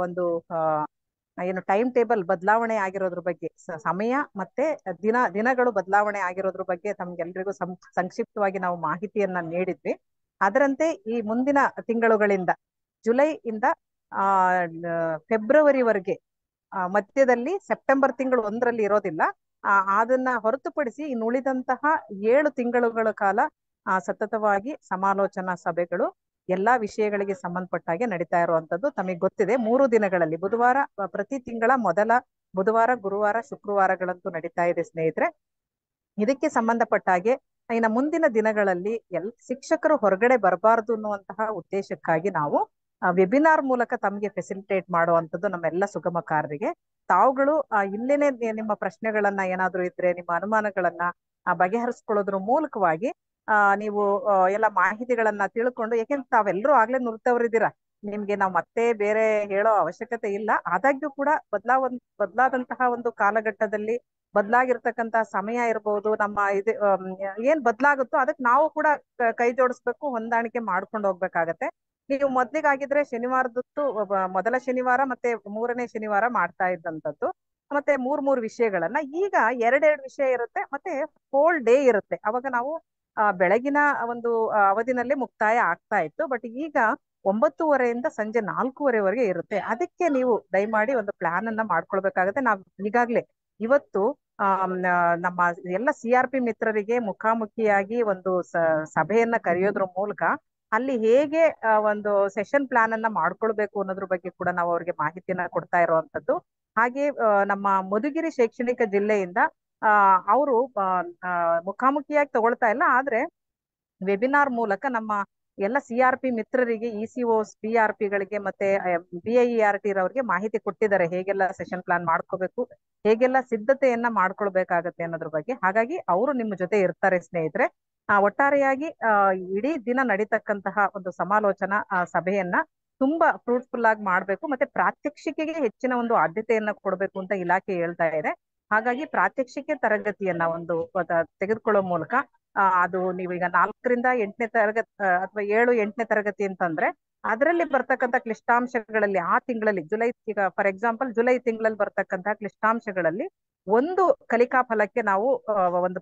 ಒಂದು ಏನು time table ಬದಲಾವಣೆ ಆಗಿರೋದ್ರ ಬಗ್ಗೆ, ಸಮಯ ಮತ್ತೆ ದಿನಗಳು ಬದಲಾವಣೆ ಆಗಿರೋದ್ರ ಬಗ್ಗೆ ತಮ್ಗೆಲ್ರಿಗೂ ಸಂಕ್ಷಿಪ್ತವಾಗಿ ನಾವು ಮಾಹಿತಿಯನ್ನ ನೀಡಿದ್ವಿ. ಅದರಂತೆ ಈ ಮುಂದಿನ ತಿಂಗಳುಗಳಿಂದ ಜುಲೈ ಇಂದ ಆ ಫೆಬ್ರವರಿವರೆಗೆ ಮಧ್ಯದಲ್ಲಿ ಸೆಪ್ಟೆಂಬರ್ ತಿಂಗಳು 1ರಲ್ಲಿ ಇರೋದಿಲ್ಲ. ಅದನ್ನ ಹೊರತುಪಡಿಸಿ ಇನ್ನು ಉಳಿದಂತಹ 7 ತಿಂಗಳುಗಳ ಕಾಲ ಸತತವಾಗಿ ಸಮಾಲೋಚನಾ ಸಭೆಗಳು ಎಲ್ಲಾ ವಿಷಯಗಳಿಗೆ ಸಂಬಂಧಪಟ್ಟ ಹಾಗೆ ನಡೀತಾ ಇರುವಂತದ್ದು ತಮಗೆ ಗೊತ್ತಿದೆ. 3 ದಿನಗಳಲ್ಲಿ ಬುಧವಾರ, ಪ್ರತಿ ತಿಂಗಳ ಮೊದಲ ಬುಧವಾರ, ಗುರುವಾರ, ಶುಕ್ರವಾರಗಳಂತೂ ನಡೀತಾ ಇದೆ ಸ್ನೇಹಿತರೆ. ಇದಕ್ಕೆ ಸಂಬಂಧಪಟ್ಟ ಹಾಗೆ ಇನ್ನು ಮುಂದಿನ ದಿನಗಳಲ್ಲಿ ಶಿಕ್ಷಕರು ಹೊರಗಡೆ ಬರಬಾರದು ಅನ್ನುವಂತಹ ಉದ್ದೇಶಕ್ಕಾಗಿ ನಾವು ವೆಬಿನಾರ್ ಮೂಲಕ ತಮಗೆ ಫೆಸಿಲಿಟೇಟ್ ಮಾಡುವಂತದ್ದು ನಮ್ಮೆಲ್ಲ ಸುಗಮಕಾರರಿಗೆ. ತಾವುಗಳು ಇಲ್ಲೇನೆ ನಿಮ್ಮ ಪ್ರಶ್ನೆಗಳನ್ನ ಏನಾದ್ರು ಇದ್ರೆ ನಿಮ್ಮ ಅನುಮಾನಗಳನ್ನ ಬಗೆಹರಿಸ್ಕೊಳ್ಳೋದ್ರ ಮೂಲಕವಾಗಿ ನೀವು ಎಲ್ಲ ಮಾಹಿತಿಗಳನ್ನ ತಿಳ್ಕೊಂಡು, ಯಾಕೆಂದ್ರೆ ತಾವೆಲ್ಲರೂ ಆಗ್ಲೇ ನುರಿತವರಿದ್ದೀರಾ, ನಿಮ್ಗೆ ನಾವು ಮತ್ತೆ ಬೇರೆ ಹೇಳೋ ಅವಶ್ಯಕತೆ ಇಲ್ಲ. ಆದಾಗ್ಯೂ ಕೂಡ ಬದಲಾದಂತಹ ಒಂದು ಕಾಲಘಟ್ಟದಲ್ಲಿ ಬದಲಾಗಿರ್ತಕ್ಕಂತಹ ಸಮಯ ಇರ್ಬೋದು, ನಮ್ಮ ಇದು ಏನ್ ಬದಲಾಗುತ್ತೋ ಅದಕ್ಕೆ ನಾವು ಕೂಡ ಕೈ ಜೋಡಿಸ್ಬೇಕು, ಹೊಂದಾಣಿಕೆ ಮಾಡ್ಕೊಂಡು ಹೋಗ್ಬೇಕಾಗತ್ತೆ. ನೀವು ಮೊದ್ಲಿಗಾಗಿದ್ರೆ ಶನಿವಾರದೊತ್ತು ಮೊದಲ ಶನಿವಾರ ಮತ್ತೆ 3ನೇ ಶನಿವಾರ ಮಾಡ್ತಾ ಇದ್ದಂಥದ್ದು, ಮತ್ತೆ ಮೂರ್ ವಿಷಯಗಳನ್ನ ಈಗ 2 ವಿಷಯ ಇರುತ್ತೆ, ಮತ್ತೆ ಹೋಲ್ ಡೇ ಇರುತ್ತೆ. ಅವಾಗ ನಾವು ಬೆಳಗಿನ ಒಂದು ಅವಧಿನಲ್ಲೇ ಮುಕ್ತಾಯ ಆಗ್ತಾ ಇತ್ತು. ಬಟ್ ಈಗ 9:30ಯಿಂದ ಸಂಜೆ 4:30ವರೆಗೆ ಇರುತ್ತೆ. ಅದಕ್ಕೆ ನೀವು ದಯಮಾಡಿ ಒಂದು ಪ್ಲಾನ್ ಅನ್ನ ಮಾಡ್ಕೊಳ್ಬೇಕಾಗತ್ತೆ. ನಾವು ಈಗಾಗ್ಲೇ ಇವತ್ತು ನಮ್ಮ ಎಲ್ಲ CRP ಮಿತ್ರರಿಗೆ ಮುಖಾಮುಖಿಯಾಗಿ ಒಂದು ಸಭೆಯನ್ನ ಕರೆಯೋದ್ರ ಮೂಲಕ ಅಲ್ಲಿ ಹೇಗೆ ಒಂದು ಸೆಷನ್ ಪ್ಲಾನ್ ಅನ್ನ ಮಾಡ್ಕೊಳ್ಬೇಕು ಅನ್ನೋದ್ರ ಬಗ್ಗೆ ಕೂಡ ನಾವು ಅವ್ರಿಗೆ ಮಾಹಿತಿಯನ್ನ ಕೊಡ್ತಾ ಇರುವಂತದ್ದು. ಹಾಗೆ ನಮ್ಮ ಮಧುಗಿರಿ ಶೈಕ್ಷಣಿಕ ಜಿಲ್ಲೆಯಿಂದ ಅವರು ಮುಖಾಮುಖಿಯಾಗಿ ತಗೊಳ್ತಾ ಇಲ್ಲ, ಆದ್ರೆ ವೆಬಿನಾರ್ ಮೂಲಕ ನಮ್ಮ ಎಲ್ಲ CRP ಮಿತ್ರರಿಗೆ, ECOs, PRPಗಳಿಗೆ ಮತ್ತೆ BIERT ರವರಿಗೆ ಮಾಹಿತಿ ಕೊಟ್ಟಿದ್ದಾರೆ, ಹೇಗೆಲ್ಲ ಸೆಷನ್ ಪ್ಲಾನ್ ಮಾಡ್ಕೋಬೇಕು, ಹೇಗೆಲ್ಲ ಸಿದ್ಧತೆಯನ್ನ ಮಾಡ್ಕೊಳ್ಬೇಕಾಗತ್ತೆ ಅನ್ನೋದ್ರ ಬಗ್ಗೆ. ಹಾಗಾಗಿ ಅವರು ನಿಮ್ಮ ಜೊತೆ ಇರ್ತಾರೆ ಸ್ನೇಹಿತರೆ. ಒಟ್ಟಾರೆಯಾಗಿ ಇಡೀ ದಿನ ನಡೀತಕ್ಕಂತಹ ಒಂದು ಸಮಾಲೋಚನಾ ಸಭೆಯನ್ನ ತುಂಬಾ ಫ್ರೂಟ್ಫುಲ್ ಆಗಿ ಮಾಡ್ಬೇಕು, ಮತ್ತೆ ಪ್ರಾತ್ಯಕ್ಷಿಕೆಗೆ ಹೆಚ್ಚಿನ ಒಂದು ಆದ್ಯತೆಯನ್ನ ಕೊಡ್ಬೇಕು ಅಂತ ಇಲಾಖೆ ಹೇಳ್ತಾ ಇದೆ. ಹಾಗಾಗಿ ಪ್ರಾತ್ಯಕ್ಷಿಕೆ ತರಗತಿಯನ್ನ ಒಂದು ತೆಗೆದುಕೊಳ್ಳೋ ಮೂಲಕ ಅದು ನೀವೀಗ 4ರಿಂದ 8ನೇ ತರಗತಿ ಅಥವಾ 7-8ನೇ ತರಗತಿ ಅಂತಂದ್ರೆ ಅದರಲ್ಲಿ ಬರ್ತಕ್ಕಂಥ ಕ್ಲಿಷ್ಟಾಂಶಗಳಲ್ಲಿ ಆ ತಿಂಗಳಲ್ಲಿ ಜುಲೈ, ಈಗ ಫಾರ್ ಎಕ್ಸಾಂಪಲ್ ಜುಲೈ ತಿಂಗಳಲ್ಲಿ ಬರ್ತಕ್ಕಂತಹ ಕ್ಲಿಷ್ಟಾಂಶಗಳಲ್ಲಿ ಒಂದು ಕಲಿಕಾ ಫಲಕ್ಕೆ ನಾವು ಒಂದು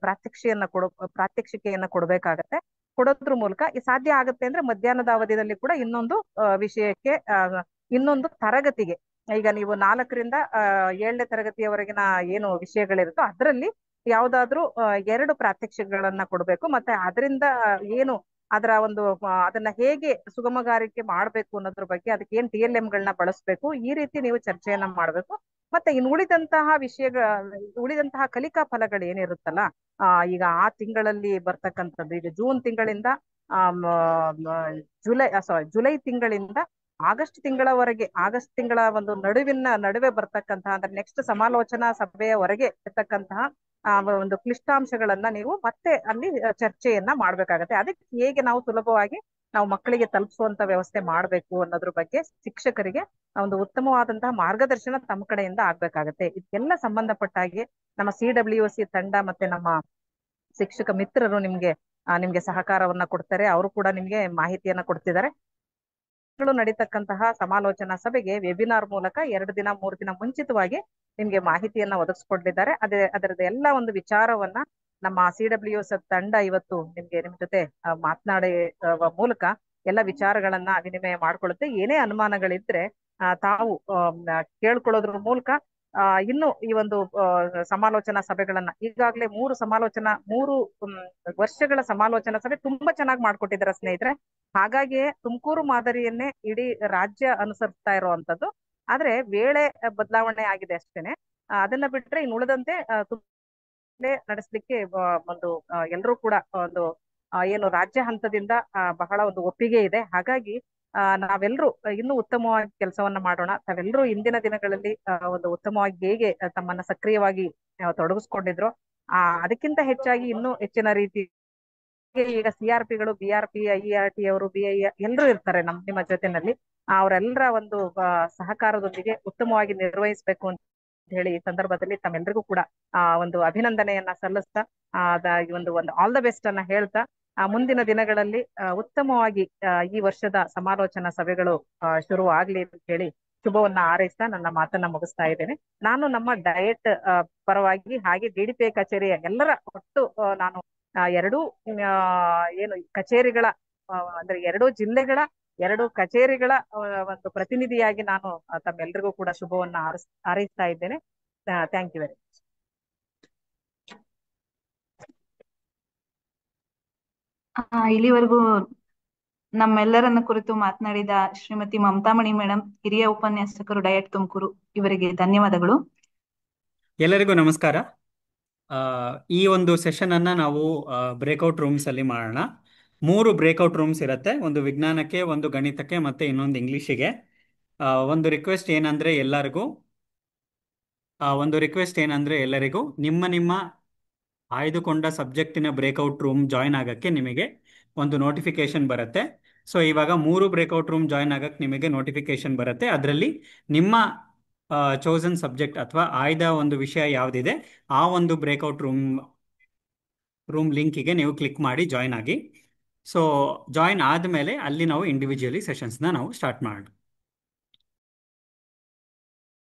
ಪ್ರಾತ್ಯಕ್ಷಿಕೆಯನ್ನ ಕೊಡ್ಬೇಕಾಗತ್ತೆ. ಕೊಡೋದ್ರ ಮೂಲಕ ಸಾಧ್ಯ ಆಗುತ್ತೆ ಅಂದ್ರೆ ಮಧ್ಯಾಹ್ನದ ಅವಧಿಯಲ್ಲಿ ಕೂಡ ಇನ್ನೊಂದು ವಿಷಯಕ್ಕೆ ಇನ್ನೊಂದು ತರಗತಿಗೆ, ಈಗ ನೀವು 4ರಿಂದ 7ನೇ ತರಗತಿಯವರೆಗಿನ ಏನು ವಿಷಯಗಳಿರುತ್ತೋ ಅದರಲ್ಲಿ ಯಾವ್ದಾದ್ರು 2 ಪ್ರಾತ್ಯಕ್ಷಿಕೆಗಳನ್ನ ಕೊಡ್ಬೇಕು. ಮತ್ತೆ ಅದರಿಂದ ಏನು ಅದರ ಒಂದು ಅದನ್ನ ಹೇಗೆ ಸುಗಮಗಾರಿಕೆ ಮಾಡ್ಬೇಕು ಅನ್ನೋದ್ರ ಬಗ್ಗೆ, ಅದಕ್ಕೆ ಏನ್ TLMಗಳನ್ನ ಬಳಸ್ಬೇಕು, ಈ ರೀತಿ ನೀವು ಚರ್ಚೆಯನ್ನ ಮಾಡ್ಬೇಕು. ಮತ್ತೆ ಇನ್ನು ಉಳಿದಂತಹ ಕಲಿಕಾ ಫಲಗಳು ಏನಿರುತ್ತಲ್ಲ, ಈಗ ಆ ತಿಂಗಳಲ್ಲಿ ಬರ್ತಕ್ಕಂಥದ್ದು, ಈಗ ಜೂನ್ ತಿಂಗಳಿಂದ ಜುಲೈ ತಿಂಗಳಿಂದ ಆಗಸ್ಟ್ ತಿಂಗಳವರೆಗೆ, ಆಗಸ್ಟ್ ತಿಂಗಳ ಒಂದು ನಡುವೆ ಬರ್ತಕ್ಕಂತಹ ಅಂದ್ರೆ ನೆಕ್ಸ್ಟ್ ಸಮಾಲೋಚನಾ ಸಭೆಯವರೆಗೆ ಇರ್ತಕ್ಕಂತಹ ಒಂದು ಕ್ಲಿಷ್ಟಾಂಶಗಳನ್ನ ನೀವು ಮತ್ತೆ ಅಲ್ಲಿ ಚರ್ಚೆಯನ್ನ ಮಾಡ್ಬೇಕಾಗತ್ತೆ. ಅದಕ್ಕೆ ಹೇಗೆ ನಾವು ಸುಲಭವಾಗಿ ನಾವು ಮಕ್ಕಳಿಗೆ ತಲುಪಿಸುವಂತ ವ್ಯವಸ್ಥೆ ಮಾಡ್ಬೇಕು ಅನ್ನೋದ್ರ ಬಗ್ಗೆ ಶಿಕ್ಷಕರಿಗೆ ಒಂದು ಉತ್ತಮವಾದಂತಹ ಮಾರ್ಗದರ್ಶನ ತಮ್ಮ ಕಡೆಯಿಂದ ಆಗ್ಬೇಕಾಗತ್ತೆ. ಇದಕ್ಕೆಲ್ಲ ಸಂಬಂಧಪಟ್ಟ ಹಾಗೆ ನಮ್ಮ CWC ತಂಡ ಮತ್ತೆ ನಮ್ಮ ಶಿಕ್ಷಕ ಮಿತ್ರರು ನಿಮ್ಗೆ ಸಹಕಾರವನ್ನ ಕೊಡ್ತಾರೆ. ಅವರು ಕೂಡ ನಿಮ್ಗೆ ಮಾಹಿತಿಯನ್ನ ಕೊಡ್ತಿದ್ದಾರೆ. ನಡೀತಕ್ಕಂತಹ ಸಮಾಲೋಚನಾ ಸಭೆಗೆ ವೆಬಿನಾರ್ ಮೂಲಕ 2 ದಿನ 3 ದಿನ ಮುಂಚಿತವಾಗಿ ನಿಮ್ಗೆ ಮಾಹಿತಿಯನ್ನ ಒದಗಿಸ್ಕೊಟ್ಟಿದ್ದಾರೆ. ಅದರದ ಎಲ್ಲ ಒಂದು ವಿಚಾರವನ್ನ ನಮ್ಮ CWS ತಂಡ ಇವತ್ತು ನಿಮ್ ಜೊತೆ ಮಾತನಾಡಿ ಮೂಲಕ ಎಲ್ಲ ವಿಚಾರಗಳನ್ನ ವಿನಿಮಯ ಮಾಡ್ಕೊಳ್ಳುತ್ತೆ. ಏನೇ ಅನುಮಾನಗಳಿದ್ರೆ ತಾವು ಕೇಳ್ಕೊಳ್ಳೋದ್ರ ಮೂಲಕ ಇನ್ನು ಈ ಒಂದು ಸಮಾಲೋಚನಾ ಸಭೆಗಳನ್ನ ಈಗಾಗಲೇ 3 ವರ್ಷಗಳ ಸಮಾಲೋಚನಾ ಸಭೆ ತುಂಬಾ ಚೆನ್ನಾಗಿ ಮಾಡ್ಕೊಟ್ಟಿದ್ದಾರೆ ಸ್ನೇಹಿತರೆ. ಹಾಗಾಗಿಯೇ ತುಮಕೂರು ಮಾದರಿಯನ್ನೇ ಇಡೀ ರಾಜ್ಯ ಅನುಸರಿಸ್ತಾ ಇರುವಂತದ್ದು. ಆದ್ರೆ ವೇಳೆ ಬದಲಾವಣೆ ಆಗಿದೆ ಅಷ್ಟೇನೆ. ಅದನ್ನ ಬಿಟ್ರೆ ಇನ್ನು ಉಳಿದಂತೆ ನಡೆಸಲಿಕ್ಕೆ ಒಂದು ಎಲ್ಲರೂ ಕೂಡ ಒಂದು ಏನು ರಾಜ್ಯ ಹಂತದಿಂದ ಬಹಳ ಒಂದು ಒಪ್ಪಿಗೆ ಇದೆ. ಹಾಗಾಗಿ ನಾವೆಲ್ಲರೂ ಇನ್ನೂ ಉತ್ತಮವಾಗಿ ಕೆಲಸವನ್ನ ಮಾಡೋಣ. ತಾವೆಲ್ಲರೂ ಇಂದಿನ ದಿನಗಳಲ್ಲಿ ಒಂದು ಉತ್ತಮವಾಗಿ ಹೇಗೆ ತಮ್ಮನ್ನ ಸಕ್ರಿಯವಾಗಿ ತೊಡಗಿಸ್ಕೊಂಡಿದ್ರು, ಅದಕ್ಕಿಂತ ಹೆಚ್ಚಾಗಿ ಇನ್ನೂ ಹೆಚ್ಚಿನ ರೀತಿ ಈಗ CRPಗಳು, BRP, IERT ಅವರು, BIE ಎಲ್ಲರೂ ಇರ್ತಾರೆ ನಿಮ್ಮ ಜೊತೆನಲ್ಲಿ. ಅವರೆಲ್ಲರ ಒಂದು ಸಹಕಾರದೊಂದಿಗೆ ಉತ್ತಮವಾಗಿ ನಿರ್ವಹಿಸಬೇಕು ಅಂತ ಹೇಳಿ ಈ ಸಂದರ್ಭದಲ್ಲಿ ತಮ್ಮೆಲ್ಲರಿಗೂ ಕೂಡ ಒಂದು ಅಭಿನಂದನೆಯನ್ನ ಸಲ್ಲಿಸ್ತಾ ಒಂದು ಆಲ್ ದ ಬೆಸ್ಟ್ ಅನ್ನ ಹೇಳ್ತಾ ಮುಂದಿನ ದಿನಗಳಲ್ಲಿ ಉತ್ತಮವಾಗಿ ಈ ವರ್ಷದ ಸಮಾಲೋಚನಾ ಸಭೆಗಳು ಶುರು ಆಗ್ಲಿ ಅಂತ ಹೇಳಿ ಶುಭವನ್ನ ಹಾರೈಸ್ತಾ ನನ್ನ ಮಾತನ್ನ ಮುಗಿಸ್ತಾ ಇದ್ದೇನೆ. ನಾನು ನಮ್ಮ ಡಯಟ್ ಪರವಾಗಿ ಹಾಗೆ DDPI ಕಚೇರಿಯ ಎಲ್ಲರ ಒಟ್ಟು ನಾನು ಎರಡೂ ಏನು ಕಚೇರಿಗಳ ಅಂದ್ರೆ ಎರಡೂ ಜಿಲ್ಲೆಗಳ ಎರಡು ಕಚೇರಿಗಳ ಒಂದು ಪ್ರತಿನಿಧಿಯಾಗಿ ನಾನು ತಮ್ಮೆಲ್ಲರಿಗೂ ಕೂಡ ಶುಭವನ್ನ ಹಾರೈಸ್ತಾ ಇದ್ದೇನೆ. Thank you very much. ಇಲ್ಲಿವರೆಗೂ ನಮ್ಮೆಲ್ಲರನ್ನ ಕುರಿತು ಮಾತನಾಡಿದ ಶ್ರೀಮತಿ ಮಮತಾಮಣಿ ಮೇಡಮ್, ಹಿರಿಯ ಉಪನ್ಯಾಸಕರು, ಡಯಟ್ ತುಮಕೂರು, ಇವರಿಗೆ ಧನ್ಯವಾದಗಳು. ಎಲ್ಲರಿಗೂ ನಮಸ್ಕಾರ. ಈ ಒಂದು ಸೆಷನ್ ಅನ್ನ ನಾವು ಬ್ರೇಕ್ಔಟ್ ರೂಮ್ಸ್ ಅಲ್ಲಿ ಮಾಡೋಣ. 3 ಬ್ರೇಕ್ಔಟ್ ರೂಮ್ಸ್ ಇರುತ್ತೆ, ಒಂದು ವಿಜ್ಞಾನಕ್ಕೆ, ಒಂದು ಗಣಿತಕ್ಕೆ, ಮತ್ತೆ ಇನ್ನೊಂದು ಇಂಗ್ಲಿಷಿಗೆ. ಒಂದು ರಿಕ್ವೆಸ್ಟ್ ಏನಂದ್ರೆ ಎಲ್ಲರಿಗೂ ನಿಮ್ಮ ನಿಮ್ಮ ಆಯ್ದುಕೊಂಡ ಸಬ್ಜೆಕ್ಟಿನ ಬ್ರೇಕ್ಔಟ್ ರೂಮ್ ಜಾಯ್ನ್ ಆಗಕ್ಕೆ ನಿಮಗೆ ಒಂದು ನೋಟಿಫಿಕೇಶನ್ ಬರುತ್ತೆ. ಸೊ ಇವಾಗ 3 ಬ್ರೇಕ್ಔಟ್ ರೂಮ್ ಜಾಯ್ನ್ ಆಗಕ್ಕೆ ನಿಮಗೆ ನೋಟಿಫಿಕೇಶನ್ ಬರುತ್ತೆ. ಅದರಲ್ಲಿ ನಿಮ್ಮ ಚೋಸನ್ ಸಬ್ಜೆಕ್ಟ್ ಅಥವಾ ಆಯ್ದ ಒಂದು ವಿಷಯ ಯಾವುದಿದೆ ಆ ಒಂದು ಬ್ರೇಕ್ಔಟ್ ರೂಮ್ ಲಿಂಕಿಗೆ ನೀವು ಕ್ಲಿಕ್ ಮಾಡಿ ಜಾಯ್ನ್ ಆಗಿ. ಸೊ ಜಾಯ್ನ್ ಆದಮೇಲೆ ಅಲ್ಲಿ ನಾವು ಇಂಡಿವಿಜುವಲಿ ಸೆಷನ್ಸ್ನ ನಾವು ಸ್ಟಾರ್ಟ್ ಮಾಡೋಣ.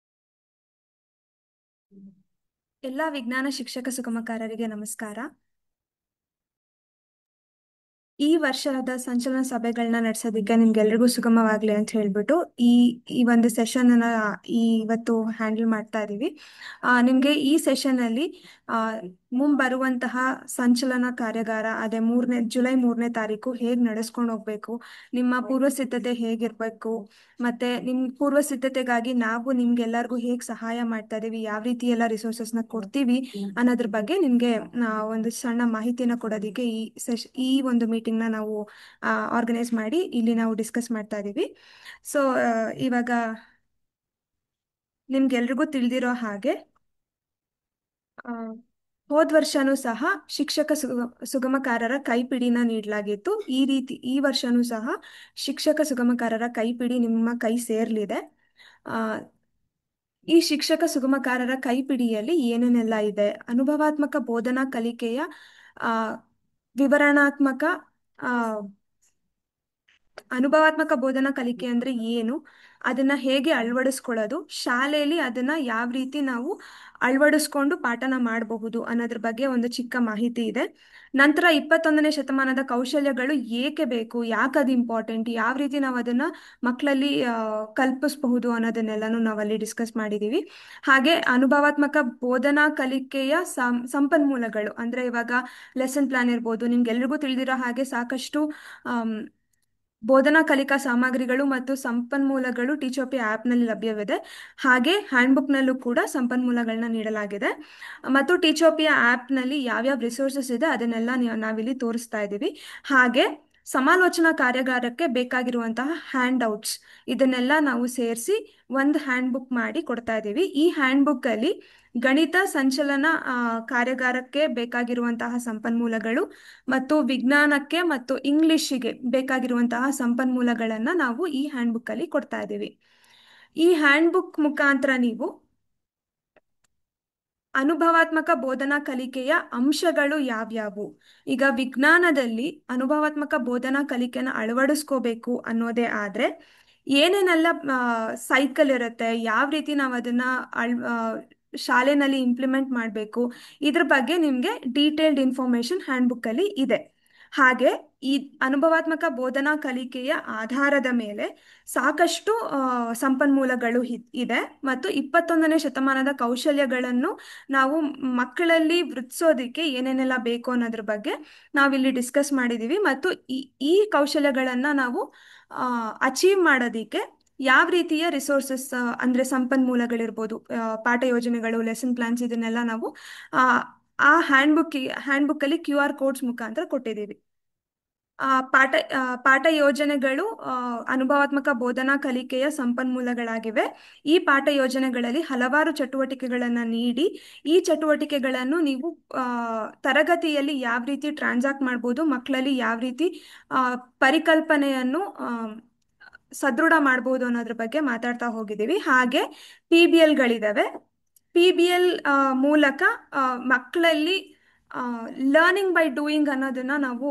ಎಲ್ಲ ವಿಜ್ಞಾನ ಶಿಕ್ಷಕ ಸುಗಮಕಾರರಿಗೆ ನಮಸ್ಕಾರ. ಈ ವರ್ಷದ ಸಂಚಲನ ಸಭೆಗಳನ್ನ ನಡೆಸೋದಕ್ಕೆ ನಿಮ್ಗೆಲ್ರಿಗೂ ಸುಗಮವಾಗ್ಲಿ ಅಂತ ಹೇಳ್ಬಿಟ್ಟು ಈ ಈ ಒಂದು ಸೆಷನ್ ಅನ್ನ ಇವತ್ತು ಹ್ಯಾಂಡಲ್ ಮಾಡ್ತಾ ಇದೀವಿ. ನಿಮ್ಗೆ ಈ ಸೆಷನ್ ಅಲ್ಲಿ ಮುಂಬರುವಂತಹ ಸಂಚಲನ ಕಾರ್ಯಾಗಾರ ಅದೇ ಜುಲೈ 3ನೇ ತಾರೀಕು ಹೇಗ್ ನಡೆಸ್ಕೊಂಡು ಹೋಗ್ಬೇಕು, ನಿಮ್ಮ ಪೂರ್ವ ಸಿದ್ಧತೆ ಹೇಗಿರ್ಬೇಕು, ಮತ್ತೆ ನಿಮ್ ಪೂರ್ವ ಸಿದ್ಧತೆಗಾಗಿ ನಾವು ನಿಮ್ಗೆಲ್ಲರಿಗೂ ಹೇಗ್ ಸಹಾಯ ಮಾಡ್ತಾ ಇದೀವಿ, ಯಾವ ರೀತಿ ಎಲ್ಲ ರಿಸೋರ್ಸಸ್ನ ಕೊಡ್ತೀವಿ ಅನ್ನೋದ್ರ ಬಗ್ಗೆ ನಿಮ್ಗೆ ಒಂದು ಸಣ್ಣ ಮಾಹಿತಿನ ಕೊಡೋದಕ್ಕೆ ಈ ಒಂದು ಮೀಟಿಂಗ್ ನ ನಾವು ಆರ್ಗನೈಸ್ ಮಾಡಿ ಇಲ್ಲಿ ನಾವು ಡಿಸ್ಕಸ್ ಮಾಡ್ತಾ ಇದೀವಿ. ಸೊ ಇವಾಗ ನಿಮ್ಗೆಲ್ರಿಗೂ ತಿಳಿದಿರೋ ಹಾಗೆ ಹೋದ ವರ್ಷನೂ ಸಹ ಶಿಕ್ಷಕ ಸುಗಮಕಾರರ ಕೈಪಿಡಿನ ನೀಡಲಾಗಿತ್ತು. ಈ ವರ್ಷನೂ ಸಹ ಶಿಕ್ಷಕ ಸುಗಮಕಾರರ ಕೈಪಿಡಿ ನಿಮ್ಮ ಕೈ ಸೇರ್ಲಿದೆ. ಈ ಶಿಕ್ಷಕ ಸುಗಮಕಾರರ ಕೈಪಿಡಿಯಲ್ಲಿ ಏನೇನೆಲ್ಲ ಇದೆ, ಅನುಭವಾತ್ಮಕ ಬೋಧನಾ ಕಲಿಕೆಯ ವಿವರಣಾತ್ಮಕ ಅನುಭವಾತ್ಮಕ ಬೋಧನಾ ಕಲಿಕೆ ಅಂದ್ರೆ ಏನು, ಅದನ್ನ ಹೇಗೆ ಅಳವಡಿಸ್ಕೊಳ್ಳೋದು, ಶಾಲೆಯಲ್ಲಿ ಅದನ್ನ ಯಾವ ರೀತಿ ನಾವು ಅಳವಡಿಸ್ಕೊಂಡು ಪಾಠನ ಮಾಡಬಹುದು ಅನ್ನೋದ್ರ ಬಗ್ಗೆ ಒಂದು ಚಿಕ್ಕ ಮಾಹಿತಿ ಇದೆ. ನಂತರ 21ನೇ ಶತಮಾನದ ಕೌಶಲ್ಯಗಳು ಏಕೆ ಬೇಕು, ಯಾಕೆ ಅದು ಇಂಪಾರ್ಟೆಂಟ್, ಯಾವ ರೀತಿ ನಾವು ಅದನ್ನ ಮಕ್ಕಳಲ್ಲಿ ಕಲ್ಪಿಸಬಹುದು ಅನ್ನೋದನ್ನೆಲ್ಲಾನು ನಾವಲ್ಲಿ ಡಿಸ್ಕಸ್ ಮಾಡಿದೀವಿ. ಹಾಗೆ ಅನುಭವಾತ್ಮಕ ಬೋಧನಾ ಕಲಿಕೆಯ ಸಂಪನ್ಮೂಲಗಳು ಅಂದ್ರೆ ಇವಾಗ ಲೆಸನ್ ಪ್ಲಾನ್ ಇರ್ಬೋದು, ನಿಮ್ಗೆಲ್ರಿಗೂ ತಿಳಿದಿರೋ ಹಾಗೆ ಸಾಕಷ್ಟು ಬೋಧನಾ ಕಲಿಕಾ ಸಾಮಗ್ರಿಗಳು ಮತ್ತು ಸಂಪನ್ಮೂಲಗಳು ಟೀಚೋಪಿ ಆ್ಯಪ್ನಲ್ಲಿ ಲಭ್ಯವಿದೆ. ಹಾಗೆ ಹ್ಯಾಂಡ್ಬುಕ್ನಲ್ಲೂ ಕೂಡ ಸಂಪನ್ಮೂಲಗಳನ್ನ ನೀಡಲಾಗಿದೆ. ಮತ್ತು ಟೀಚೋಪಿಯ ಆ್ಯಪ್ನಲ್ಲಿ ಯಾವ್ಯಾವ ರಿಸೋರ್ಸಸ್ ಇದೆ ಅದನ್ನೆಲ್ಲ ನಾವಿಲ್ಲಿ ತೋರಿಸ್ತಾ ಇದ್ದೀವಿ. ಹಾಗೆ ಸಮಾಲೋಚನಾ ಕಾರ್ಯಾಗಾರಕ್ಕೆ ಬೇಕಾಗಿರುವಂತಹ ಹ್ಯಾಂಡ್ ಔಟ್ಸ್ ಇದನ್ನೆಲ್ಲ ನಾವು ಸೇರಿಸಿ ಒಂದು ಹ್ಯಾಂಡ್ಬುಕ್ ಮಾಡಿ ಕೊಡ್ತಾ ಇದ್ದೀವಿ. ಈ ಹ್ಯಾಂಡ್ಬುಕ್ಕಲ್ಲಿ ಗಣಿತ ಸಂಚಲನ ಕಾರ್ಯಾಗಾರಕ್ಕೆ ಬೇಕಾಗಿರುವಂತಹ ಸಂಪನ್ಮೂಲಗಳು ಮತ್ತು ವಿಜ್ಞಾನಕ್ಕೆ ಮತ್ತು ಇಂಗ್ಲಿಷಿಗೆ ಬೇಕಾಗಿರುವಂತಹ ಸಂಪನ್ಮೂಲಗಳನ್ನು ನಾವು ಈ ಹ್ಯಾಂಡ್ಬುಕ್ ಅಲ್ಲಿ ಕೊಡ್ತಾ ಇದ್ದೀವಿ. ಈ ಹ್ಯಾಂಡ್ಬುಕ್ ಮುಖಾಂತರ ನೀವು ಅನುಭವಾತ್ಮಕ ಬೋಧನಾ ಕಲಿಕೆಯ ಅಂಶಗಳು ಯಾವ್ಯಾವು, ಈಗ ವಿಜ್ಞಾನದಲ್ಲಿ ಅನುಭವಾತ್ಮಕ ಬೋಧನಾ ಕಲಿಕೆನ ಅಳವಡಿಸ್ಕೋಬೇಕು ಅನ್ನೋದೇ ಆದ್ರೆ ಏನೇನೆಲ್ಲ ಸೈಕಲ್ ಇರುತ್ತೆ, ಯಾವ ರೀತಿ ನಾವು ಅದನ್ನ ಶಾಲೆನಲ್ಲಿ ಇಂಪ್ಲಿಮೆಂಟ್ ಮಾಡಬೇಕು, ಇದ್ರ ಬಗ್ಗೆ ನಿಮಗೆ ಡೀಟೇಲ್ಡ್ ಇನ್ಫಾರ್ಮೇಶನ್ ಹ್ಯಾಂಡ್ಬುಕ್ ಅಲ್ಲಿ ಇದೆ. ಹಾಗೆ ಈ ಅನುಭವಾತ್ಮಕ ಬೋಧನಾ ಕಲಿಕೆಯ ಆಧಾರದ ಮೇಲೆ ಸಾಕಷ್ಟು ಸಂಪನ್ಮೂಲಗಳು ಇದೆ ಮತ್ತು 21ನೇ ಶತಮಾನದ ಕೌಶಲ್ಯಗಳನ್ನು ನಾವು ಮಕ್ಕಳಲ್ಲಿ ವೃದ್ಧಿಸೋದಿಕ್ಕೆ ಏನೇನೆಲ್ಲ ಬೇಕು ಅನ್ನೋದ್ರ ಬಗ್ಗೆ ನಾವಿಲ್ಲಿ ಡಿಸ್ಕಸ್ ಮಾಡಿದ್ದೀವಿ. ಮತ್ತು ಈ ಕೌಶಲ್ಯಗಳನ್ನು ನಾವು ಅಚೀವ್ ಮಾಡೋದಿಕ್ಕೆ ಯಾವ ರೀತಿಯ ರಿಸೋರ್ಸಸ್ ಅಂದ್ರೆ ಸಂಪನ್ಮೂಲಗಳಿರ್ಬೋದು, ಪಾಠ ಯೋಜನೆಗಳು, ಲೆಸನ್ ಪ್ಲಾನ್ಸ್, ಇದನ್ನೆಲ್ಲ ನಾವು ಆ ಹ್ಯಾಂಡ್ಬುಕ್ ಅಲ್ಲಿ QR ಕೋಡ್ಸ್ ಮುಖಾಂತರ ಕೊಟ್ಟಿದ್ದೀವಿ. ಪಾಠ ಯೋಜನೆಗಳು ಅನುಭವಾತ್ಮಕ ಬೋಧನಾ ಕಲಿಕೆಯ ಸಂಪನ್ಮೂಲಗಳಾಗಿವೆ. ಈ ಪಾಠ ಯೋಜನೆಗಳಲ್ಲಿ ಹಲವಾರು ಚಟುವಟಿಕೆಗಳನ್ನು ನೀಡಿ ಈ ಚಟುವಟಿಕೆಗಳನ್ನು ನೀವು ತರಗತಿಯಲ್ಲಿ ಯಾವ ರೀತಿ ಟ್ರಾನ್ಸಾಕ್ಟ್ ಮಾಡ್ಬೋದು, ಮಕ್ಕಳಲ್ಲಿ ಯಾವ ರೀತಿ ಪರಿಕಲ್ಪನೆಯನ್ನು ಸದೃಢ ಮಾಡ್ಬೋದು ಅನ್ನೋದ್ರ ಬಗ್ಗೆ ಮಾತಾಡ್ತಾ ಹೋಗಿದ್ದೀವಿ. ಹಾಗೆ PBLಗಳಿದಾವೆ. PBL ಮೂಲಕ ಮಕ್ಕಳಲ್ಲಿ ಲರ್ನಿಂಗ್ ಬೈ ಡೂಯಿಂಗ್ ಅನ್ನೋದನ್ನ ನಾವು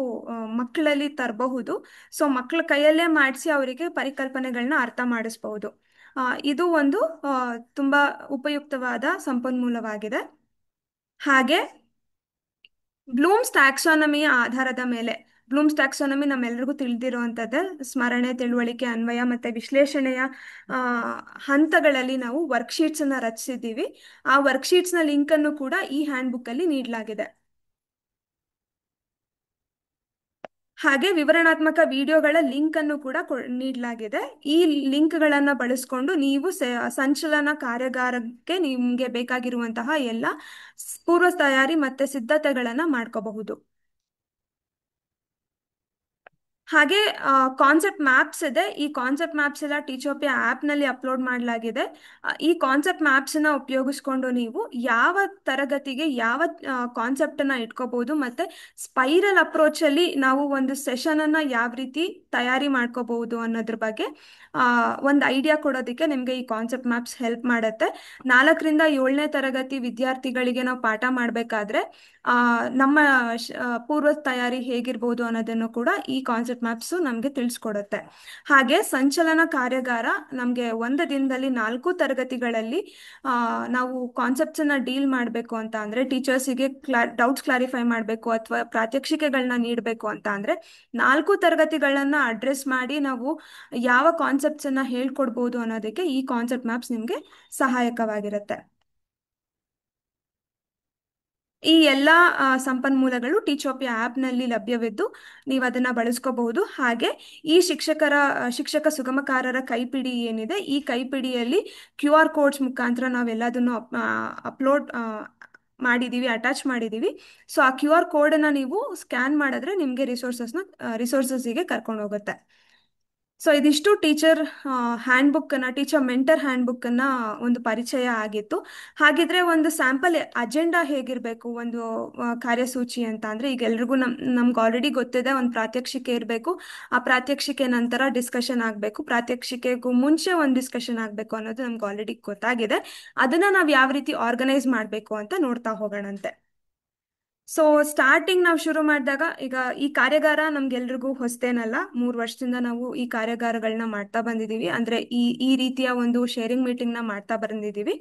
ಮಕ್ಕಳಲ್ಲಿ ತರಬಹುದು. ಸೊ ಮಕ್ಕಳ ಕೈಯಲ್ಲೇ ಮಾಡಿಸಿ ಅವರಿಗೆ ಪರಿಕಲ್ಪನೆಗಳನ್ನ ಅರ್ಥ ಮಾಡಿಸ್ಬಹುದು. ಇದು ಒಂದು ತುಂಬಾ ಉಪಯುಕ್ತವಾದ ಸಂಪನ್ಮೂಲವಾಗಿದೆ. ಹಾಗೆ ಬ್ಲೂಮ್ಸ್ ಟ್ಯಾಕ್ಸಾನಮಿಯ ಆಧಾರದ ಮೇಲೆ, ಬ್ಲೂಮ್ಸ್ ಟ್ಯಾಕ್ಸಾನಮಿ ನಮ್ಮೆಲ್ಲರಿಗೂ ತಿಳಿದಿರುವಂಥದ್ದೇ, ಸ್ಮರಣೆ, ತಿಳುವಳಿಕೆ, ಅನ್ವಯ ಮತ್ತೆ ವಿಶ್ಲೇಷಣೆಯ ಆ, ಹಂತಗಳಲ್ಲಿ ನಾವು ವರ್ಕ್ಶೀಟ್ಸ್ ಅನ್ನ ರಚಿಸಿದ್ದೀವಿ. ಆ ವರ್ಕ್ಶೀಟ್ಸ್ ನ ಲಿಂಕ್ ಅನ್ನು ಕೂಡ ಈ ಹ್ಯಾಂಡ್ ಬುಕ್ ಅಲ್ಲಿ ನೀಡಲಾಗಿದೆ. ಹಾಗೆ ವಿವರಣಾತ್ಮಕ ವಿಡಿಯೋಗಳ ಲಿಂಕ್ ಅನ್ನು ಕೂಡ ನೀಡಲಾಗಿದೆ. ಈ ಲಿಂಕ್ಗಳನ್ನು ಬಳಸ್ಕೊಂಡು ನೀವು ಸಂಚಲನ ಕಾರ್ಯಾಗಾರಕ್ಕೆ ನಿಮಗೆ ಬೇಕಾಗಿರುವಂತಹ ಎಲ್ಲ ಪೂರ್ವ ತಯಾರಿ ಮತ್ತೆ ಸಿದ್ಧತೆಗಳನ್ನ ಮಾಡ್ಕೋಬಹುದು. ಹಾಗೆ ಕಾನ್ಸೆಪ್ಟ್ ಮ್ಯಾಪ್ಸ್ ಇದೆ. ಈ ಕಾನ್ಸೆಪ್ಟ್ ಮ್ಯಾಪ್ಸ್ ಎಲ್ಲ ಟೀಚೋಪಿಯಾ ಆ್ಯಪ್ ನಲ್ಲಿ ಅಪ್ಲೋಡ್ ಮಾಡಲಾಗಿದೆ. ಈ ಕಾನ್ಸೆಪ್ಟ್ ಮ್ಯಾಪ್ಸ್ ನ ಉಪಯೋಗಿಸ್ಕೊಂಡು ನೀವು ಯಾವ ತರಗತಿಗೆ ಯಾವ ಕಾನ್ಸೆಪ್ಟ್ ಅನ್ನ ಇಟ್ಕೋಬಹುದು, ಮತ್ತೆ ಸ್ಪೈರಲ್ ಅಪ್ರೋಚ್ ಅಲ್ಲಿ ನಾವು ಒಂದು ಸೆಷನ್ ಅನ್ನ ಯಾವ ರೀತಿ ತಯಾರಿ ಮಾಡ್ಕೋಬಹುದು ಅನ್ನೋದ್ರ ಬಗ್ಗೆ ಒಂದು ಐಡಿಯಾ ಕೊಡೋದಕ್ಕೆ ನಿಮಗೆ ಈ ಕಾನ್ಸೆಪ್ಟ್ ಮ್ಯಾಪ್ಸ್ ಹೆಲ್ಪ್ ಮಾಡುತ್ತೆ. 4ರಿಂದ 7ನೇ ತರಗತಿ ವಿದ್ಯಾರ್ಥಿಗಳಿಗೆ ನಾವು ಪಾಠ ಮಾಡಬೇಕಾದ್ರೆ ನಮ್ಮ ಪೂರ್ವ ತಯಾರಿ ಹೇಗಿರ್ಬೋದು ಅನ್ನೋದನ್ನು ಕೂಡ ಈ ಕಾನ್ಸೆಪ್ಟ್ ಮ್ಯಾಪ್ಸ್ ನಮಗೆ ತಿಳಿಸ್ಕೊಡುತ್ತೆ. ಹಾಗೆ ಸಂಚಲನ ಕಾರ್ಯಾಗಾರ ನಮಗೆ ಒಂದು ದಿನದಲ್ಲಿ 4 ತರಗತಿಗಳಲ್ಲಿ ನಾವು ಕಾನ್ಸೆಪ್ಟ್ಸ್ ಅನ್ನ ಡೀಲ್ ಮಾಡಬೇಕು ಅಂತ ಅಂದ್ರೆ, ಟೀಚರ್ಸಿಗೆ ಡೌಟ್ಸ್ ಕ್ಲಾರಿಫೈ ಮಾಡಬೇಕು ಅಥವಾ ಪ್ರಾತ್ಯಕ್ಷಿಕೆಗಳನ್ನ ನೀಡಬೇಕು ಅಂತ ಅಂದ್ರೆ 4 ತರಗತಿಗಳನ್ನ ಅಡ್ರೆಸ್ ಮಾಡಿ ನಾವು ಯಾವ ಕಾನ್ಸೆಪ್ಟ್ಸ್ ಅನ್ನ ಹೇಳ್ಕೊಡ್ಬೋದು ಅನ್ನೋದಕ್ಕೆ ಈ ಕಾನ್ಸೆಪ್ಟ್ ಮ್ಯಾಪ್ಸ್ ನಿಮಗೆ ಸಹಾಯಕವಾಗಿರುತ್ತೆ. ಈ ಎಲ್ಲ ಸಂಪನ್ಮೂಲಗಳು ಟೀಚೋಪಿಯಾ ಆ್ಯಪ್ನಲ್ಲಿ ಲಭ್ಯವಿದ್ದು ನೀವು ಅದನ್ನು ಬಳಸ್ಕೋಬಹುದು. ಹಾಗೆ ಈ ಶಿಕ್ಷಕ ಸುಗಮಕಾರರ ಕೈಪಿಡಿ ಏನಿದೆ, ಈ ಕೈಪಿಡಿಯಲ್ಲಿ QR ಕೋಡ್ಸ್ ಮುಖಾಂತರ ನಾವೆಲ್ಲದನ್ನು ಅಪ್ಲೋಡ್ ಮಾಡಿದ್ದೀವಿ, ಅಟ್ಯಾಚ್ ಮಾಡಿದ್ದೀವಿ. ಸೊ ಆ QR ಕೋಡನ್ನು ನೀವು ಸ್ಕ್ಯಾನ್ ಮಾಡಿದ್ರೆ ನಿಮಗೆ ರಿಸೋರ್ಸಸ್ಗೆ ಕರ್ಕೊಂಡು ಹೋಗುತ್ತೆ. ಸೊ ಇದಿಷ್ಟು ಟೀಚರ್ ಮೆಂಟರ್ ಹ್ಯಾಂಡ್ ಬುಕ್ ಅನ್ನ ಒಂದು ಪರಿಚಯ ಆಗಿತ್ತು. ಹಾಗಿದ್ರೆ ಒಂದು ಸ್ಯಾಂಪಲ್ ಅಜೆಂಡಾ ಹೇಗಿರ್ಬೇಕು, ಒಂದು ಕಾರ್ಯಸೂಚಿ ಅಂತ ಅಂದ್ರೆ, ಈಗ ಎಲ್ರಿಗೂ ನಮ್ಗೆ ಆಲ್ರೆಡಿ ಗೊತ್ತಿದೆ, ಒಂದು ಪ್ರಾತ್ಯಕ್ಷಿಕೆ ಇರಬೇಕು, ಆ ಪ್ರಾತ್ಯಕ್ಷಿಕೆ ನಂತರ ಡಿಸ್ಕಷನ್ ಆಗಬೇಕು, ಪ್ರಾತ್ಯಕ್ಷಿಕೆಗೂ ಮುಂಚೆ ಒಂದು ಡಿಸ್ಕಷನ್ ಆಗಬೇಕು ಅನ್ನೋದು ನಮ್ಗೆ ಆಲ್ರೆಡಿ ಗೊತ್ತಾಗಿದೆ. ಅದನ್ನ ನಾವು ಯಾವ ರೀತಿ ಆರ್ಗನೈಸ್ ಮಾಡಬೇಕು ಅಂತ ನೋಡ್ತಾ ಹೋಗೋಣಂತೆ. ಸೊ ಸ್ಟಾರ್ಟಿಂಗ್ ನಾವು ಶುರು ಮಾಡಿದಾಗ, ಈಗ ಈ ಕಾರ್ಯಾಗಾರ ನಮ್ಗೆಲ್ರಿಗೂ ಹೊಸತೇನಲ್ಲ, 3 ವರ್ಷದಿಂದ ನಾವು ಈ ಕಾರ್ಯಾಗಾರಗಳನ್ನ ಮಾಡ್ತಾ ಬಂದಿದ್ದೀವಿ. ಅಂದ್ರೆ ಈ ರೀತಿಯ ಒಂದು ಶೇರಿಂಗ್ ಮೀಟಿಂಗ್ ನ ಮಾಡ್ತಾ ಬಂದಿದ್ದೀವಿ.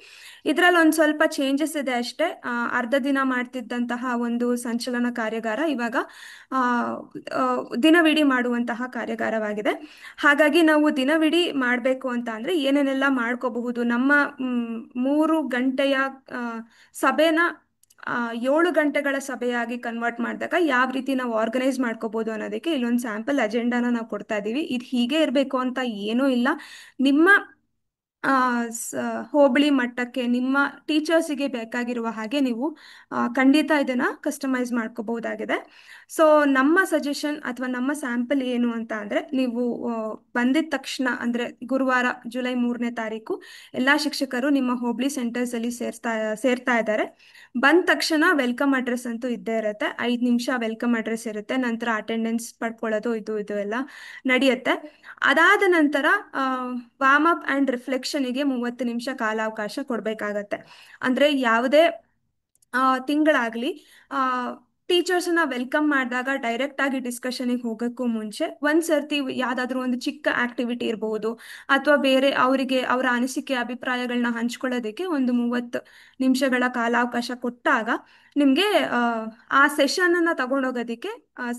ಇದ್ರಲ್ಲಿ ಒಂದು ಸ್ವಲ್ಪ ಚೇಂಜಸ್ ಇದೆ ಅಷ್ಟೇ. ಅರ್ಧ ದಿನ ಮಾಡ್ತಿದ್ದಂತಹ ಒಂದು ಸಂಚಲನ ಕಾರ್ಯಾಗಾರ ಇವಾಗ ದಿನವಿಡೀ ಮಾಡುವಂತಹ ಕಾರ್ಯಾಗಾರವಾಗಿದೆ. ಹಾಗಾಗಿ ನಾವು ದಿನವಿಡೀ ಮಾಡಬೇಕು ಅಂತ ಅಂದ್ರೆ ಏನೇನೆಲ್ಲ ಮಾಡ್ಕೋಬಹುದು, ನಮ್ಮ 3 ಗಂಟೆಯ ಸಭೆನ 7 ಗಂಟೆಗಳ ಸಭೆಯಾಗಿ ಕನ್ವರ್ಟ್ ಮಾಡಿದಾಗ ಯಾವ ರೀತಿ ನಾವು ಆರ್ಗನೈಸ್ ಮಾಡ್ಕೋಬಹುದು ಅನ್ನೋದಕ್ಕೆ ಇಲ್ಲೊಂದು ಸ್ಯಾಂಪಲ್ ಅಜೆಂಡಾನ ನಾವು ಕೊಡ್ತಾ ಇದ್ದೀವಿ. ಇದು ಹೀಗೆ ಇರಬೇಕು ಅಂತ ಏನೂ ಇಲ್ಲ. ನಿಮ್ಮ ಹೋಬಳಿ ಮಟ್ಟಕ್ಕೆ ನಿಮ್ಮ ಟೀಚರ್ಸಿಗೆ ಬೇಕಾಗಿರುವ ಹಾಗೆ ನೀವು ಖಂಡಿತ ಇದನ್ನ ಕಸ್ಟಮೈಸ್ ಮಾಡ್ಕೋಬಹುದಾಗಿದೆ. ಸೊ ನಮ್ಮ ಸಜೆಷನ್ ಅಥವಾ ನಮ್ಮ ಸ್ಯಾಂಪಲ್ ಏನು ಅಂತ ಅಂದ್ರೆ, ನೀವು ಬಂದಿದ ತಕ್ಷಣ ಅಂದ್ರೆ ಗುರುವಾರ ಜುಲೈ 3ನೇ ತಾರೀಕು ಎಲ್ಲಾ ಶಿಕ್ಷಕರು ನಿಮ್ಮ ಹೋಬಳಿ ಸೆಂಟರ್ಸ್ ಅಲ್ಲಿ ಸೇರ್ತಾ ಇದ್ದಾರೆ. ಬಂದ ತಕ್ಷಣ ವೆಲ್ಕಮ್ ಅಡ್ರೆಸ್ ಅಂತೂ ಇದ್ದೇ ಇರುತ್ತೆ. 5 ನಿಮಿಷ ವೆಲ್ಕಮ್ ಅಡ್ರೆಸ್ ಇರುತ್ತೆ. ನಂತರ ಅಟೆಂಡೆನ್ಸ್ ಪಡ್ಕೊಳ್ಳೋದು ಇದು ಎಲ್ಲ ನಡೆಯುತ್ತೆ. ಅದಾದ ನಂತರ ವಾರ್ಮ್ ಅಪ್ ಅಂಡ್ ರಿಫ್ಲೆಕ್ಷನ್ಗೆ 30 ನಿಮಿಷ ಕಾಲಾವಕಾಶ ಕೊಡಬೇಕಾಗತ್ತೆ. ಅಂದ್ರೆ ಯಾವುದೇ ತಿಂಗಳಾಗ್ಲಿ ಟೀಚರ್ಸ್ನ ವೆಲ್ಕಮ್ ಮಾಡಿದಾಗ ಡೈರೆಕ್ಟ್ ಆಗಿ ಡಿಸ್ಕಷನ್ಗೆ ಹೋಗೋಕ್ಕೂ ಮುಂಚೆ ಒಂದ್ಸರ್ತಿ ಯಾವ್ದಾದ್ರು ಒಂದು ಚಿಕ್ಕ ಆಕ್ಟಿವಿಟಿ ಇರಬಹುದು, ಅಥವಾ ಬೇರೆ ಅವರಿಗೆ ಅವರ ಅನಿಸಿಕೆ ಅಭಿಪ್ರಾಯಗಳನ್ನ ಹಂಚ್ಕೊಳ್ಳೋದಕ್ಕೆ ಒಂದು 30 ನಿಮಿಷಗಳ ಕಾಲಾವಕಾಶ ಕೊಟ್ಟಾಗ ನಿಮಗೆ ಆ ಸೆಷನ್ ಅನ್ನ ತಗೊಂಡೋಗೋದಕ್ಕೆ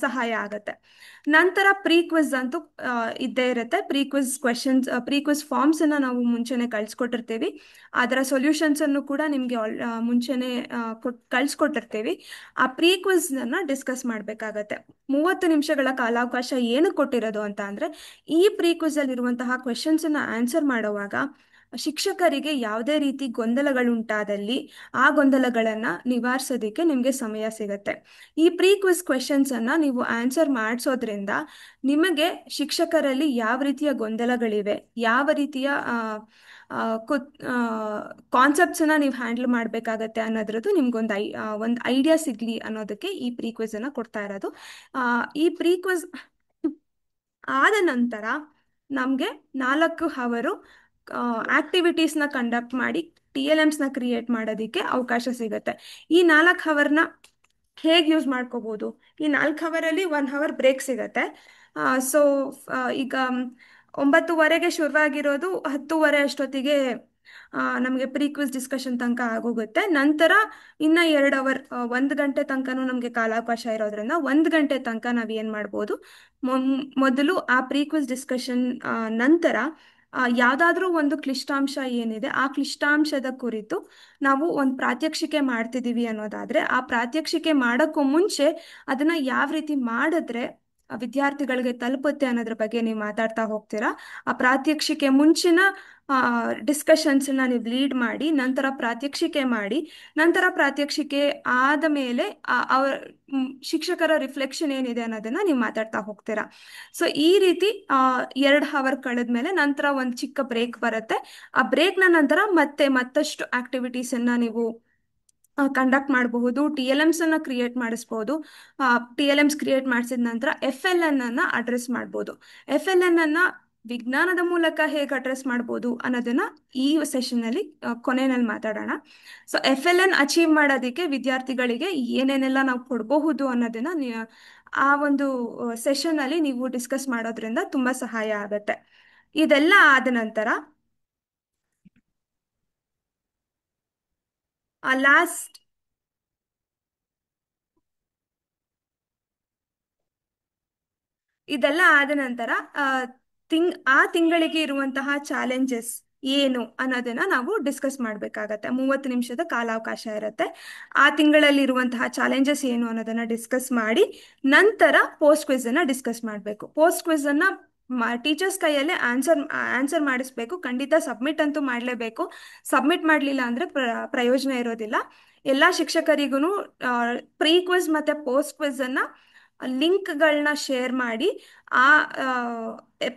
ಸಹಾಯ ಆಗತ್ತೆ. ನಂತರ ಪ್ರೀ ಕ್ವಿಜ್ ಅಂತೂ ಇದ್ದೇ ಇರುತ್ತೆ. ಪ್ರೀ ಕ್ವಿಜ್ ಫಾರ್ಮ್ಸ್ ಅನ್ನ ನಾವು ಮುಂಚೆನೆ ಕಳ್ಸಿಕೊಟ್ಟಿರ್ತೀವಿ. ಅದರ ಸೊಲ್ಯೂಷನ್ಸ್ ಅನ್ನು ಕೂಡ ನಿಮ್ಗೆ ಮುಂಚೆನೆ ಕಳ್ಸಿಕೊಟ್ಟಿರ್ತೀವಿ. ಆ ಪ್ರೀ ಕ್ವಿಜ್ ಅನ್ನ ಡಿಸ್ಕಸ್ ಮಾಡ್ಬೇಕಾಗತ್ತೆ. 30 ನಿಮಿಷಗಳ ಕಾಲಾವಕಾಶ ಏನು ಕೊಟ್ಟಿರೋದು ಅಂತ ಅಂದ್ರೆ, ಈ ಪ್ರೀ ಕ್ವಿಜ್ ಅಲ್ಲಿ ಇರುವಂತಹ ಕ್ವೆಶನ್ಸ್ ಅನ್ನ ಆನ್ಸರ್ ಮಾಡುವಾಗ ಶಿಕ್ಷಕರಿಗೆ ಯಾವುದೇ ರೀತಿ ಗೊಂದಲಗಳುಂಟಾದಲ್ಲಿ ಆ ಗೊಂದಲಗಳನ್ನ ನಿವಾರಿಸೋದಕ್ಕೆ ನಿಮಗೆ ಸಮಯ ಸಿಗತ್ತೆ. ಈ ಪ್ರೀ ಕ್ವಿಜ್ ಕ್ವೆಶನ್ಸ್ ಅನ್ನ ನೀವು ಆನ್ಸರ್ ಮಾಡಿಸೋದ್ರಿಂದ ನಿಮಗೆ ಶಿಕ್ಷಕರಲ್ಲಿ ಯಾವ ರೀತಿಯ ಗೊಂದಲಗಳಿವೆ, ಯಾವ ರೀತಿಯ ಕಾನ್ಸೆಪ್ಟ್ಸ್ ಅನ್ನ ನೀವು ಹ್ಯಾಂಡಲ್ ಮಾಡಬೇಕಾಗತ್ತೆ ಅನ್ನೋದ್ರದ್ದು ನಿಮ್ಗೊಂದು ಒಂದು ಐಡಿಯಾ ಸಿಗ್ಲಿ ಅನ್ನೋದಕ್ಕೆ ಈ ಪ್ರೀ ಕ್ವಿಜ್ ಅನ್ನ ಕೊಡ್ತಾ ಇರೋದು. ಈ ಪ್ರೀ ಕ್ವಿಜ್ ಆದ ನಂತರ ನಮಗೆ 4 ಅವರು ಆಕ್ಟಿವಿಟೀಸ್ನ ಕಂಡಕ್ಟ್ ಮಾಡಿ TLMs ನ ಕ್ರಿಯೇಟ್ ಮಾಡೋದಕ್ಕೆ ಅವಕಾಶ ಸಿಗುತ್ತೆ. ಈ 4 ಅವರ್ನ ಹೇಗೆ ಯೂಸ್ ಮಾಡ್ಕೋಬಹುದು? ಈ 4 ಅವರಲ್ಲಿ 1 ಅವರ್ ಬ್ರೇಕ್ ಸಿಗತ್ತೆ. ಸೊ ಈಗ 9:30ಗೆ ಶುರುವಾಗಿರೋದು 10:30 ಅಷ್ಟೊತ್ತಿಗೆ ನಮಗೆ ಪ್ರೀ ಕ್ವಿಜ್ ಡಿಸ್ಕಷನ್ ತನಕ ಆಗೋಗುತ್ತೆ. ನಂತರ ಇನ್ನ 2 ಅವರ್ 1 ಗಂಟೆ ತನಕನೂ ನಮಗೆ ಕಾಲಾವಕಾಶ ಇರೋದ್ರಿಂದ 1 ಗಂಟೆ ತನಕ ನಾವು ಏನು ಮಾಡ್ಬೋದು, ಮೊದಲು ಆ ಪ್ರೀ ಕ್ವಿಜ್ ಡಿಸ್ಕಷನ್ ನಂತರ ಯಾವುದಾದ್ರೂ ಒಂದು ಕ್ಲಿಷ್ಟಾಂಶ ಏನಿದೆ ಆ ಕ್ಲಿಷ್ಟಾಂಶದ ಕುರಿತು ನಾವು ಒಂದು ಪ್ರಾತ್ಯಕ್ಷಿಕೆ ಮಾಡ್ತಿದ್ದೀವಿ ಅನ್ನೋದಾದ್ರೆ, ಆ ಪ್ರಾತ್ಯಕ್ಷಿಕೆ ಮಾಡೋಕ್ಕೂ ಮುಂಚೆ ಅದನ್ನ ಯಾವ ರೀತಿ ಮಾಡಿದ್ರೆ ವಿದ್ಯಾರ್ಥಿಗಳಿಗೆ ತಲುಪುತ್ತೆ ಅನ್ನೋದ್ರ ಬಗ್ಗೆ ನೀವು ಮಾತಾಡ್ತಾ ಹೋಗ್ತೀರಾ. ಆ ಪ್ರಾತ್ಯಕ್ಷಿಕೆ ಮುಂಚಿನ ಡಿಸ್ಕಷನ್ಸ್ನ ನೀವು ಲೀಡ್ ಮಾಡಿ, ನಂತರ ಪ್ರಾತ್ಯಕ್ಷಿಕೆ ಮಾಡಿ, ನಂತರ ಪ್ರಾತ್ಯಕ್ಷಿಕೆ ಆದ ಮೇಲೆ ಅವರ ಶಿಕ್ಷಕರ ರಿಫ್ಲೆಕ್ಷನ್ ಏನಿದೆ ಅನ್ನೋದನ್ನ ನೀವು ಮಾತಾಡ್ತಾ ಹೋಗ್ತೀರಾ. ಸೊ ಈ ರೀತಿ 2 ಅವರ್ ಕಳೆದ್ಮೇಲೆ ನಂತರ ಒಂದು ಚಿಕ್ಕ ಬ್ರೇಕ್ ಬರುತ್ತೆ. ಆ ಬ್ರೇಕ್ನ ನಂತರ ಮತ್ತಷ್ಟು ಆಕ್ಟಿವಿಟೀಸ್ ಅನ್ನ ನೀವು ಕಂಡಕ್ಟ್ ಮಾಡಬಹುದು. TLMs ಅನ್ನ ಕ್ರಿಯೇಟ್ ಮಾಡಿಸ್ಬೋದು. TLMs ಕ್ರಿಯೇಟ್ ಮಾಡಿಸಿದ ನಂತರ FLN ಅನ್ನ ಅಡ್ರೆಸ್ ಮಾಡ್ಬೋದು. FLN ಅನ್ನ ವಿಜ್ಞಾನದ ಮೂಲಕ ಹೇಗೆ ಅಡ್ರೆಸ್ ಮಾಡ್ಬೋದು ಅನ್ನೋದನ್ನ ಈ ಸೆಷನ್ ಅಲ್ಲಿ ಕೊನೆಯಲ್ಲಿ ಮಾತಾಡೋಣ. ಸೊ FLN ಅಚೀವ್ ಮಾಡೋದಕ್ಕೆ ವಿದ್ಯಾರ್ಥಿಗಳಿಗೆ ಏನೇನೆಲ್ಲ ನಾವು ಕೊಡಬಹುದು ಅನ್ನೋದನ್ನ ಆ ಒಂದು ಸೆಷನ್ ಅಲ್ಲಿ ನೀವು ಡಿಸ್ಕಸ್ ಮಾಡೋದ್ರಿಂದ ತುಂಬಾ ಸಹಾಯ ಆಗತ್ತೆ. ಇದೆಲ್ಲ ಆದ ನಂತರ ಲಾಸ್ಟ್ ಇದೆಲ್ಲ ಆದ ನಂತರ ಆ ತಿಂಗಳಿಗೆ ಇರುವಂತಹ ಚಾಲೆಂಜಸ್ ಏನು ಅನ್ನೋದನ್ನ ನಾವು ಡಿಸ್ಕಸ್ ಮಾಡಬೇಕಾಗತ್ತೆ. 30 ನಿಮಿಷದ ಕಾಲಾವಕಾಶ ಇರುತ್ತೆ. ಆ ತಿಂಗಳಲ್ಲಿ ಇರುವಂತಹ ಚಾಲೆಂಜಸ್ ಏನು ಅನ್ನೋದನ್ನ ಡಿಸ್ಕಸ್ ಮಾಡಿ ನಂತರ ಪೋಸ್ಟ್ ಕ್ವಿಜ್ ಅನ್ನ ಡಿಸ್ಕಸ್ ಮಾಡಬೇಕು. ಪೋಸ್ಟ್ ಕ್ವಿಜ್ ಅನ್ನ ಟೀಚರ್ಸ್ ಕೈಯಲ್ಲೇ ಆನ್ಸರ್ ಮಾಡಿಸ್ಬೇಕು. ಖಂಡಿತ ಸಬ್ಮಿಟ್ ಅಂತೂ ಮಾಡಲೇಬೇಕು. ಸಬ್ಮಿಟ್ ಮಾಡಲಿಲ್ಲ ಅಂದ್ರೆ ಪ್ರಯೋಜನ ಇರೋದಿಲ್ಲ. ಎಲ್ಲ ಶಿಕ್ಷಕರಿಗೂ ಪ್ರೀ ಕ್ವಿಜ್ ಮತ್ತೆ ಪೋಸ್ಟ್ ಕ್ವಿಜ್ ಅನ್ನ ಲಿಂಕ್ಗಳನ್ನ ಶೇರ್ ಮಾಡಿ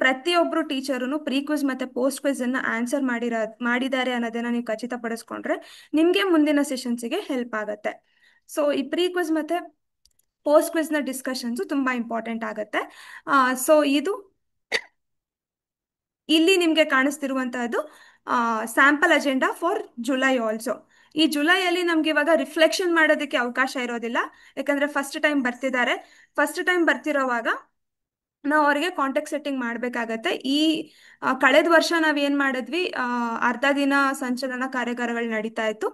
ಪ್ರತಿಯೊಬ್ಬರು ಟೀಚರು ಪ್ರೀ ಕ್ವಿಜ್ ಮತ್ತೆ ಪೋಸ್ಟ್ ಕ್ವಿಜ್ ಅನ್ನ ಆನ್ಸರ್ ಮಾಡಿದ್ದಾರೆ ಅನ್ನೋದನ್ನ ನೀವು ಖಚಿತಪಡಿಸ್ಕೊಂಡ್ರೆ ನಿಮ್ಗೆ ಮುಂದಿನ ಸೆಷನ್ಸ್ಗೆ ಹೆಲ್ಪ್ ಆಗತ್ತೆ. ಸೊ ಈ ಪ್ರೀ ಕ್ವಿಜ್ ಮತ್ತೆ ಪೋಸ್ಟ್ ಕ್ವಿಜ್ ನ ಡಿಸ್ಕಷನ್ಸ್ ತುಂಬಾ ಇಂಪಾರ್ಟೆಂಟ್ ಆಗತ್ತೆ. ಸೊ ಇದು ಇಲ್ಲಿ ನಿಮ್ಗೆ ಕಾಣಿಸ್ತಿರುವಂತಹದ್ದು sample agenda for July also. ಈ ಜುಲೈಯಲ್ಲಿ ನಮ್ಗೆ ಇವಾಗ ರಿಫ್ಲೆಕ್ಷನ್ ಮಾಡೋದಕ್ಕೆ ಅವಕಾಶ ಇರೋದಿಲ್ಲ, ಯಾಕಂದ್ರೆ ಫಸ್ಟ್ ಟೈಮ್ ಬರ್ತಿದ್ದಾರೆ. ಫಸ್ಟ್ ಟೈಮ್ ಬರ್ತಿರೋವಾಗ ನಾವು ಅವರಿಗೆ ಕಾಂಟ್ಯಾಕ್ಟ್ ಸೆಟ್ಟಿಂಗ್ ಮಾಡಬೇಕಾಗತ್ತೆ. ಕಳೆದ ವರ್ಷ ನಾವ್ ಏನ್ ಮಾಡಿದ್ವಿ, ಅರ್ಧ ದಿನ ಸಂಚಲನ ಕಾರ್ಯಾಗಾರಗಳು ನಡೀತಾ ಇತ್ತು.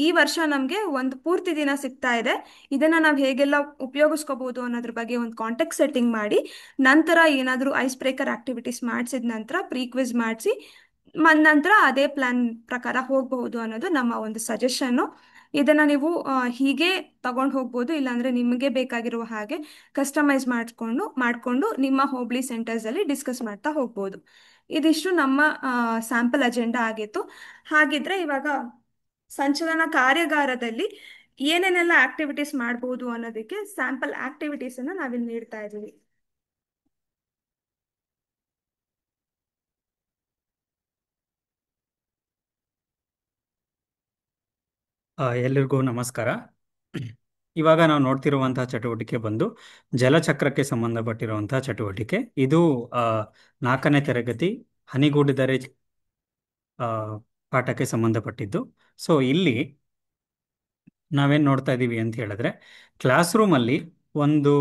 ಈ ವರ್ಷ ನಮ್ಗೆ ಒಂದು ಪೂರ್ತಿ ದಿನ ಸಿಗ್ತಾ ಇದೆ. ಇದನ್ನ ನಾವ್ ಹೇಗೆಲ್ಲ ಉಪಯೋಗಿಸ್ಕೋಬಹುದು ಅನ್ನೋದ್ರ ಬಗ್ಗೆ ಒಂದು ಕಾಂಟ್ಯಾಕ್ಟ್ ಸೆಟ್ಟಿಂಗ್ ಮಾಡಿ, ನಂತರ ಏನಾದ್ರೂ ಐಸ್ ಬ್ರೇಕರ್ ಆಕ್ಟಿವಿಟೀಸ್ ಮಾಡಿಸಿದ ನಂತರ ಪ್ರೀ ಕ್ವಿಜ್ ಮಾಡಿಸಿ ನಂತರ ಅದೇ ಪ್ಲಾನ್ ಪ್ರಕಾರ ಹೋಗಬಹುದು ಅನ್ನೋದು ನಮ್ಮ ಒಂದು ಸಜೆಷನ್. ಇದನ್ನ ನೀವು ಹೀಗೆ ತಗೊಂಡು ಹೋಗ್ಬೋದು, ಇಲ್ಲಾಂದ್ರೆ ನಿಮಗೆ ಬೇಕಾಗಿರುವ ಹಾಗೆ ಕಸ್ಟಮೈಸ್ ಮಾಡ್ಕೊಂಡು ನಿಮ್ಮ ಹೋಬಳಿ ಸೆಂಟರ್ಸ್ ಅಲ್ಲಿ ಡಿಸ್ಕಸ್ ಮಾಡ್ತಾ ಹೋಗ್ಬೋದು. ಇದಿಷ್ಟು ನಮ್ಮ ಸ್ಯಾಂಪಲ್ ಅಜೆಂಡಾ ಆಗಿತ್ತು. ಹಾಗಿದ್ರೆ ಇವಾಗ ಸಂಚಲನ ಕಾರ್ಯಾಗಾರದಲ್ಲಿ ಏನೇನೆಲ್ಲ ಆಕ್ಟಿವಿಟೀಸ್ ಮಾಡಬಹುದು ಅನ್ನೋದಕ್ಕೆ ಸ್ಯಾಂಪಲ್ ಆಕ್ಟಿವಿಟೀಸ್ ಅನ್ನ ನಾವಿಲ್ಲಿ ನೀಡ್ತಾ ಇದ್ದೀವಿ. ಎಲ್ಲರಿಗೂ ನಮಸ್ಕಾರ. ಇವಾಗ ನಾವು ನೋಡ್ತಿರುವಂತಹ ಚಟುವಟಿಕೆ ಬಂದು ಜಲಚಕ್ರಕ್ಕೆ ಸಂಬಂಧಪಟ್ಟಿರುವಂತಹ ಚಟುವಟಿಕೆ. ಇದು 4ನೇ ತರಗತಿ ಹನಿಗೂಡಿದರೆ ಪಾಠಕ್ಕೆ ಸಂಬಂಧಪಟ್ಟಿದ್ದು. ಸೊ ಇಲ್ಲಿ ನಾವೇನು ನೋಡ್ತಾ ಇದ್ದೀವಿ ಅಂತ ಹೇಳಿದ್ರೆ, ಕ್ಲಾಸ್ ರೂಮಲ್ಲಿ ಒಂದು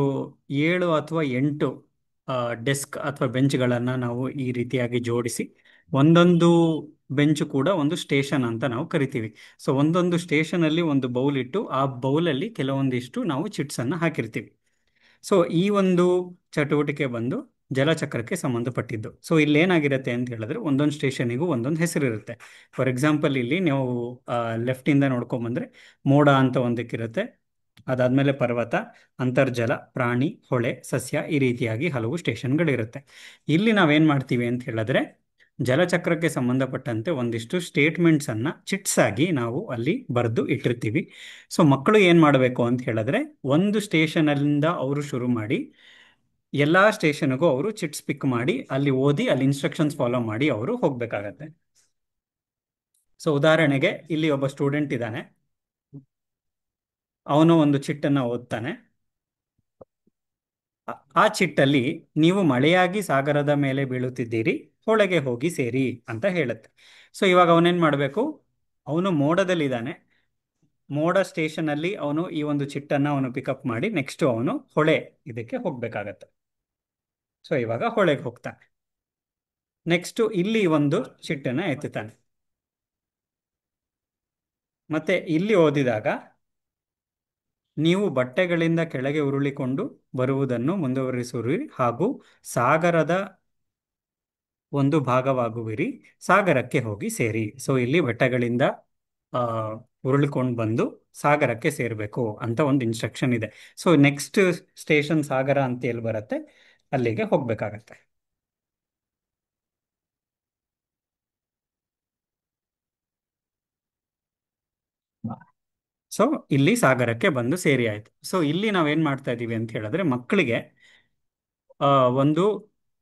7 ಅಥವಾ 8 ಡೆಸ್ಕ್ ಅಥವಾ ಬೆಂಚ್ಗಳನ್ನು ನಾವು ಈ ರೀತಿಯಾಗಿ ಜೋಡಿಸಿ, ಒಂದೊಂದು ಬೆಂಚ್ ಕೂಡ ಒಂದು ಸ್ಟೇಷನ್ ಅಂತ ನಾವು ಕರಿತೀವಿ. ಸೊ ಒಂದೊಂದು ಸ್ಟೇಷನ್ ಅಲ್ಲಿ ಒಂದು ಬೌಲ್ ಇಟ್ಟು ಆ ಬೌಲಲ್ಲಿ ಕೆಲವೊಂದಿಷ್ಟು ನಾವು ಚಿಟ್ಸ್ ಅನ್ನ ಹಾಕಿರ್ತೀವಿ. ಸೊ ಈ ಒಂದು ಚಟುವಟಿಕೆ ಬಂದು ಜಲಚಕ್ರಕ್ಕೆ ಸಂಬಂಧಪಟ್ಟಿದ್ದು. ಸೊ ಇಲ್ಲಿ ಏನಾಗಿರುತ್ತೆ ಅಂತ ಹೇಳಿದ್ರೆ, ಒಂದೊಂದು ಸ್ಟೇಷನಿಗೂ ಒಂದೊಂದು ಹೆಸರಿರುತ್ತೆ. ಫಾರ್ ಎಕ್ಸಾಂಪಲ್ ಇಲ್ಲಿ ನೀವು ಲೆಫ್ಟ್ ಇಂದ ನೋಡ್ಕೊಂಬಂದ್ರೆ ಮೋಡ ಅಂತ ಒಂದಕ್ಕಿರುತ್ತೆ. ಅದಾದ್ಮೇಲೆ ಪರ್ವತ, ಅಂತರ್ಜಲ, ಪ್ರಾಣಿ, ಹೊಳೆ, ಸಸ್ಯ, ಈ ರೀತಿಯಾಗಿ ಹಲವು ಸ್ಟೇಷನ್ಗಳಿರುತ್ತೆ. ಇಲ್ಲಿ ನಾವೇನ್ ಮಾಡ್ತೀವಿ ಅಂತ ಹೇಳಿದ್ರೆ, ಜಲಚಕ್ರಕ್ಕೆ ಸಂಬಂಧಪಟ್ಟಂತೆ ಒಂದಿಷ್ಟು ಸ್ಟೇಟ್ಮೆಂಟ್ಸ್ ಅನ್ನ ಚಿಟ್ಸ್ ಆಗಿ ನಾವು ಅಲ್ಲಿ ಬರೆದು ಇಟ್ಟಿರ್ತೀವಿ. ಸೊ ಮಕ್ಕಳು ಏನ್ ಮಾಡಬೇಕು ಅಂತ ಹೇಳಿದ್ರೆ, ಒಂದು ಸ್ಟೇಷನ್ ಅಲ್ಲಿಂದ ಅವರು ಶುರು ಮಾಡಿ ಎಲ್ಲಾ ಸ್ಟೇಷನ್ಗೂ ಅವರು ಚಿಟ್ಸ್ ಪಿಕ್ ಮಾಡಿ ಅಲ್ಲಿ ಓದಿ ಅಲ್ಲಿ ಇನ್ಸ್ಟ್ರಕ್ಷನ್ಸ್ ಫಾಲೋ ಮಾಡಿ ಅವರು ಹೋಗ್ಬೇಕಾಗತ್ತೆ. ಸೊ ಉದಾಹರಣೆಗೆ ಇಲ್ಲಿ ಒಬ್ಬ ಸ್ಟೂಡೆಂಟ್ ಇದ್ದಾನೆ, ಅವನು ಒಂದು ಚಿಟ್ಟನ್ನ ಓದ್ತಾನೆ. ಆ ಚಿಟ್ಟಲ್ಲಿ ನೀವು ಮಳೆಯಾಗಿ ಸಾಗರದ ಮೇಲೆ ಬೀಳುತ್ತಿದ್ದೀರಿ, ಹೊಳೆಗೆ ಹೋಗಿ ಸೇರಿ ಅಂತ ಹೇಳುತ್ತೆ. ಸೊ ಇವಾಗ ಅವನೇನ್ ಮಾಡಬೇಕು, ಅವನು ಮೋಡದಲ್ಲಿದ್ದಾನೆ, ಮೋಡ ಸ್ಟೇಷನ್ ಅಲ್ಲಿ ಅವನು ಈ ಒಂದು ಚಿಟ್ಟನ್ನ ಅವನು ಪಿಕಪ್ ಮಾಡಿ ನೆಕ್ಸ್ಟ್ ಅವನು ಹೊಳೆ ಇದಕ್ಕೆ ಹೋಗ್ಬೇಕಾಗತ್ತೆ. ಸೊ ಇವಾಗ ಹೊಳೆಗೆ ಹೋಗ್ತಾನೆ. ನೆಕ್ಸ್ಟ್ ಇಲ್ಲಿ ಒಂದು ಚಿಟ್ಟನ್ನ ಎತ್ತುತ್ತಾನೆ. ಮತ್ತೆ ಇಲ್ಲಿ ಓದಿದಾಗ ನೀವು ಬಟ್ಟೆಗಳಿಂದ ಕೆಳಗೆ ಉರುಳಿಕೊಂಡು ಬರುವುದನ್ನು ಮುಂದುವರಿಸುವಿರಿ ಹಾಗೂ ಸಾಗರದ ಒಂದು ಭಾಗವಾಗುವಿರಿ, ಸಾಗರಕ್ಕೆ ಹೋಗಿ ಸೇರಿ. ಸೊ ಇಲ್ಲಿ ಬಟ್ಟೆಗಳಿಂದ ಆ ಉರುಳಿಕೊಂಡು ಬಂದು ಸಾಗರಕ್ಕೆ ಸೇರಬೇಕು ಅಂತ ಒಂದು ಇನ್ಸ್ಟ್ರಕ್ಷನ್ ಇದೆ. ಸೊ ನೆಕ್ಸ್ಟ್ ಸ್ಟೇಷನ್ ಸಾಗರ ಅಂತ ಎಲ್ಲಿ ಬರುತ್ತೆ ಅಲ್ಲಿಗೆ ಹೋಗ್ಬೇಕಾಗತ್ತೆ. ಸೊ ಇಲ್ಲಿ ಸಾಗರಕ್ಕೆ ಬಂದು ಸೇರಿ ಆಯ್ತು. ಸೊ ಇಲ್ಲಿ ನಾವೇನ್ ಮಾಡ್ತಾ ಇದೀವಿ ಅಂತ ಹೇಳಿದ್ರೆ ಮಕ್ಕಳಿಗೆ ಒಂದು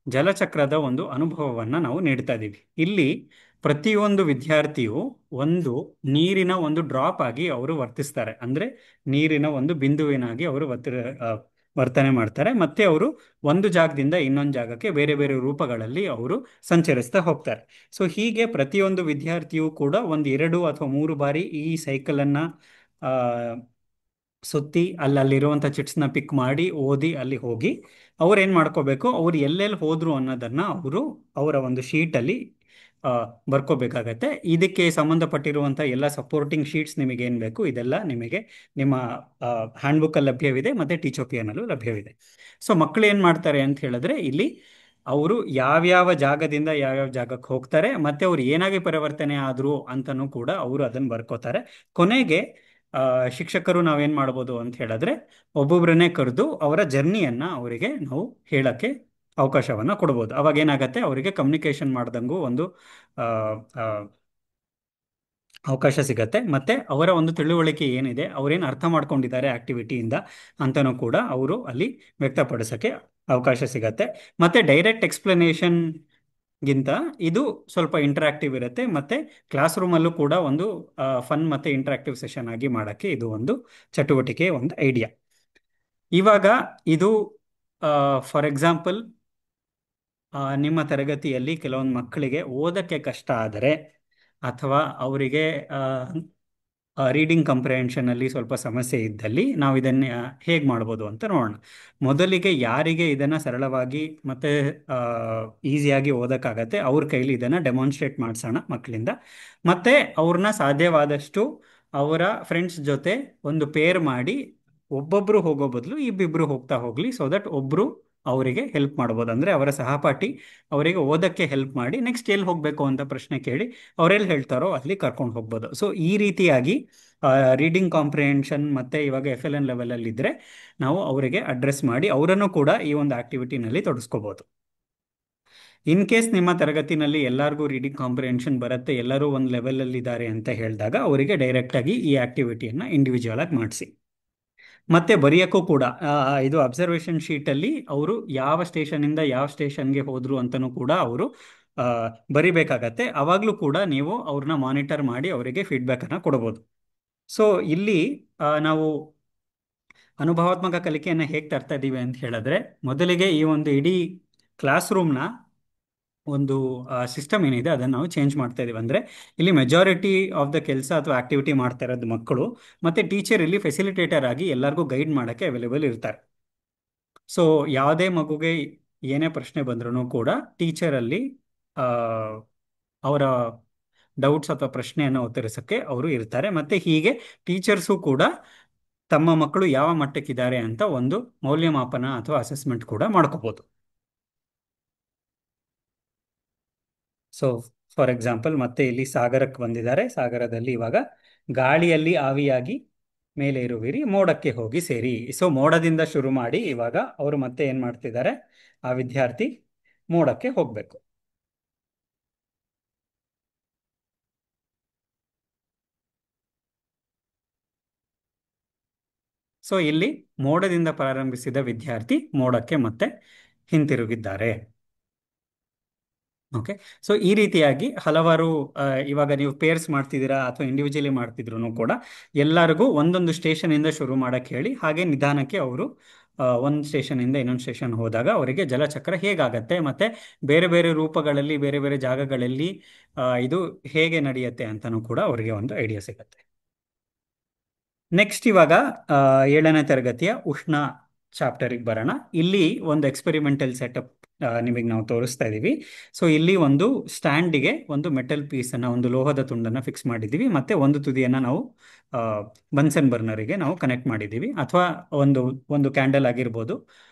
ಜಲಚಕ್ರದ ಒಂದು ಅನುಭವವನ್ನ ನಾವು ನೀಡ್ತಾ ಇದ್ದೀವಿ. ಇಲ್ಲಿ ಪ್ರತಿಯೊಂದು ವಿದ್ಯಾರ್ಥಿಯು ಒಂದು ನೀರಿನ ಒಂದು ಡ್ರಾಪ್ ಆಗಿ ಅವರು ವರ್ತಿಸ್ತಾರೆ. ಅಂದ್ರೆ ನೀರಿನ ಒಂದು ಬಿಂದುವಿನಾಗಿ ಅವರು ವರ್ತನೆ ಮಾಡ್ತಾರೆ. ಮತ್ತೆ ಅವರು ಒಂದು ಜಾಗದಿಂದ ಇನ್ನೊಂದು ಜಾಗಕ್ಕೆ ಬೇರೆ ಬೇರೆ ರೂಪಗಳಲ್ಲಿ ಅವರು ಸಂಚರಿಸ್ತಾ ಹೋಗ್ತಾರೆ. ಸೊ ಹೀಗೆ ಪ್ರತಿಯೊಂದು ವಿದ್ಯಾರ್ಥಿಯು ಕೂಡ ಒಂದು 2 ಅಥವಾ 3 ಬಾರಿ ಈ ಸೈಕಲ್ ಅನ್ನ ಆ ಸುತ್ತಿ ಅಲ್ಲಿರುವಂಥ ಚಿಟ್ಸ್ನ ಪಿಕ್ ಮಾಡಿ ಓದಿ ಅಲ್ಲಿ ಹೋಗಿ ಅವ್ರು ಏನು ಮಾಡ್ಕೋಬೇಕು, ಅವ್ರು ಎಲ್ಲೆಲ್ಲಿ ಹೋದ್ರು ಅನ್ನೋದನ್ನ ಅವರು ಅವರ ಒಂದು ಶೀಟಲ್ಲಿ ಬರ್ಕೋಬೇಕಾಗತ್ತೆ. ಇದಕ್ಕೆ ಸಂಬಂಧಪಟ್ಟಿರುವಂಥ ಎಲ್ಲ ಸಪೋರ್ಟಿಂಗ್ ಶೀಟ್ಸ್ ನಿಮಗೆ ಏನು ಬೇಕು ಇದೆಲ್ಲ ನಿಮಗೆ ನಿಮ್ಮ ಹ್ಯಾಂಡ್ಬುಕ್ಕಲ್ಲಿ ಲಭ್ಯವಿದೆ, ಮತ್ತು ಟೀಚೋಪಿಯನಲ್ಲೂ ಲಭ್ಯವಿದೆ. ಸೊ ಮಕ್ಕಳು ಏನು ಮಾಡ್ತಾರೆ ಅಂತ ಹೇಳಿದ್ರೆ ಇಲ್ಲಿ ಅವರು ಯಾವ್ಯಾವ ಜಾಗದಿಂದ ಯಾವ್ಯಾವ ಜಾಗಕ್ಕೆ ಹೋಗ್ತಾರೆ, ಮತ್ತೆ ಅವ್ರು ಏನಾಗಿ ಪರಿವರ್ತನೆ ಆದ್ರು ಅಂತನೂ ಕೂಡ ಅವರು ಅದನ್ನು ಬರ್ಕೋತಾರೆ. ಕೊನೆಗೆ ಶಿಕ್ಷಕರು ನಾವೇನ್ ಮಾಡ್ಬೋದು ಅಂತ ಹೇಳಿದ್ರೆ ಒಬ್ಬೊಬ್ಬರನ್ನೇ ಕರೆದು ಅವರ ಜರ್ನಿಯನ್ನ ಅವರಿಗೆ ನಾವು ಹೇಳಕ್ಕೆ ಅವಕಾಶವನ್ನ ಕೊಡ್ಬೋದು. ಅವಾಗ ಏನಾಗತ್ತೆ, ಅವರಿಗೆ ಕಮ್ಯುನಿಕೇಶನ್ ಮಾಡ್ದಂಗೂ ಒಂದು ಆ, ಆ, ಅವಕಾಶ ಸಿಗತ್ತೆ. ಮತ್ತೆ ಅವರ ಒಂದು ತಿಳುವಳಿಕೆ ಏನಿದೆ, ಅವ್ರೇನು ಅರ್ಥ ಮಾಡ್ಕೊಂಡಿದ್ದಾರೆ ಆಕ್ಟಿವಿಟಿಯಿಂದ ಅಂತನೂ ಕೂಡ ಅವರು ಅಲ್ಲಿ ವ್ಯಕ್ತಪಡಿಸಕ್ಕೆ ಅವಕಾಶ ಸಿಗತ್ತೆ. ಮತ್ತೆ ಡೈರೆಕ್ಟ್ ಎಕ್ಸ್ಪ್ಲನೇಷನ್ ಗಿಂತ ಇದು ಸ್ವಲ್ಪ ಇಂಟರಾಕ್ಟಿವ್ ಇರುತ್ತೆ. ಮತ್ತೆ ಕ್ಲಾಸ್ ರೂಮಲ್ಲೂ ಕೂಡ ಒಂದು ಫನ್ ಮತ್ತೆ ಇಂಟರಾಕ್ಟಿವ್ ಸೆಷನ್ ಆಗಿ ಮಾಡಕ್ಕೆ ಇದು ಒಂದು ಚಟುವಟಿಕೆ, ಒಂದು ಐಡಿಯಾ. ಇವಾಗ ಇದು ಫಾರ್ ಎಕ್ಸಾಂಪಲ್ ನಿಮ್ಮ ತರಗತಿಯಲ್ಲಿ ಕೆಲವೊಂದು ಮಕ್ಕಳಿಗೆ ಓದಕ್ಕೆ ಕಷ್ಟ ಆದರೆ ಅಥವಾ ಅವರಿಗೆ ರೀಡಿಂಗ್ ಕಂಪ್ರಿಹೆನ್ಷನ್ ಅಲ್ಲಿ ಸ್ವಲ್ಪ ಸಮಸ್ಯೆ ಇದ್ದಲ್ಲಿ ನಾವು ಇದನ್ನ ಹೇಗೆ ಮಾಡ್ಬೋದು ಅಂತ ನೋಡೋಣ. ಮೊದಲಿಗೆ ಯಾರಿಗೆ ಇದನ್ನ ಸರಳವಾಗಿ ಮತ್ತೆ ಈಸಿಯಾಗಿ ಓದಕ್ಕಾಗತ್ತೆ ಅವ್ರ ಕೈಲಿ ಇದನ್ನ ಡೆಮಾನ್ಸ್ಟ್ರೇಟ್ ಮಾಡಿಸೋಣ ಮಕ್ಕಳಿಂದ. ಮತ್ತೆ ಅವ್ರನ್ನ ಸಾಧ್ಯವಾದಷ್ಟು ಅವರ ಫ್ರೆಂಡ್ಸ್ ಜೊತೆ ಒಂದು ಪೇರ್ ಮಾಡಿ ಒಬ್ಬೊಬ್ರು ಹೋಗೋ ಬದಲು ಇಬ್ಬಿಬ್ರು ಹೋಗ್ತಾ ಹೋಗ್ಲಿ, ಸೊ ದಟ್ ಒಬ್ರು ಅವರಿಗೆ ಹೆಲ್ಪ್ ಮಾಡ್ಬೋದು. ಅಂದ್ರೆ ಅವರ ಸಹಪಾಠಿ ಅವರಿಗೆ ಓದಕ್ಕೆ ಹೆಲ್ಪ್ ಮಾಡಿ ನೆಕ್ಸ್ಟ್ ಎಲ್ಲಿ ಹೋಗ್ಬೇಕು ಅಂತ ಪ್ರಶ್ನೆ ಕೇಳಿ ಅವರೆಲ್ಲಿ ಹೇಳ್ತಾರೋ ಅಲ್ಲಿ ಕರ್ಕೊಂಡು ಹೋಗ್ಬೋದು. ಸೊ ಈ ರೀತಿಯಾಗಿ ರೀಡಿಂಗ್ ಕಾಂಪ್ರಿಹೆನ್ಷನ್ ಮತ್ತೆ ಇವಾಗ FLN ಲೆವೆಲ್ ಅಲ್ಲಿ ಇದ್ರೆ ನಾವು ಅವರಿಗೆ ಅಡ್ರೆಸ್ ಮಾಡಿ ಅವರನ್ನು ಕೂಡ ಈ ಒಂದು ಆಕ್ಟಿವಿಟಿನಲ್ಲಿ ತೊಡಸ್ಕೋಬಹುದು. ಇನ್ ಕೇಸ್ ನಿಮ್ಮ ತರಗತಿನಲ್ಲಿ ಎಲ್ಲರಿಗೂ ರೀಡಿಂಗ್ ಕಾಂಪ್ರಿಹೆನ್ಷನ್ ಬರುತ್ತೆ, ಎಲ್ಲರೂ ಒಂದು ಲೆವೆಲ್ ಅಲ್ಲಿ ಇದ್ದಾರೆ ಅಂತ ಹೇಳಿದಾಗ ಅವರಿಗೆ ಡೈರೆಕ್ಟ್ ಆಗಿ ಈ ಆಕ್ಟಿವಿಟಿಯನ್ನ ಇಂಡಿವಿಜುವಲ್ ಆಗಿ ಮಾಡಿಸಿ. ಮತ್ತೆ ಬರೆಯಕ್ಕೂ ಕೂಡ ಇದು ಅಬ್ಸರ್ವೇಷನ್ ಶೀಟ್ ಅಲ್ಲಿ ಅವರು ಯಾವ ಸ್ಟೇಷನ್ ಇಂದ ಯಾವ ಸ್ಟೇಷನ್ಗೆ ಹೋದ್ರು ಅಂತನೂ ಕೂಡ ಅವರು ಬರಿಬೇಕಾಗತ್ತೆ. ಅವಾಗ್ಲೂ ಕೂಡ ನೀವು ಅವ್ರನ್ನ ಮಾನಿಟರ್ ಮಾಡಿ ಅವರಿಗೆ ಫೀಡ್ಬ್ಯಾಕ್ ಅನ್ನ ಕೊಡಬಹುದು. ಸೊ ಇಲ್ಲಿ ನಾವು ಅನುಭವಾತ್ಮಕ ಕಲಿಕೆಯನ್ನು ಹೇಗೆ ತರ್ತಾ ಇದ್ದೀವಿ ಅಂತ ಹೇಳಿದ್ರೆ ಮೊದಲಿಗೆ ಈ ಒಂದು ಇಡೀ ಕ್ಲಾಸ್ ರೂಮ್ನ ಒಂದು ಸಿಸ್ಟಮ್ ಏನಿದೆ ಅದನ್ನು ನಾವು ಚೇಂಜ್ ಮಾಡ್ತಾ ಇದೀವಿ. ಅಂದ್ರೆ ಇಲ್ಲಿ ಮೆಜಾರಿಟಿ ಆಫ್ ದ ಕೆಲಸ ಅಥವಾ ಆಕ್ಟಿವಿಟಿ ಮಾಡ್ತಾ ಇರೋದು ಮಕ್ಕಳು, ಮತ್ತೆ ಟೀಚರ್ ಇಲ್ಲಿ ಫೆಸಿಲಿಟೇಟರ್ ಆಗಿ ಎಲ್ಲರಿಗೂ ಗೈಡ್ ಮಾಡೋಕ್ಕೆ ಅವೈಲೇಬಲ್ ಇರ್ತಾರೆ. ಸೊ ಯಾವುದೇ ಮಗುಗೆ ಏನೇ ಪ್ರಶ್ನೆ ಬಂದ್ರೂ ಕೂಡ ಟೀಚರ್ ಅಲ್ಲಿ ಅವರ ಡೌಟ್ಸ್ ಅಥವಾ ಪ್ರಶ್ನೆಯನ್ನು ಉತ್ತರಿಸಕ್ಕೆ ಅವರು ಇರ್ತಾರೆ. ಮತ್ತೆ ಹೀಗೆ ಟೀಚರ್ಸು ಕೂಡ ತಮ್ಮ ಮಕ್ಕಳು ಯಾವ ಮಟ್ಟಕ್ಕಿದ್ದಾರೆ ಅಂತ ಒಂದು ಮೌಲ್ಯಮಾಪನ ಅಥವಾ ಅಸೆಸ್ಮೆಂಟ್ ಕೂಡ ಮಾಡ್ಕೋಬಹುದು. ಸೊ ಫಾರ್ ಎಕ್ಸಾಂಪಲ್ ಮತ್ತೆ ಇಲ್ಲಿ ಸಾಗರಕ್ಕೆ ಬಂದಿದ್ದಾರೆ. ಸಾಗರದಲ್ಲಿ ಇವಾಗ ಗಾಳಿಯಲ್ಲಿ ಆವಿಯಾಗಿ ಮೇಲೆ ಇರುವಿರಿ, ಮೋಡಕ್ಕೆ ಹೋಗಿ ಸೇರಿ. ಸೊ ಮೋಡದಿಂದ ಶುರು ಮಾಡಿ ಇವಾಗ ಅವರು ಮತ್ತೆ ಏನ್ ಮಾಡ್ತಿದ್ದಾರೆ, ಆ ವಿದ್ಯಾರ್ಥಿ ಮೋಡಕ್ಕೆ ಹೋಗ್ಬೇಕು. ಸೊ ಇಲ್ಲಿ ಮೋಡದಿಂದ ಪ್ರಾರಂಭಿಸಿದ ವಿದ್ಯಾರ್ಥಿ ಮೋಡಕ್ಕೆ ಮತ್ತೆ ಹಿಂತಿರುಗಿದ್ದಾರೆ. ಓಕೆ, ಸೊ ಈ ರೀತಿಯಾಗಿ ಹಲವಾರು ಇವಾಗ ನೀವು ಪೇರ್ಸ್ ಮಾಡ್ತಿದ್ದೀರಾ ಅಥವಾ ಇಂಡಿವಿಜುವಲಿ ಮಾಡ್ತಿದ್ರು ಕೂಡ ಎಲ್ಲರಿಗೂ ಒಂದೊಂದು ಸ್ಟೇಷನ್ ಇಂದ ಶುರು ಮಾಡಕ್ಕೆ ಹೇಳಿ, ಹಾಗೆ ನಿಧಾನಕ್ಕೆ ಅವರು ಒಂದು ಸ್ಟೇಷನ್ ಇಂದ ಇನ್ನೊಂದು ಸ್ಟೇಷನ್ ಹೋದಾಗ ಅವರಿಗೆ ಜಲಚಕ್ರ ಹೇಗಾಗತ್ತೆ ಮತ್ತೆ ಬೇರೆ ಬೇರೆ ರೂಪಗಳಲ್ಲಿ ಬೇರೆ ಬೇರೆ ಜಾಗಗಳಲ್ಲಿ ಇದು ಹೇಗೆ ನಡೆಯುತ್ತೆ ಅಂತನೂ ಕೂಡ ಅವರಿಗೆ ಒಂದು ಐಡಿಯಾ ಸಿಗತ್ತೆ. ನೆಕ್ಸ್ಟ್ ಇವಾಗ 7ನೇ ತರಗತಿಯ ಉಷ್ಣ ಚಾಪ್ಟರಿಗೆ ಬರೋಣ. ಇಲ್ಲಿ ಒಂದು ಎಕ್ಸ್ಪೆರಿಮೆಂಟಲ್ ಸೆಟಪ್ ನಿಮಗೆ ನಾವು ತೋರಿಸ್ತಾ ಇದ್ದೀವಿ. ಸೊ ಇಲ್ಲಿ ಒಂದು ಸ್ಟ್ಯಾಂಡಿಗೆ ಒಂದು ಮೆಟಲ್ ಪೀಸನ್ನು, ಒಂದು ಲೋಹದ ತುಂಡನ್ನು ಫಿಕ್ಸ್ ಮಾಡಿದ್ದೀವಿ, ಮತ್ತು ಒಂದು ತುದಿಯನ್ನು ನಾವು ಬನ್ಸನ್ ಬರ್ನರಿಗೆ ನಾವು ಕನೆಕ್ಟ್ ಮಾಡಿದ್ದೀವಿ, ಅಥವಾ ಒಂದು ಒಂದು ಕ್ಯಾಂಡಲ್ ಆಗಿರ್ಬೋದು.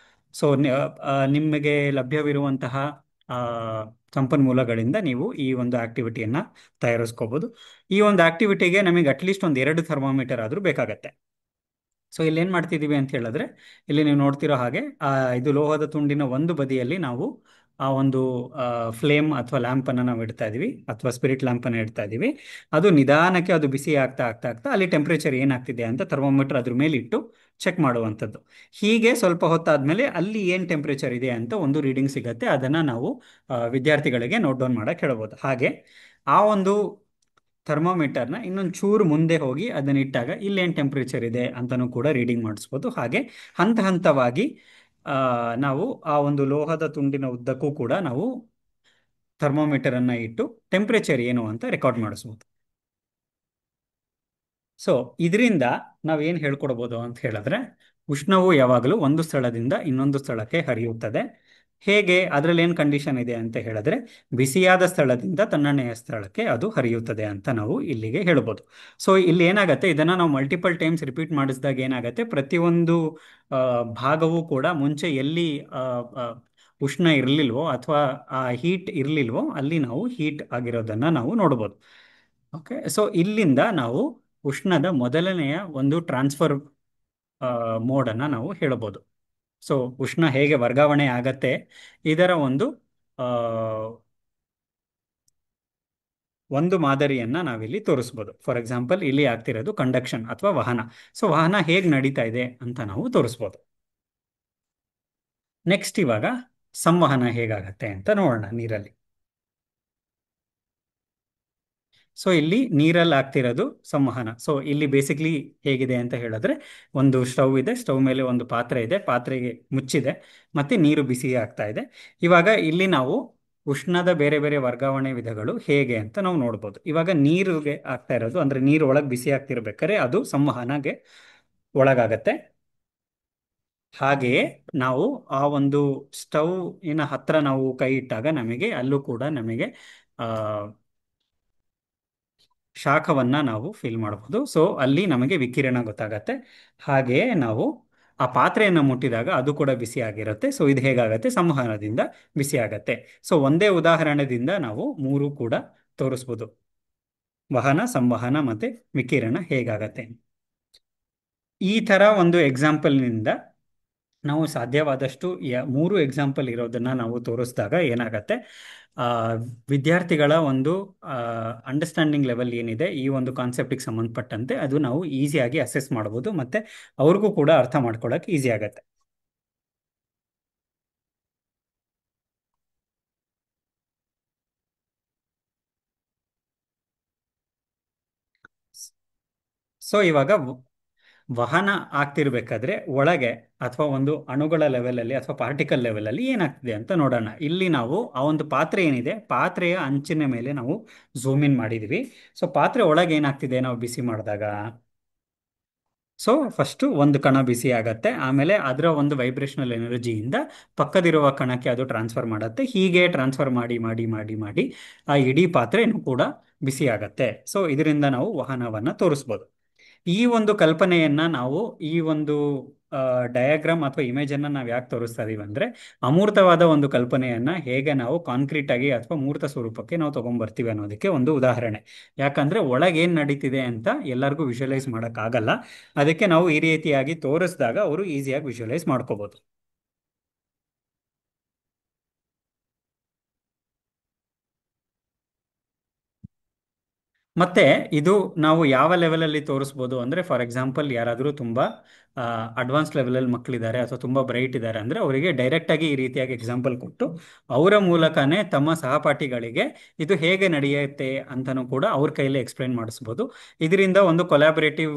ಸೊ ನಿಮಗೆ ಲಭ್ಯವಿರುವಂತಹ ಆ, ಸಂಪನ್ಮೂಲಗಳಿಂದ ನೀವು ಈ ಒಂದು ಆಕ್ಟಿವಿಟಿಯನ್ನು ತಯಾರಿಸ್ಕೋಬೋದು. ಈ ಒಂದು ಆಕ್ಟಿವಿಟಿಗೆ ನಮಗೆ ಅಟ್ಲೀಸ್ಟ್ ಒಂದು 2 ಥರ್ಮಾಮೀಟರ್ ಆದರೂ ಬೇಕಾಗತ್ತೆ. ಸೊ ಇಲ್ಲಿ ಏನು ಮಾಡ್ತಿದ್ದೀವಿ ಅಂತ ಹೇಳಿದ್ರೆ, ಇಲ್ಲಿ ನೀವು ನೋಡ್ತಿರೋ ಹಾಗೆ ಇದು ಲೋಹದ ತುಂಡಿನ ಒಂದು ಬದಿಯಲ್ಲಿ ನಾವು ಆ ಒಂದು ಫ್ಲೇಮ್ ಅಥವಾ ಲ್ಯಾಂಪನ್ನು ನಾವು ಇಡ್ತಾ ಇದೀವಿ, ಅಥವಾ ಸ್ಪಿರಿಟ್ ಲ್ಯಾಂಪನ್ನು ಇಡ್ತಾ ಇದೀವಿ. ಅದು ನಿಧಾನಕ್ಕೆ ಅದು ಬಿಸಿ ಆಗ್ತಾ ಆಗ್ತಾ ಆಗ್ತಾ ಅಲ್ಲಿ ಟೆಂಪ್ರೇಚರ್ ಏನಾಗ್ತಿದೆ ಅಂತ ಥರ್ಮೋಮೀಟರ್ ಅದ್ರ ಮೇಲೆ ಇಟ್ಟು ಚೆಕ್ ಮಾಡುವಂಥದ್ದು. ಹೀಗೆ ಸ್ವಲ್ಪ ಹೊತ್ತಾದ್ಮೇಲೆ ಅಲ್ಲಿ ಏನು ಟೆಂಪ್ರೇಚರ್ ಇದೆ ಅಂತ ಒಂದು ರೀಡಿಂಗ್ ಸಿಗುತ್ತೆ. ಅದನ್ನು ನಾವು ವಿದ್ಯಾರ್ಥಿಗಳಿಗೆ ನೋಟ್ ಡೌನ್ ಮಾಡಕ್ಕೆ ಹೇಳ್ಬೋದು. ಹಾಗೆ ಆ ಒಂದು ಥರ್ಮೋಮೀಟರ್ನ ಇನ್ನೊಂದು ಚೂರು ಮುಂದೆ ಹೋಗಿ ಅದನ್ನ ಇಟ್ಟಾಗ ಇಲ್ಲೇನು ಟೆಂಪ್ರೇಚರ್ ಇದೆ ಅಂತಲೂ ಕೂಡ ರೀಡಿಂಗ್ ಮಾಡಿಸ್ಬೋದು. ಹಾಗೆ ಹಂತ ಹಂತವಾಗಿ ನಾವು ಆ ಒಂದು ಲೋಹದ ತುಂಡಿನ ಉದ್ದಕ್ಕೂ ಕೂಡ ನಾವು ಥರ್ಮೋಮೀಟರನ್ನು ಇಟ್ಟು ಟೆಂಪ್ರೇಚರ್ ಏನು ಅಂತ ರೆಕಾರ್ಡ್ ಮಾಡಿಸ್ಬೋದು. ಸೊ ಇದರಿಂದ ನಾವೇನು ಹೇಳ್ಕೊಡ್ಬೋದು ಅಂತ ಹೇಳಿದ್ರೆ, ಉಷ್ಣವು ಯಾವಾಗಲೂ ಒಂದು ಸ್ಥಳದಿಂದ ಇನ್ನೊಂದು ಸ್ಥಳಕ್ಕೆ ಹರಿಯುತ್ತದೆ. ಹೇಗೆ, ಅದರಲ್ಲಿ ಏನು ಕಂಡೀಷನ್ ಇದೆ ಅಂತ ಹೇಳಿದ್ರೆ, ಬಿಸಿಯಾದ ಸ್ಥಳದಿಂದ ತಣ್ಣನೆಯ ಸ್ಥಳಕ್ಕೆ ಅದು ಹರಿಯುತ್ತದೆ ಅಂತ ನಾವು ಇಲ್ಲಿಗೆ ಹೇಳ್ಬೋದು. ಸೊ ಇಲ್ಲಿ ಏನಾಗುತ್ತೆ, ಇದನ್ನು ನಾವು ಮಲ್ಟಿಪಲ್ ಟೈಮ್ಸ್ ರಿಪೀಟ್ ಮಾಡಿಸಿದಾಗ ಏನಾಗುತ್ತೆ, ಪ್ರತಿಯೊಂದು ಭಾಗವೂ ಕೂಡ ಮುಂಚೆ ಎಲ್ಲಿ ಉಷ್ಣ ಇರಲಿಲ್ವೋ ಅಥವಾ ಆ ಹೀಟ್ ಇರಲಿಲ್ವೋ ಅಲ್ಲಿ ನಾವು ಹೀಟ್ ಆಗಿರೋದನ್ನು ನಾವು ನೋಡ್ಬೋದು. ಓಕೆ, ಸೊ ಇಲ್ಲಿಂದ ನಾವು ಉಷ್ಣದ ಮೊದಲನೆಯ ಒಂದು ಟ್ರಾನ್ಸ್ಫರ್ ಮೋಡನ್ನು ನಾವು ಹೇಳ್ಬೋದು. ಸೊ ಉಷ್ಣ ಹೇಗೆ ವರ್ಗಾವಣೆ ಆಗತ್ತೆ ಇದರ ಒಂದು ಮಾದರಿಯನ್ನ ನಾವಿಲ್ಲಿ ತೋರಿಸ್ಬೋದು. ಫಾರ್ ಎಕ್ಸಾಂಪಲ್ ಇಲ್ಲಿ ಆಗ್ತಿರೋದು ಕಂಡಕ್ಷನ್ ಅಥವಾ ವಹನ. ಸೊ ವಹನ ಹೇಗೆ ನಡೀತಾ ಇದೆ ಅಂತ ನಾವು ತೋರಿಸ್ಬೋದು. ನೆಕ್ಸ್ಟ್ ಇವಾಗ ಸಂವಹನ ಹೇಗಾಗತ್ತೆ ಅಂತ ನೋಡೋಣ ನೀರಲ್ಲಿ. ಸೊ ಇಲ್ಲಿ ನೀರಲ್ಲಿ ಆಗ್ತಿರೋದು ಸಂವಹನ. ಸೊ ಇಲ್ಲಿ ಬೇಸಿಕ್ಲಿ ಹೇಗಿದೆ ಅಂತ ಹೇಳಿದ್ರೆ, ಒಂದು ಸ್ಟವ್ ಇದೆ, ಸ್ಟವ್ ಮೇಲೆ ಒಂದು ಪಾತ್ರೆ ಇದೆ, ಪಾತ್ರೆಗೆ ಮುಚ್ಚಿದೆ, ಮತ್ತೆ ನೀರು ಬಿಸಿ ಆಗ್ತಾ ಇದೆ. ಇವಾಗ ಇಲ್ಲಿ ನಾವು ಉಷ್ಣದ ಬೇರೆ ಬೇರೆ ವರ್ಗಾವಣೆ ವಿಧಗಳು ಹೇಗೆ ಅಂತ ನಾವು ನೋಡ್ಬೋದು. ಇವಾಗ ನೀರಿಗೆ ಆಗ್ತಾ ಇರೋದು ಅಂದ್ರೆ ನೀರು ಒಳಗೆ ಬಿಸಿ ಆಗ್ತಿರ್ಬೇಕಾದ್ರೆ ಅದು ಸಂವಹನಗೆ ಒಳಗಾಗತ್ತೆ. ಹಾಗೆಯೇ ನಾವು ಆ ಒಂದು ಸ್ಟವ್ ಇನ ಹತ್ರ ನಾವು ಕೈ ಇಟ್ಟಾಗ ನಮಗೆ ಅಲ್ಲೂ ಕೂಡ ನಮಗೆ ಶಾಖವನ್ನ ನಾವು ಫೀಲ್ ಮಾಡಬಹುದು. ಸೊ ಅಲ್ಲಿ ನಮಗೆ ವಿಕಿರಣ ಗೊತ್ತಾಗತ್ತೆ. ಹಾಗೆಯೇ ನಾವು ಆ ಪಾತ್ರೆಯನ್ನು ಮುಟ್ಟಿದಾಗ ಅದು ಕೂಡ ಬಿಸಿ ಆಗಿರುತ್ತೆ. ಸೊ ಇದು ಹೇಗಾಗತ್ತೆ, ಸಂವಹನದಿಂದ ಬಿಸಿ ಆಗತ್ತೆ. ಸೊ ಒಂದೇ ಉದಾಹರಣೆದಿಂದ ನಾವು 3 ಕೂಡ ತೋರಿಸ್ಬೋದು, ವಹನ, ಸಂವಹನ ಮತ್ತೆ ವಿಕಿರಣ ಹೇಗಾಗತ್ತೆ. ಈ ತರ ಒಂದು ಎಕ್ಸಾಂಪಲ್ನಿಂದ ನಾವು ಸಾಧ್ಯವಾದಷ್ಟು 3 ಎಕ್ಸಾಂಪಲ್ ಇರೋದನ್ನ ನಾವು ತೋರಿಸಿದಾಗ ಏನಾಗತ್ತೆ, ವಿದ್ಯಾರ್ಥಿಗಳ ಒಂದು ಅಂಡರ್ಸ್ಟ್ಯಾಂಡಿಂಗ್ ಲೆವೆಲ್ ಏನಿದೆ ಈ ಒಂದು ಕಾನ್ಸೆಪ್ಟಿಗೆ ಸಂಬಂಧಪಟ್ಟಂತೆ ಅದು ನಾವು ಈಸಿಯಾಗಿ ಅಸೆಸ್ ಮಾಡ್ಬೋದು, ಮತ್ತೆ ಅವ್ರಿಗೂ ಕೂಡ ಅರ್ಥ ಮಾಡ್ಕೊಳ್ಳೋಕೆ ಈಸಿ ಆಗತ್ತೆ. ಸೊ ಇವಾಗ ವಹನ ಆಗ್ತಿರ್ಬೇಕಾದ್ರೆ ಒಳಗೆ ಅಥವಾ ಒಂದು ಅಣುಗಳ ಲೆವೆಲಲ್ಲಿ ಅಥವಾ ಪಾರ್ಟಿಕಲ್ ಲೆವೆಲಲ್ಲಿ ಏನಾಗ್ತಿದೆ ಅಂತ ನೋಡೋಣ. ಇಲ್ಲಿ ನಾವು ಆ ಒಂದು ಪಾತ್ರೆ ಏನಿದೆ, ಪಾತ್ರೆಯ ಅಂಚಿನ ಮೇಲೆ ನಾವು ಝೂಮ್ ಇನ್ ಮಾಡಿದೀವಿ. ಸೊ ಪಾತ್ರೆ ಒಳಗೆ ಏನಾಗ್ತಿದೆ ನಾವು ಬಿಸಿ ಮಾಡಿದಾಗ, ಸೊ ಫಸ್ಟ್ ಒಂದು ಕಣ ಬಿಸಿ ಆಗತ್ತೆ, ಆಮೇಲೆ ಅದರ ಒಂದು ವೈಬ್ರೇಷನಲ್ ಎನರ್ಜಿಯಿಂದ ಪಕ್ಕದಿರುವ ಕಣಕ್ಕೆ ಅದು ಟ್ರಾನ್ಸ್ಫರ್ ಮಾಡುತ್ತೆ. ಹೀಗೆ ಟ್ರಾನ್ಸ್ಫರ್ ಮಾಡಿ ಮಾಡಿ ಮಾಡಿ ಮಾಡಿ ಆ ಇಡೀ ಪಾತ್ರೆನೂ ಕೂಡ ಬಿಸಿ ಆಗತ್ತೆ. ಸೊ ಇದರಿಂದ ನಾವು ವಹನವನ್ನ ತೋರಿಸ್ಬೋದು. ಈ ಒಂದು ಕಲ್ಪನೆಯನ್ನ ನಾವು ಈ ಒಂದು ಡಯಾಗ್ರಾಮ್ ಅಥವಾ ಇಮೇಜ್ ಅನ್ನ ನಾವು ಯಾಕೆ ತೋರಿಸ್ತಾ ಇದೀವಿ ಅಂದ್ರೆ, ಅಮೂರ್ತವಾದ ಒಂದು ಕಲ್ಪನೆಯನ್ನ ಹೇಗೆ ನಾವು ಕಾಂಕ್ರೀಟ್ ಆಗಿ ಅಥವಾ ಮೂರ್ತ ಸ್ವರೂಪಕ್ಕೆ ನಾವು ತಗೊಂಡ್ಬರ್ತೀವಿ ಅನ್ನೋದಕ್ಕೆ ಒಂದು ಉದಾಹರಣೆ. ಯಾಕಂದ್ರೆ ಒಳಗೆ ಏನ್ ನಡೀತಿದೆ ಅಂತ ಎಲ್ಲರಿಗೂ ವಿಜುವಲೈಸ್ ಮಾಡಕ್ ಆಗಲ್ಲ. ಅದಕ್ಕೆ ನಾವು ಈ ರೀತಿಯಾಗಿ ತೋರಿಸಿದಾಗ ಅವರು ಈಸಿಯಾಗಿ ವಿಜುವಲೈಸ್ ಮಾಡ್ಕೋಬಹುದು. ಮತ್ತೆ ಇದು ನಾವು ಯಾವ ಲೆವೆಲಲ್ಲಿ ತೋರಿಸ್ಬೋದು ಅಂದ್ರೆ, ಫಾರ್ ಎಕ್ಸಾಂಪಲ್ ಯಾರಾದರೂ ತುಂಬಾ ಅಡ್ವಾನ್ಸ್ ಲೆವೆಲಲ್ಲಿ ಮಕ್ಕಳಿದ್ದಾರೆ ಅಥವಾ ತುಂಬಾ ಬ್ರೈಟ್ ಇದ್ದಾರೆ ಅಂದ್ರೆ ಅವರಿಗೆ ಡೈರೆಕ್ಟ್ ಆಗಿ ಈ ರೀತಿಯಾಗಿ ಎಕ್ಸಾಂಪಲ್ ಕೊಟ್ಟು ಅವರ ಮೂಲಕನೇ ತಮ್ಮ ಸಹಪಾಠಿಗಳಿಗೆ ಇದು ಹೇಗೆ ನಡೆಯುತ್ತೆ ಅಂತನೂ ಕೂಡ ಅವ್ರ ಕೈಯಲ್ಲಿ ಎಕ್ಸ್ಪ್ಲೈನ್ ಮಾಡಿಸ್ಬೋದು. ಇದರಿಂದ ಒಂದು ಕೊಲಾಬರೇಟಿವ್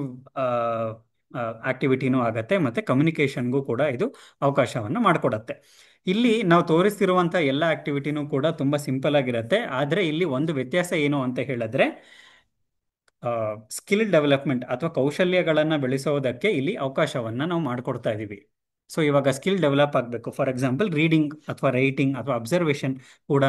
ಆಕ್ಟಿವಿಟಿನೂ ಆಗತ್ತೆ, ಮತ್ತೆ ಕಮ್ಯುನಿಕೇಶನ್ಗೂ ಕೂಡ ಇದು ಅವಕಾಶವನ್ನು ಮಾಡಿಕೊಡತ್ತೆ. ಇಲ್ಲಿ ನಾವು ತೋರಿಸ್ತಿರುವಂಥ ಎಲ್ಲ ಆಕ್ಟಿವಿಟಿನೂ ಕೂಡ ತುಂಬ ಸಿಂಪಲ್ ಆಗಿರುತ್ತೆ. ಆದರೆ ಇಲ್ಲಿ ಒಂದು ವ್ಯತ್ಯಾಸ ಏನು ಅಂತ ಹೇಳಿದ್ರೆ, ಸ್ಕಿಲ್ ಡೆವಲಪ್ಮೆಂಟ್ ಅಥವಾ ಕೌಶಲ್ಯಗಳನ್ನು ಬೆಳೆಸೋದಕ್ಕೆ ಇಲ್ಲಿ ಅವಕಾಶವನ್ನು ನಾವು ಮಾಡಿಕೊಡ್ತಾ ಇದ್ದೀವಿ. ಸೊ ಇವಾಗ ಸ್ಕಿಲ್ ಡೆವಲಪ್ ಆಗಬೇಕು. ಫಾರ್ ಎಕ್ಸಾಂಪಲ್ ರೀಡಿಂಗ್ ಅಥವಾ ರೈಟಿಂಗ್ ಅಥವಾ ಅಬ್ಸರ್ವೇಷನ್ ಕೂಡ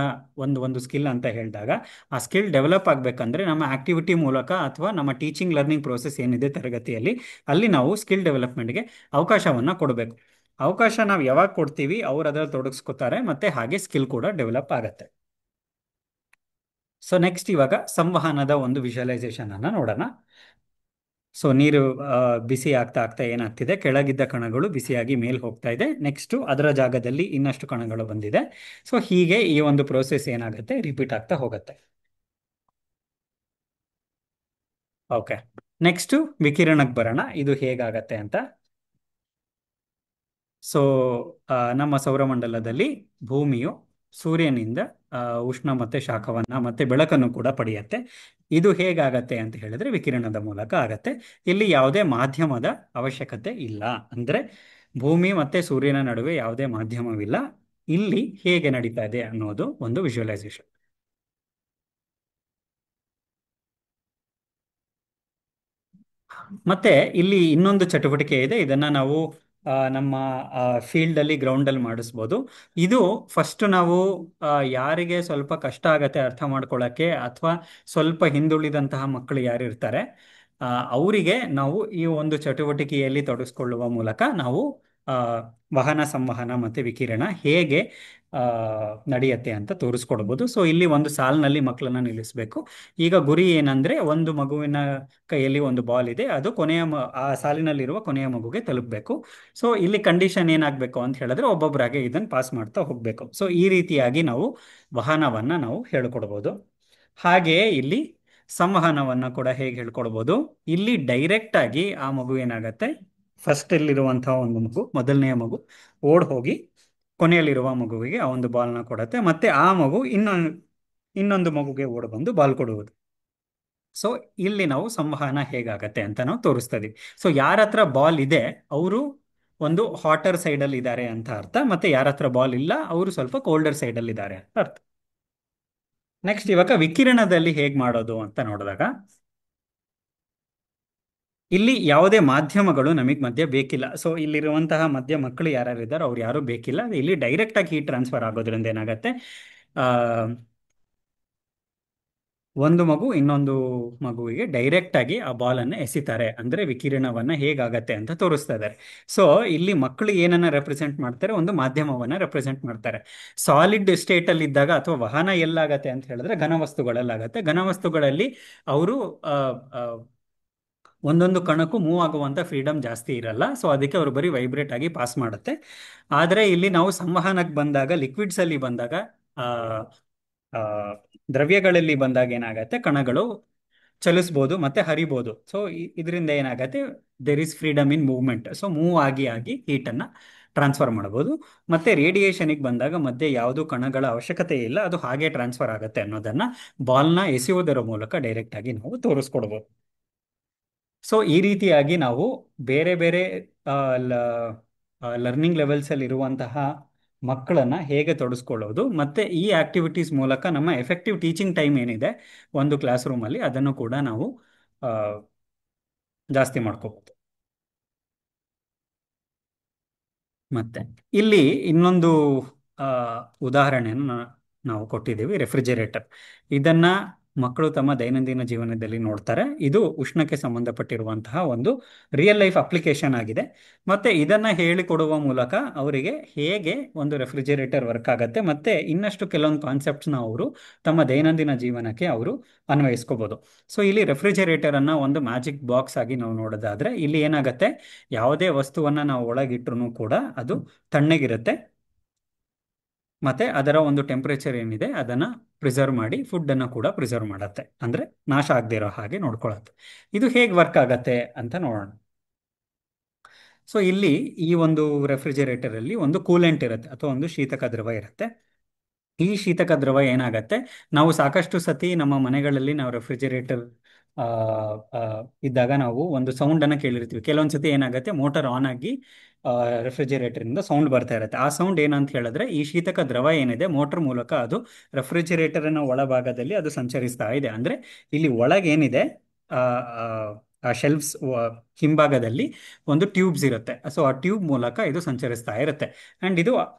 ಒಂದು ಸ್ಕಿಲ್ ಅಂತ ಹೇಳಿದಾಗ, ಆ ಸ್ಕಿಲ್ ಡೆವಲಪ್ ಆಗಬೇಕಂದ್ರೆ ನಮ್ಮ ಆಕ್ಟಿವಿಟಿ ಮೂಲಕ ಅಥವಾ ನಮ್ಮ ಟೀಚಿಂಗ್ ಲರ್ನಿಂಗ್ ಪ್ರೋಸೆಸ್ ಏನಿದೆ ತರಗತಿಯಲ್ಲಿ, ಅಲ್ಲಿ ನಾವು ಸ್ಕಿಲ್ ಡೆವಲಪ್ಮೆಂಟ್ಗೆ ಅವಕಾಶವನ್ನು ಕೊಡಬೇಕು. ಅವಕಾಶ ನಾವು ಯಾವಾಗ ಕೊಡ್ತೀವಿ ಅವ್ರು ಅದರಲ್ಲಿ ತೊಡಗಿಸ್ಕೊತಾರೆ, ಮತ್ತೆ ಹಾಗೆ ಸ್ಕಿಲ್ ಕೂಡ ಡೆವಲಪ್ ಆಗತ್ತೆ. ಸೊ ನೆಕ್ಸ್ಟ್ ಇವಾಗ ಸಂವಹನದ ಒಂದು ವಿಜುವಲೈಸೇಷನ್ ಅನ್ನ ನೋಡೋಣ. ಸೊ ನೀರು ಬಿಸಿ ಆಗ್ತಾ ಆಗ್ತಾ ಏನಾಗ್ತಿದೆ, ಕೆಳಗಿದ್ದ ಕಣಗಳು ಬಿಸಿಯಾಗಿ ಮೇಲ್ ಹೋಗ್ತಾ ಇದೆ. ನೆಕ್ಸ್ಟ್ ಅದರ ಜಾಗದಲ್ಲಿ ಇನ್ನಷ್ಟು ಕಣಗಳು ಬಂದಿದೆ. ಸೊ ಹೀಗೆ ಈ ಒಂದು ಪ್ರೋಸೆಸ್ ಏನಾಗುತ್ತೆ, ರಿಪೀಟ್ ಆಗ್ತಾ ಹೋಗುತ್ತೆ. ಓಕೆ, ನೆಕ್ಸ್ಟ್ ವಿಕಿರಣಕ್ಕೆ ಬರೋಣ, ಇದು ಹೇಗಾಗತ್ತೆ ಅಂತ. ಸೊ ನಮ್ಮ ಸೌರಮಂಡಲದಲ್ಲಿ ಭೂಮಿಯು ಸೂರ್ಯನಿಂದ ಉಷ್ಣ ಮತ್ತೆ ಶಾಖವನ್ನ ಮತ್ತೆ ಬೆಳಕನ್ನು ಕೂಡ ಪಡೆಯುತ್ತೆ. ಇದು ಹೇಗಾಗತ್ತೆ ಅಂತ ಹೇಳಿದ್ರೆ ವಿಕಿರಣದ ಮೂಲಕ ಆಗತ್ತೆ. ಇಲ್ಲಿ ಯಾವುದೇ ಮಾಧ್ಯಮದ ಅವಶ್ಯಕತೆ ಇಲ್ಲ. ಅಂದ್ರೆ ಭೂಮಿ ಮತ್ತೆ ಸೂರ್ಯನ ನಡುವೆ ಯಾವುದೇ ಮಾಧ್ಯಮವಿಲ್ಲ. ಇಲ್ಲಿ ಹೇಗೆ ನಡೀತಾ ಇದೆ ಅನ್ನೋದು ಒಂದು ವಿಜುವಲೈಸೇಷನ್. ಮತ್ತೆ ಇಲ್ಲಿ ಇನ್ನೊಂದು ಚಟುವಟಿಕೆ ಇದೆ. ಇದನ್ನ ನಾವು ನಮ್ಮ ಫೀಲ್ಡ್ ಅಲ್ಲಿ ಗ್ರೌಂಡ್ ಅಲ್ಲಿ ಮಾಡಿಸ್ಬೋದು. ಇದು ಫಸ್ಟ್ ನಾವು ಯಾರಿಗೆ ಸ್ವಲ್ಪ ಕಷ್ಟ ಆಗತ್ತೆ ಅರ್ಥ ಮಾಡ್ಕೊಳ್ಳಕ್ಕೆ, ಅಥವಾ ಸ್ವಲ್ಪ ಹಿಂದುಳಿದಂತಹ ಮಕ್ಕಳು ಯಾರು ಇರ್ತಾರೆ ಅವರಿಗೆ ನಾವು ಈ ಒಂದು ಚಟುವಟಿಕೆಯಲ್ಲಿ ತೊಡಗಿಸ್ಕೊಳ್ಳುವ ಮೂಲಕ ನಾವು ವಾಹನ ಸಂವಹನ ಮತ್ತೆ ವಿಕಿರಣ ಹೇಗೆ ನಡೆಯುತ್ತೆ ಅಂತ ತೋರಿಸ್ಕೊಡ್ಬೋದು. ಸೊ ಇಲ್ಲಿ ಒಂದು ಸಾಲಿನಲ್ಲಿ ಮಕ್ಕಳನ್ನ ನಿಲ್ಲಿಸಬೇಕು. ಈಗ ಗುರಿ ಏನಂದ್ರೆ, ಒಂದು ಮಗುವಿನ ಕೈಯಲ್ಲಿ ಒಂದು ಬಾಲ್ ಇದೆ, ಅದು ಆ ಸಾಲಿನಲ್ಲಿರುವ ಕೊನೆಯ ಮಗುಗೆ ತಲುಪಬೇಕು. ಸೊ ಇಲ್ಲಿ ಕಂಡೀಷನ್ ಏನಾಗಬೇಕು ಅಂತ ಹೇಳಿದ್ರೆ ಒಬ್ಬೊಬ್ಬರಾಗೆ ಇದನ್ನು ಪಾಸ್ ಮಾಡ್ತಾ ಹೋಗ್ಬೇಕು. ಸೊ ಈ ರೀತಿಯಾಗಿ ನಾವು ವಾಹನವನ್ನ ನಾವು ಹೇಳ್ಕೊಡ್ಬೋದು. ಹಾಗೆಯೇ ಇಲ್ಲಿ ಸಂವಹನವನ್ನ ಕೂಡ ಹೇಗೆ ಹೇಳ್ಕೊಡ್ಬೋದು, ಇಲ್ಲಿ ಡೈರೆಕ್ಟ್ ಆಗಿ ಆ ಮಗು ಏನಾಗತ್ತೆ, ಫಸ್ಟ್ ಅಲ್ಲಿರುವಂತಹ ಒಂದು ಮಗು, ಮೊದಲನೆಯ ಮಗು ಓಡ್ ಹೋಗಿ ಕೊನೆಯಲ್ಲಿರುವ ಮಗುವಿಗೆ ಆ ಒಂದು ಬಾಲ್ನ ಕೊಡುತ್ತೆ. ಮತ್ತೆ ಆ ಮಗು ಇನ್ನೊಂದು ಮಗುಗೆ ಓಡ್ ಬಂದು ಬಾಲ್ ಕೊಡುವುದು. ಸೊ ಇಲ್ಲಿ ನಾವು ಸಂವಹನ ಹೇಗಾಗತ್ತೆ ಅಂತ ನಾವು ತೋರಿಸ್ತಾ ಇದೀವಿ. ಸೊ ಯಾರ ಹತ್ರ ಬಾಲ್ ಇದೆ ಅವರು ಒಂದು ಹಾಟರ್ ಸೈಡ್ ಅಲ್ಲಿ ಇದ್ದಾರೆ ಅಂತ ಅರ್ಥ, ಮತ್ತೆ ಯಾರ ಹತ್ರ ಬಾಲ್ ಇಲ್ಲ ಅವರು ಸ್ವಲ್ಪ ಕೋಲ್ಡರ್ ಸೈಡ್ ಅಲ್ಲಿ ಇದ್ದಾರೆ ಅಂತ ಅರ್ಥ. ನೆಕ್ಸ್ಟ್ ಇವಾಗ ವಿಕಿರಣದಲ್ಲಿ ಹೇಗ್ ಮಾಡೋದು ಅಂತ ನೋಡಿದಾಗ, ಇಲ್ಲಿ ಯಾವುದೇ ಮಾಧ್ಯಮಗಳು ನಮಗೆ ಮಧ್ಯೆ ಬೇಕಿಲ್ಲ. ಸೊ ಇಲ್ಲಿರುವಂತಹ ಮಧ್ಯ ಮಕ್ಕಳು ಯಾರು ಇದ್ದಾರೆ ಅವ್ರು ಯಾರು ಬೇಕಿಲ್ಲ. ಇಲ್ಲಿ ಡೈರೆಕ್ಟ್ ಆಗಿ ಹೀಟ್ ಟ್ರಾನ್ಸ್ಫರ್ ಆಗೋದ್ರಿಂದ ಏನಾಗತ್ತೆ, ಒಂದು ಮಗು ಇನ್ನೊಂದು ಮಗುವಿಗೆ ಡೈರೆಕ್ಟ್ ಆಗಿ ಆ ಬಾಲ್ ಅನ್ನ ಎಸಿತಾರೆ. ಅಂದ್ರೆ ವಿಕಿರಣವನ್ನ ಹೇಗಾಗತ್ತೆ ಅಂತ ತೋರಿಸ್ತಾ ಇದ್ದಾರೆ. ಸೊ ಇಲ್ಲಿ ಮಕ್ಕಳು ಏನನ್ನ ರೆಪ್ರೆಸೆಂಟ್ ಮಾಡ್ತಾರೆ, ಒಂದು ಮಾಧ್ಯಮವನ್ನ ರೆಪ್ರೆಸೆಂಟ್ ಮಾಡ್ತಾರೆ. ಸಾಲಿಡ್ ಸ್ಟೇಟ್ ಅಲ್ಲಿ ಇದ್ದಾಗ ಅಥವಾ ವಾಹನ ಎಲ್ಲಾಗತ್ತೆ ಅಂತ ಹೇಳಿದ್ರೆ ಘನವಸ್ತುಗಳಲ್ಲಾಗತ್ತೆ. ಘನವಸ್ತುಗಳಲ್ಲಿ ಅವರು ಒಂದೊಂದು ಕಣಕ್ಕೂ ಮೂವ್ ಆಗುವಂತ ಫ್ರೀಡಮ್ ಜಾಸ್ತಿ ಇರಲ್ಲ. ಸೊ ಅದಕ್ಕೆ ಅವರು ಬರೀ ವೈಬ್ರೇಟ್ ಆಗಿ ಪಾಸ್ ಮಾಡುತ್ತೆ. ಆದ್ರೆ ಇಲ್ಲಿ ನಾವು ಸಂವಹನಕ್ಕೆ ಬಂದಾಗ, ಲಿಕ್ವಿಡ್ಸ್ ಅಲ್ಲಿ ಬಂದಾಗ, ದ್ರವ್ಯಗಳಲ್ಲಿ ಬಂದಾಗ ಏನಾಗತ್ತೆ, ಕಣಗಳು ಚಲಿಸ್ಬೋದು ಮತ್ತೆ ಹರಿಬೋದು. ಸೊ ಇದರಿಂದ ಏನಾಗತ್ತೆ, there is freedom in movement. So move ಆಗಿ ಹೀಟ್ ಅನ್ನ ಟ್ರಾನ್ಸ್ಫರ್ ಮಾಡಬಹುದು. ಮತ್ತೆ ರೇಡಿಯೇಷನ್ಗೆ ಬಂದಾಗ ಮಧ್ಯೆ ಯಾವುದು ಕಣಗಳ ಅವಶ್ಯಕತೆ ಇಲ್ಲ, ಅದು ಹಾಗೆ ಟ್ರಾನ್ಸ್ಫರ್ ಆಗುತ್ತೆ ಅನ್ನೋದನ್ನ ಬಾಲ್ನ ಎಸೆಯುವುದರ ಮೂಲಕ ಡೈರೆಕ್ಟ್ ಆಗಿ ನಾವು ತೋರಿಸ್ಕೊಡ್ಬೋದು. ಸೊ ಈ ರೀತಿಯಾಗಿ ನಾವು ಬೇರೆ ಬೇರೆ ಲರ್ನಿಂಗ್ ಲೆವೆಲ್ಸ್ ಅಲ್ಲಿ ಇರುವಂತಹ ಮಕ್ಕಳನ್ನ ಹೇಗೆ ತೊಡಗಿಸ್ಕೊಳ್ಳೋದು, ಮತ್ತೆ ಈ ಆಕ್ಟಿವಿಟೀಸ್ ಮೂಲಕ ನಮ್ಮ ಎಫೆಕ್ಟಿವ್ ಟೀಚಿಂಗ್ ಟೈಮ್ ಏನಿದೆ ಒಂದು ಕ್ಲಾಸ್ ರೂಮ್ ಅಲ್ಲಿ, ಅದನ್ನು ಕೂಡ ನಾವು ಜಾಸ್ತಿ ಮಾಡ್ಕೋಬಹುದು. ಮತ್ತೆ ಇಲ್ಲಿ ಇನ್ನೊಂದು ಉದಾಹರಣೆಯನ್ನು ನಾವು ಕೊಟ್ಟಿದ್ದೀವಿ, ರೆಫ್ರಿಜರೇಟರ್. ಇದನ್ನ ಮಕ್ಕಳು ತಮ್ಮ ದೈನಂದಿನ ಜೀವನದಲ್ಲಿ ನೋಡ್ತಾರೆ. ಇದು ಉಷ್ಣಕ್ಕೆ ಸಂಬಂಧಪಟ್ಟಿರುವಂತಹ ಒಂದು ರಿಯಲ್ ಲೈಫ್ ಅಪ್ಲಿಕೇಶನ್ ಆಗಿದೆ. ಮತ್ತೆ ಇದನ್ನ ಹೇಳಿಕೊಡುವ ಮೂಲಕ ಅವರಿಗೆ ಹೇಗೆ ಒಂದು ರೆಫ್ರಿಜರೇಟರ್ ವರ್ಕ್ ಆಗುತ್ತೆ, ಮತ್ತೆ ಇನ್ನಷ್ಟು ಕೆಲವೊಂದು ಕಾನ್ಸೆಪ್ಟ್ಸ್ನ ಅವರು ತಮ್ಮ ದೈನಂದಿನ ಜೀವನಕ್ಕೆ ಅವರು ಅನ್ವಯಿಸ್ಕೋಬಹುದು. ಸೊ ಇಲ್ಲಿ ರೆಫ್ರಿಜರೇಟರ್ ಅನ್ನ ಒಂದು ಮ್ಯಾಜಿಕ್ ಬಾಕ್ಸ್ ಆಗಿ ನಾವು ನೋಡೋದಾದ್ರೆ, ಇಲ್ಲಿ ಏನಾಗುತ್ತೆ, ಯಾವುದೇ ವಸ್ತುವನ್ನ ನಾವು ಒಳಗಿಟ್ರು ಕೂಡ ಅದು ತಣ್ಣಗಿರುತ್ತೆ. ಮತ್ತೆ ಅದರ ಒಂದು ಟೆಂಪರೇಚರ್ ಏನಿದೆ ಅದನ್ನ ಪ್ರಿಸರ್ವ್ ಮಾಡಿ ಫುಡ್ ಅನ್ನು ಕೂಡ ಪ್ರಿಸರ್ವ್ ಮಾಡತ್ತೆ, ಅಂದ್ರೆ ನಾಶ ಆಗದೆ ಇರೋ ಹಾಗೆ ನೋಡ್ಕೊಳತ್ತೆ. ಇದು ಹೇಗೆ ವರ್ಕ್ ಆಗತ್ತೆ ಅಂತ ನೋಡೋಣ. ಸೊ ಇಲ್ಲಿ ಈ ಒಂದು ರೆಫ್ರಿಜರೇಟರ್ ಅಲ್ಲಿ ಒಂದು ಕೂಲೆಂಟ್ ಇರುತ್ತೆ ಅಥವಾ ಒಂದು ಶೀತಕ ದ್ರವ ಇರುತ್ತೆ. ಈ ಶೀತಕ ದ್ರವ ಏನಾಗತ್ತೆ, ನಾವು ಸಾಕಷ್ಟು ಸತಿ ನಮ್ಮ ಮನೆಗಳಲ್ಲಿ ನಾವು ರೆಫ್ರಿಜರೇಟರ್ ಇದ್ದಾಗ ನಾವು ಒಂದು ಸೌಂಡ್ ಅನ್ನ ಕೇಳಿರ್ತೀವಿ. ಕೆಲವೊಂದ್ಸತಿ ಏನಾಗುತ್ತೆ, ಮೋಟಾರ್ ಆನ್ ಆಗಿ ರೆಫ್ರಿಜರೇಟರ್ ಇಂದ ಸೌಂಡ್ ಬರ್ತಾ ಇರುತ್ತೆ. ಆ ಸೌಂಡ್ ಏನಂತ ಹೇಳಿದ್ರೆ, ಈ ಶೀತಕ ದ್ರವ ಏನಿದೆ ಮೋಟರ್ ಮೂಲಕ ಅದು ರೆಫ್ರಿಜರೇಟರ್ ನ ಒಳಭಾಗದಲ್ಲಿ ಅದು ಸಂಚರಿಸ್ತಾ ಇದೆ. ಅಂದ್ರೆ ಇಲ್ಲಿ ಒಳಗೇನಿದೆ ಶೆಲ್ಫ್ಸ್ ಹಿಂಭಾಗದಲ್ಲಿ ಒಂದು ಟ್ಯೂಬ್ಸ್ ಇರುತ್ತೆ. ಸೊ ಆ ಟ್ಯೂಬ್ ಮೂಲಕ ಇದು ಸಂಚರಿಸ್ತಾ ಇರುತ್ತೆ. ಅಂಡ್ ಇದು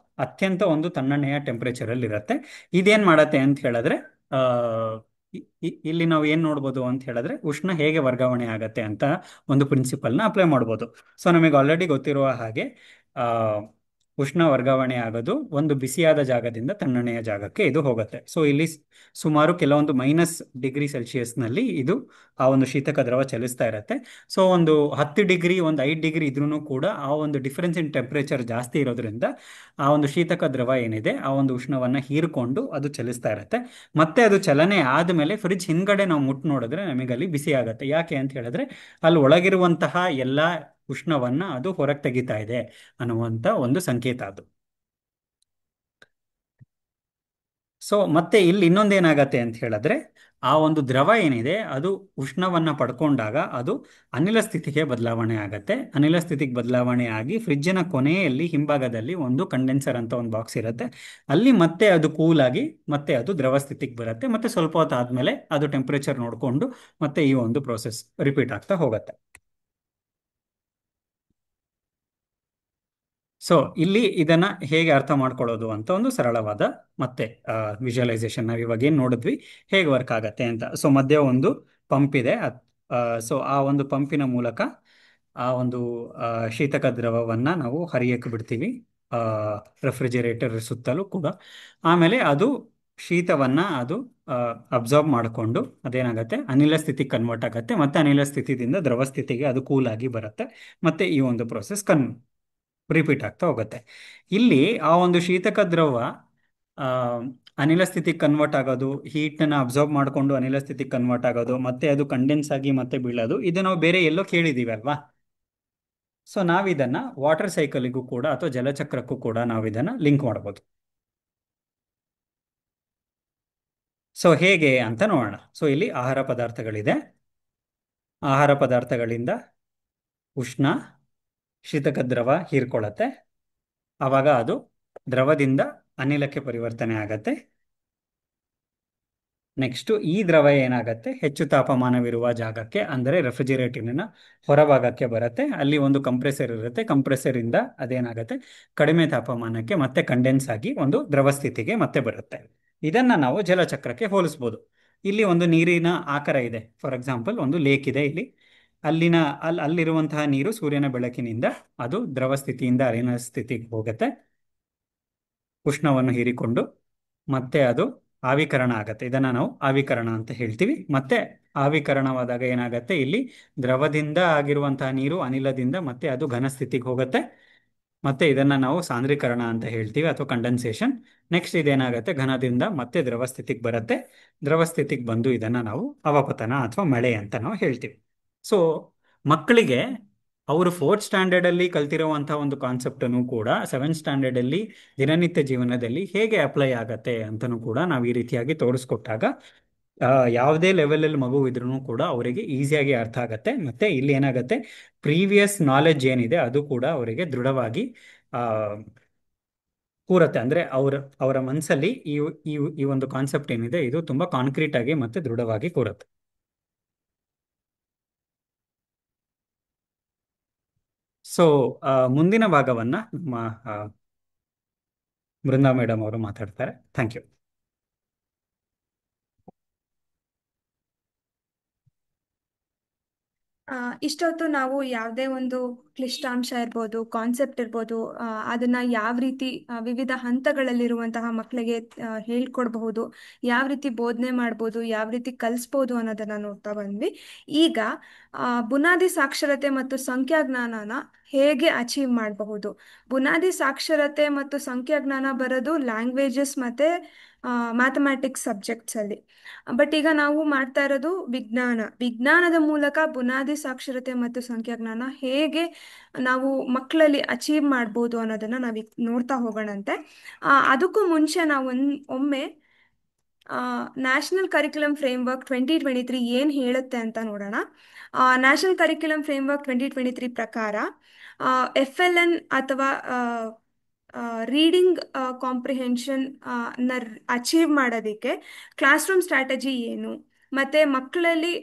ಅತ್ಯಂತ ಒಂದು ತಣ್ಣನೆಯ ಟೆಂಪರೇಚರ್ ಅಲ್ಲಿ ಇರುತ್ತೆ. ಇದೇನ್ ಮಾಡತ್ತೆ ಅಂತ ಹೇಳಿದ್ರೆ, ಆ, ಇಲ್ಲಿ ನಾವು ಏನ್ ನೋಡ್ಬೋದು ಅಂತ ಹೇಳಿದ್ರೆ, ಉಷ್ಣ ಹೇಗೆ ವರ್ಗಾವಣೆ ಆಗತ್ತೆ ಅಂತ ಒಂದು ಪ್ರಿನ್ಸಿಪಲ್ನ ಅಪ್ಲೈ ಮಾಡ್ಬೋದು. ಸೊ ನಮಗೆ ಆಲ್ರೆಡಿ ಗೊತ್ತಿರುವ ಹಾಗೆ ಆ, ಉಷ್ಣ ವರ್ಗಾವಣೆ ಆಗೋದು ಒಂದು ಬಿಸಿಯಾದ ಜಾಗದಿಂದ ತಣ್ಣನೆಯ ಜಾಗಕ್ಕೆ ಇದು ಹೋಗುತ್ತೆ. ಸೊ ಇಲ್ಲಿ ಸುಮಾರು ಕೆಲವೊಂದು -10 ಡಿಗ್ರಿ ಸೆಲ್ಸಿಯಸ್ನಲ್ಲಿ ಇದು ಆ ಒಂದು ಶೀತಕ ದ್ರವ ಚಲಿಸ್ತಾ ಇರುತ್ತೆ. ಸೊ ಒಂದು 10 ಡಿಗ್ರಿ, ಒಂದು 5 ಡಿಗ್ರಿ ಇದ್ರೂ ಕೂಡ ಆ ಒಂದು ಡಿಫರೆನ್ಸ್ ಇನ್ ಟೆಂಪರೇಚರ್ ಜಾಸ್ತಿ ಇರೋದ್ರಿಂದ ಆ ಒಂದು ಶೀತಕ ದ್ರವ ಏನಿದೆ ಆ ಒಂದು ಉಷ್ಣವನ್ನ ಹೀರ್ಕೊಂಡು ಅದು ಚಲಿಸ್ತಾ ಇರುತ್ತೆ. ಮತ್ತೆ ಅದು ಚಲನೆ ಆದ್ಮೇಲೆ ಫ್ರಿಡ್ಜ್ ಹಿಂದ್ಗಡೆ ನಾವು ಮುಟ್ ನೋಡಿದ್ರೆ ನಮಗೆ ಅಲ್ಲಿ ಬಿಸಿ ಆಗುತ್ತೆ. ಯಾಕೆ ಅಂತ ಹೇಳಿದ್ರೆ ಅಲ್ಲಿ ಒಳಗಿರುವಂತಹ ಎಲ್ಲಾ ಉಷ್ಣವನ್ನ ಅದು ಹೊರಗೆ ತೆಗಿತಾ ಇದೆ ಅನ್ನುವಂತ ಒಂದು ಸಂಕೇತ ಅದು. ಸೊ ಮತ್ತೆ ಇಲ್ಲಿ ಇನ್ನೊಂದೇನಾಗತ್ತೆ ಅಂತ ಹೇಳಿದ್ರೆ, ಆ ಒಂದು ದ್ರವ ಏನಿದೆ ಅದು ಉಷ್ಣವನ್ನ ಪಡ್ಕೊಂಡಾಗ ಅದು ಅನಿಲ ಸ್ಥಿತಿಗೆ ಬದಲಾವಣೆ ಆಗತ್ತೆ. ಅನಿಲ ಸ್ಥಿತಿಗೆ ಬದಲಾವಣೆ ಆಗಿ ಫ್ರಿಡ್ಜಿನ ಕೊನೆಯಲ್ಲಿ ಹಿಂಭಾಗದಲ್ಲಿ ಒಂದು ಕಂಡೆನ್ಸರ್ ಅಂತ ಒಂದು ಬಾಕ್ಸ್ ಇರುತ್ತೆ. ಅಲ್ಲಿ ಮತ್ತೆ ಅದು ಕೂಲ್ ಆಗಿ ಮತ್ತೆ ಅದು ದ್ರವ ಸ್ಥಿತಿಗೆ ಬರುತ್ತೆ. ಮತ್ತೆ ಸ್ವಲ್ಪ ಹೊತ್ತು ಆದ್ಮೇಲೆ ಅದು ಟೆಂಪರೇಚರ್ ನೋಡಿಕೊಂಡು ಮತ್ತೆ ಈ ಒಂದು ಪ್ರೋಸೆಸ್ ರಿಪೀಟ್ ಆಗ್ತಾ ಹೋಗುತ್ತೆ. ಸೊ ಇಲ್ಲಿ ಇದನ್ನ ಹೇಗೆ ಅರ್ಥ ಮಾಡ್ಕೊಳ್ಳೋದು ಅಂತ ಒಂದು ಸರಳವಾದ ಮತ್ತೆ ವಿಜುವಲೈಸೇಷನ್ ನಾವು ಇವಾಗ ಏನ್ ನೋಡಿದ್ವಿ ಹೇಗೆ ವರ್ಕ್ ಆಗತ್ತೆ ಅಂತ. ಸೊ ಮಧ್ಯ ಒಂದು ಪಂಪ್ ಇದೆ. ಸೊ ಆ ಒಂದು ಪಂಪಿನ ಮೂಲಕ ಆ ಒಂದು ಶೀತಕ ದ್ರವವನ್ನ ನಾವು ಹರಿಯಕ್ಕೆ ಬಿಡ್ತೀವಿ ರೆಫ್ರಿಜಿರೇಟರ್ ಸುತ್ತಲೂ ಕೂಡ. ಆಮೇಲೆ ಅದು ಶೀತವನ್ನ ಅದು ಅಬ್ಸಾರ್ಬ್ ಮಾಡಿಕೊಂಡು ಅದೇನಾಗತ್ತೆ ಅನಿಲ ಸ್ಥಿತಿಗೆ ಕನ್ವರ್ಟ್ ಆಗತ್ತೆ. ಮತ್ತೆ ಅನಿಲ ಸ್ಥಿತಿದಿಂದ ದ್ರವ ಸ್ಥಿತಿಗೆ ಅದು ಕೂಲ್ ಆಗಿ ಬರುತ್ತೆ. ಮತ್ತೆ ಈ ಒಂದು ಪ್ರೊಸೆಸ್ ರಿಪೀಟ್ ಆಗ್ತಾ ಹೋಗುತ್ತೆ. ಇಲ್ಲಿ ಆ ಒಂದು ಶೀತಕ ದ್ರವ ಆ, ಅನಿಲ ಸ್ಥಿತಿಗೆ ಕನ್ವರ್ಟ್ ಆಗೋದು, ಹೀಟನ್ನ ಅಬ್ಸಾರ್ಬ್ ಮಾಡಿಕೊಂಡು ಅನಿಲ ಸ್ಥಿತಿಗೆ ಕನ್ವರ್ಟ್ ಆಗೋದು, ಮತ್ತೆ ಅದು ಕಂಡೆನ್ಸ್ ಆಗಿ ಮತ್ತೆ ಬೀಳೋದು, ಇದು ನಾವು ಬೇರೆ ಎಲ್ಲೋ ಕೇಳಿದೀವಿ ಅಲ್ವಾ. ಸೊ ನಾವಿದನ್ನ ವಾಟರ್ ಸೈಕಲ್ಗೂ ಕೂಡ ಅಥವಾ ಜಲಚಕ್ರಕ್ಕೂ ಕೂಡ ನಾವಿದನ್ನ ಲಿಂಕ್ ಮಾಡ್ಬೋದು. ಸೊ ಹೇಗೆ ಅಂತ ನೋಡೋಣ. ಸೊ ಇಲ್ಲಿ ಆಹಾರ ಪದಾರ್ಥಗಳಿದೆ. ಆಹಾರ ಪದಾರ್ಥಗಳಿಂದ ಉಷ್ಣ ಶೀತಕ ದ್ರವ ಹೀರ್ಕೊಳ್ಳುತ್ತೆ. ಆವಾಗ ಅದು ದ್ರವದಿಂದ ಅನಿಲಕ್ಕೆ ಪರಿವರ್ತನೆ ಆಗತ್ತೆ. ನೆಕ್ಸ್ಟ್ ಈ ದ್ರವ ಏನಾಗತ್ತೆ ಹೆಚ್ಚು ತಾಪಮಾನವಿರುವ ಜಾಗಕ್ಕೆ ಅಂದರೆ ರೆಫ್ರಿಜಿರೇಟರ್ನ ಹೊರಭಾಗಕ್ಕೆ ಬರುತ್ತೆ. ಅಲ್ಲಿ ಒಂದು ಕಂಪ್ರೆಸರ್ ಇರುತ್ತೆ. ಕಂಪ್ರೆಸರ್ ಇಂದ ಅದೇನಾಗತ್ತೆ ಕಡಿಮೆ ತಾಪಮಾನಕ್ಕೆ ಮತ್ತೆ ಕಂಡೆನ್ಸ್ ಆಗಿ ಒಂದು ದ್ರವ ಸ್ಥಿತಿಗೆ ಮತ್ತೆ ಬರುತ್ತೆ. ಇದನ್ನ ನಾವು ಜಲಚಕ್ರಕ್ಕೆ ಹೋಲಿಸ್ಬೋದು. ಇಲ್ಲಿ ಒಂದು ನೀರಿನ ಆಕಾರ ಇದೆ. ಫಾರ್ ಎಕ್ಸಾಂಪಲ್ ಒಂದು ಲೇಕ್ ಇದೆ ಇಲ್ಲಿ. ಅಲ್ಲಿರುವಂತಹ ನೀರು ಸೂರ್ಯನ ಬೆಳಕಿನಿಂದ ಅದು ದ್ರವ ಸ್ಥಿತಿಯಿಂದ ಅನಿಲ ಸ್ಥಿತಿಗೆ ಹೋಗುತ್ತೆ, ಉಷ್ಣವನ್ನು ಹೀರಿಕೊಂಡು ಮತ್ತೆ ಅದು ಆವಿಕರಣ ಆಗತ್ತೆ. ಇದನ್ನ ನಾವು ಆವಿಕರಣ ಅಂತ ಹೇಳ್ತೀವಿ. ಮತ್ತೆ ಆವಿಕರಣವಾದಾಗ ಏನಾಗತ್ತೆ ಇಲ್ಲಿ ದ್ರವದಿಂದ ಆಗಿರುವಂತಹ ನೀರು ಅನಿಲದಿಂದ ಮತ್ತೆ ಅದು ಘನ ಸ್ಥಿತಿಗೆ ಹೋಗುತ್ತೆ. ಮತ್ತೆ ಇದನ್ನ ನಾವು ಸಾಂದ್ರೀಕರಣ ಅಂತ ಹೇಳ್ತೀವಿ ಅಥವಾ ಕಂಡೆನ್ಸೇಷನ್. ನೆಕ್ಸ್ಟ್ ಇದೇನಾಗತ್ತೆ ಘನದಿಂದ ಮತ್ತೆ ದ್ರವ ಸ್ಥಿತಿಗೆ ಬರುತ್ತೆ. ದ್ರವ ಸ್ಥಿತಿಗೆ ಬಂದು ಇದನ್ನ ನಾವು ಅವಪತನ ಅಥವಾ ಮಳೆ ಅಂತ ನಾವು ಹೇಳ್ತೀವಿ. ಸೊ ಮಕ್ಕಳಿಗೆ ಅವರು 4th ಸ್ಟ್ಯಾಂಡರ್ಡ್ ಅಲ್ಲಿ ಕಲ್ತಿರುವಂತಹ ಒಂದು ಕಾನ್ಸೆಪ್ಟ್ ಅನ್ನು ಕೂಡ 7th ಸ್ಟ್ಯಾಂಡರ್ಡ್ ಅಲ್ಲಿ ದಿನನಿತ್ಯ ಜೀವನದಲ್ಲಿ ಹೇಗೆ ಅಪ್ಲೈ ಆಗತ್ತೆ ಅಂತನೂ ಕೂಡ ನಾವು ಈ ರೀತಿಯಾಗಿ ತೋರಿಸ್ಕೊಟ್ಟಾಗ ಯಾವುದೇ ಲೆವೆಲ್ ಅಲ್ಲಿ ಮಗು ಇದ್ರೂ ಕೂಡ ಅವರಿಗೆ ಈಸಿಯಾಗಿ ಅರ್ಥ ಆಗತ್ತೆ. ಮತ್ತೆ ಇಲ್ಲಿ ಏನಾಗತ್ತೆ ಪ್ರೀವಿಯಸ್ ನಾಲೆಡ್ಜ್ ಏನಿದೆ ಅದು ಕೂಡ ಅವರಿಗೆ ದೃಢವಾಗಿ ಆ ಕೂರತ್ತೆ. ಅಂದ್ರೆ ಅವರ ಮನಸ್ಸಲ್ಲಿ ಈ ಒಂದು ಕಾನ್ಸೆಪ್ಟ್ ಏನಿದೆ ಇದು ತುಂಬಾ ಕಾನ್ಕ್ರೀಟ್ ಆಗಿ ಮತ್ತೆ ದೃಢವಾಗಿ ಕೂರತ್ತೆ. ಸೊ ಮುಂದಿನ ಭಾಗವನ್ನ ನಮ್ಮ ಬೃಂದಾ ಮೇಡಮ್ ಅವರು ಮಾತಾಡ್ತಾರೆ. Thank you. ಇಷ್ಟೊತ್ತು ನಾವು ಯಾವುದೇ ಒಂದು ಕ್ಲಿಷ್ಟಾಂಶ ಇರ್ಬೋದು, ಕಾನ್ಸೆಪ್ಟ್ ಇರ್ಬೋದು, ಅದನ್ನ ಯಾವ ರೀತಿ ವಿವಿಧ ಹಂತಗಳಲ್ಲಿರುವಂತಹ ಮಕ್ಕಳಿಗೆ ಹೇಳ್ಕೊಡ್ಬಹುದು, ಯಾವ ರೀತಿ ಬೋಧನೆ ಮಾಡ್ಬೋದು, ಯಾವ ರೀತಿ ಕಲಿಸ್ಬೋದು ಅನ್ನೋದನ್ನ ನೋಡ್ತಾ ಬಂದ್ವಿ. ಈಗ ಬುನಾದಿ ಸಾಕ್ಷರತೆ ಮತ್ತು ಸಂಖ್ಯಾಜ್ಞಾನನ ಹೇಗೆ ಅಚೀವ್ ಮಾಡಬಹುದು. ಬುನಾದಿ ಸಾಕ್ಷರತೆ ಮತ್ತು ಸಂಖ್ಯಾಜ್ಞಾನ ಬರೋದು ಲ್ಯಾಂಗ್ವೇಜಸ್ ಮತ್ತೆ ಮ್ಯಾಥಮ್ಯಾಟಿಕ್ಸ್ ಸಬ್ಜೆಕ್ಟ್ಸ್ ಅಲ್ಲಿ. ಬಟ್ ಈಗ ನಾವು ಮಾಡ್ತಾ ಇರೋದು ವಿಜ್ಞಾನದ ಮೂಲಕ ಬುನಾದಿ ಸಾಕ್ಷರತೆ ಮತ್ತು ಸಂಖ್ಯಾಜ್ಞಾನ ಹೇಗೆ ನಾವು ಮಕ್ಕಳಲ್ಲಿ ಅಚೀವ್ ಮಾಡ್ಬೋದು ಅನ್ನೋದನ್ನ ನಾವೀಗ ನೋಡ್ತಾ ಹೋಗೋಣಂತೆ. ಅದಕ್ಕೂ ಮುಂಚೆ ನಾವು ಒಮ್ಮೆ ನ್ಯಾಷನಲ್ ಕರಿಕ್ಯುಲಮ್ ಫ್ರೇಮ್ವರ್ಕ್ 2023 ಏನು ಹೇಳುತ್ತೆ ಅಂತ ನೋಡೋಣ. ನ್ಯಾಷನಲ್ ಕರಿಕ್ಯುಲಮ್ ಫ್ರೇಮ್ವರ್ಕ್ 2023 ಪ್ರಕಾರ FLN ಅಥವಾ ರೀಡಿಂಗ್ ಕಾಂಪ್ರಿಹೆನ್ಷನ್ ನ ಅಚೀವ್ ಮಾಡೋದಕ್ಕೆ ಕ್ಲಾಸ್ ರೂಮ್ ಸ್ಟ್ರಾಟಜಿ ಏನು, ಮತ್ತೆ ಮಕ್ಕಳಲ್ಲಿ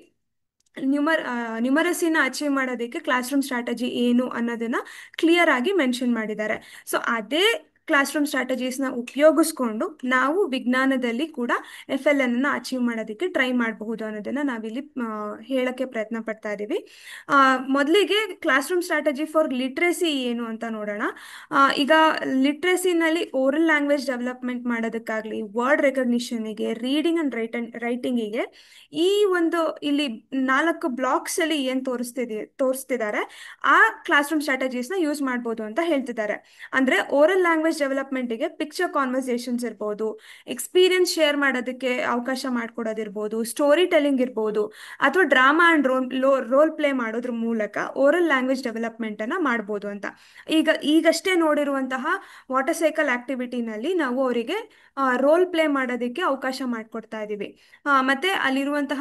ನ್ಯೂಮರಸಿನ ಅಚೀವ್ ಮಾಡೋದಕ್ಕೆ ಕ್ಲಾಸ್ ರೂಮ್ ಸ್ಟ್ರಾಟಜಿ ಏನು ಅನ್ನೋದನ್ನ ಕ್ಲಿಯರ್ ಆಗಿ ಮೆನ್ಷನ್ ಮಾಡಿದ್ದಾರೆ. ಸೊ ಅದೇ ಕ್ಲಾಸ್ ರೂಮ್ ಸ್ಟ್ರಾಟಜೀಸ್ನ ಉಪಯೋಗಿಸ್ಕೊಂಡು ನಾವು ವಿಜ್ಞಾನದಲ್ಲಿ ಕೂಡ FLN ಅನ್ನ ಅಚೀವ್ ಮಾಡೋದಕ್ಕೆ ಟ್ರೈ ಮಾಡಬಹುದು ಅನ್ನೋದನ್ನ ನಾವಿಲ್ಲಿ ಹೇಳಕ್ಕೆ ಪ್ರಯತ್ನ ಪಡ್ತಾ ಇದ್ದೀವಿ. ಮೊದಲಿಗೆ classroom strategy for literacy ಏನು ಅಂತ ನೋಡೋಣ. ಈಗ ಲಿಟ್ರಸಿನಲ್ಲಿ ಓರಲ್ ಲ್ಯಾಂಗ್ವೇಜ್ ಡೆವಲಪ್ಮೆಂಟ್ ಮಾಡೋದಕ್ಕಾಗಲಿ, ವರ್ಡ್ ರೆಕಗ್ನಿಷನ್ಗೆ, ರೀಡಿಂಗ್ ಅಂಡ್ ರೈಟಿಂಗಿಗೆ ಈ ಒಂದು ಇಲ್ಲಿ 4 ಬ್ಲಾಕ್ಸ್ ಅಲ್ಲಿ ಏನ್ ತೋರಿಸ್ತಿದ್ದಾರೆ ಆ ಕ್ಲಾಸ್ ರೂಮ್ ಸ್ಟ್ರಾಟಜೀಸ್ನ ಯೂಸ್ ಮಾಡ್ಬೋದು ಅಂತ ಹೇಳ್ತಿದ್ದಾರೆ. ಅಂದ್ರೆ ಓರಲ್ ಲ್ಯಾಂಗ್ವೇಜ್ ಡೆವಲಪ್ಮೆಂಟ್ಗೆ ಪಿಕ್ಚರ್ ಕಾನ್ವರ್ಸೇಷನ್ಸ್ ಇರ್ಬೋದು, ಎಕ್ಸ್ಪೀರಿಯನ್ಸ್ ಶೇರ್ ಮಾಡೋದಕ್ಕೆ ಅವಕಾಶ ಮಾಡ್ಕೊಡೋದಿರ್ಬೋದು, ಸ್ಟೋರಿ ಟೆಲ್ಲಿಂಗ್ ಇರ್ಬೋದು, ಅಥವಾ ಡ್ರಾಮಾ ಅಂಡ್ ರೋಲ್ ಪ್ಲೇ ಮಾಡೋದ್ರ ಮೂಲಕ ಓರಲ್ ಲ್ಯಾಂಗ್ವೇಜ್ ಡೆವಲಪ್ಮೆಂಟ್ ಅನ್ನ ಮಾಡ್ಬೋದು ಅಂತ. ಈಗಷ್ಟೇ ನೋಡಿರುವಂತಹ ವಾಟರ್ ಸೈಕಲ್ ಆಕ್ಟಿವಿಟಿನಲ್ಲಿ ನಾವು ಅವರಿಗೆ ರೋಲ್ ಪ್ಲೇ ಮಾಡೋದಕ್ಕೆ ಅವಕಾಶ ಮಾಡಿಕೊಡ್ತಾ ಇದ್ದೀವಿ. ಮತ್ತೆ ಅಲ್ಲಿರುವಂತಹ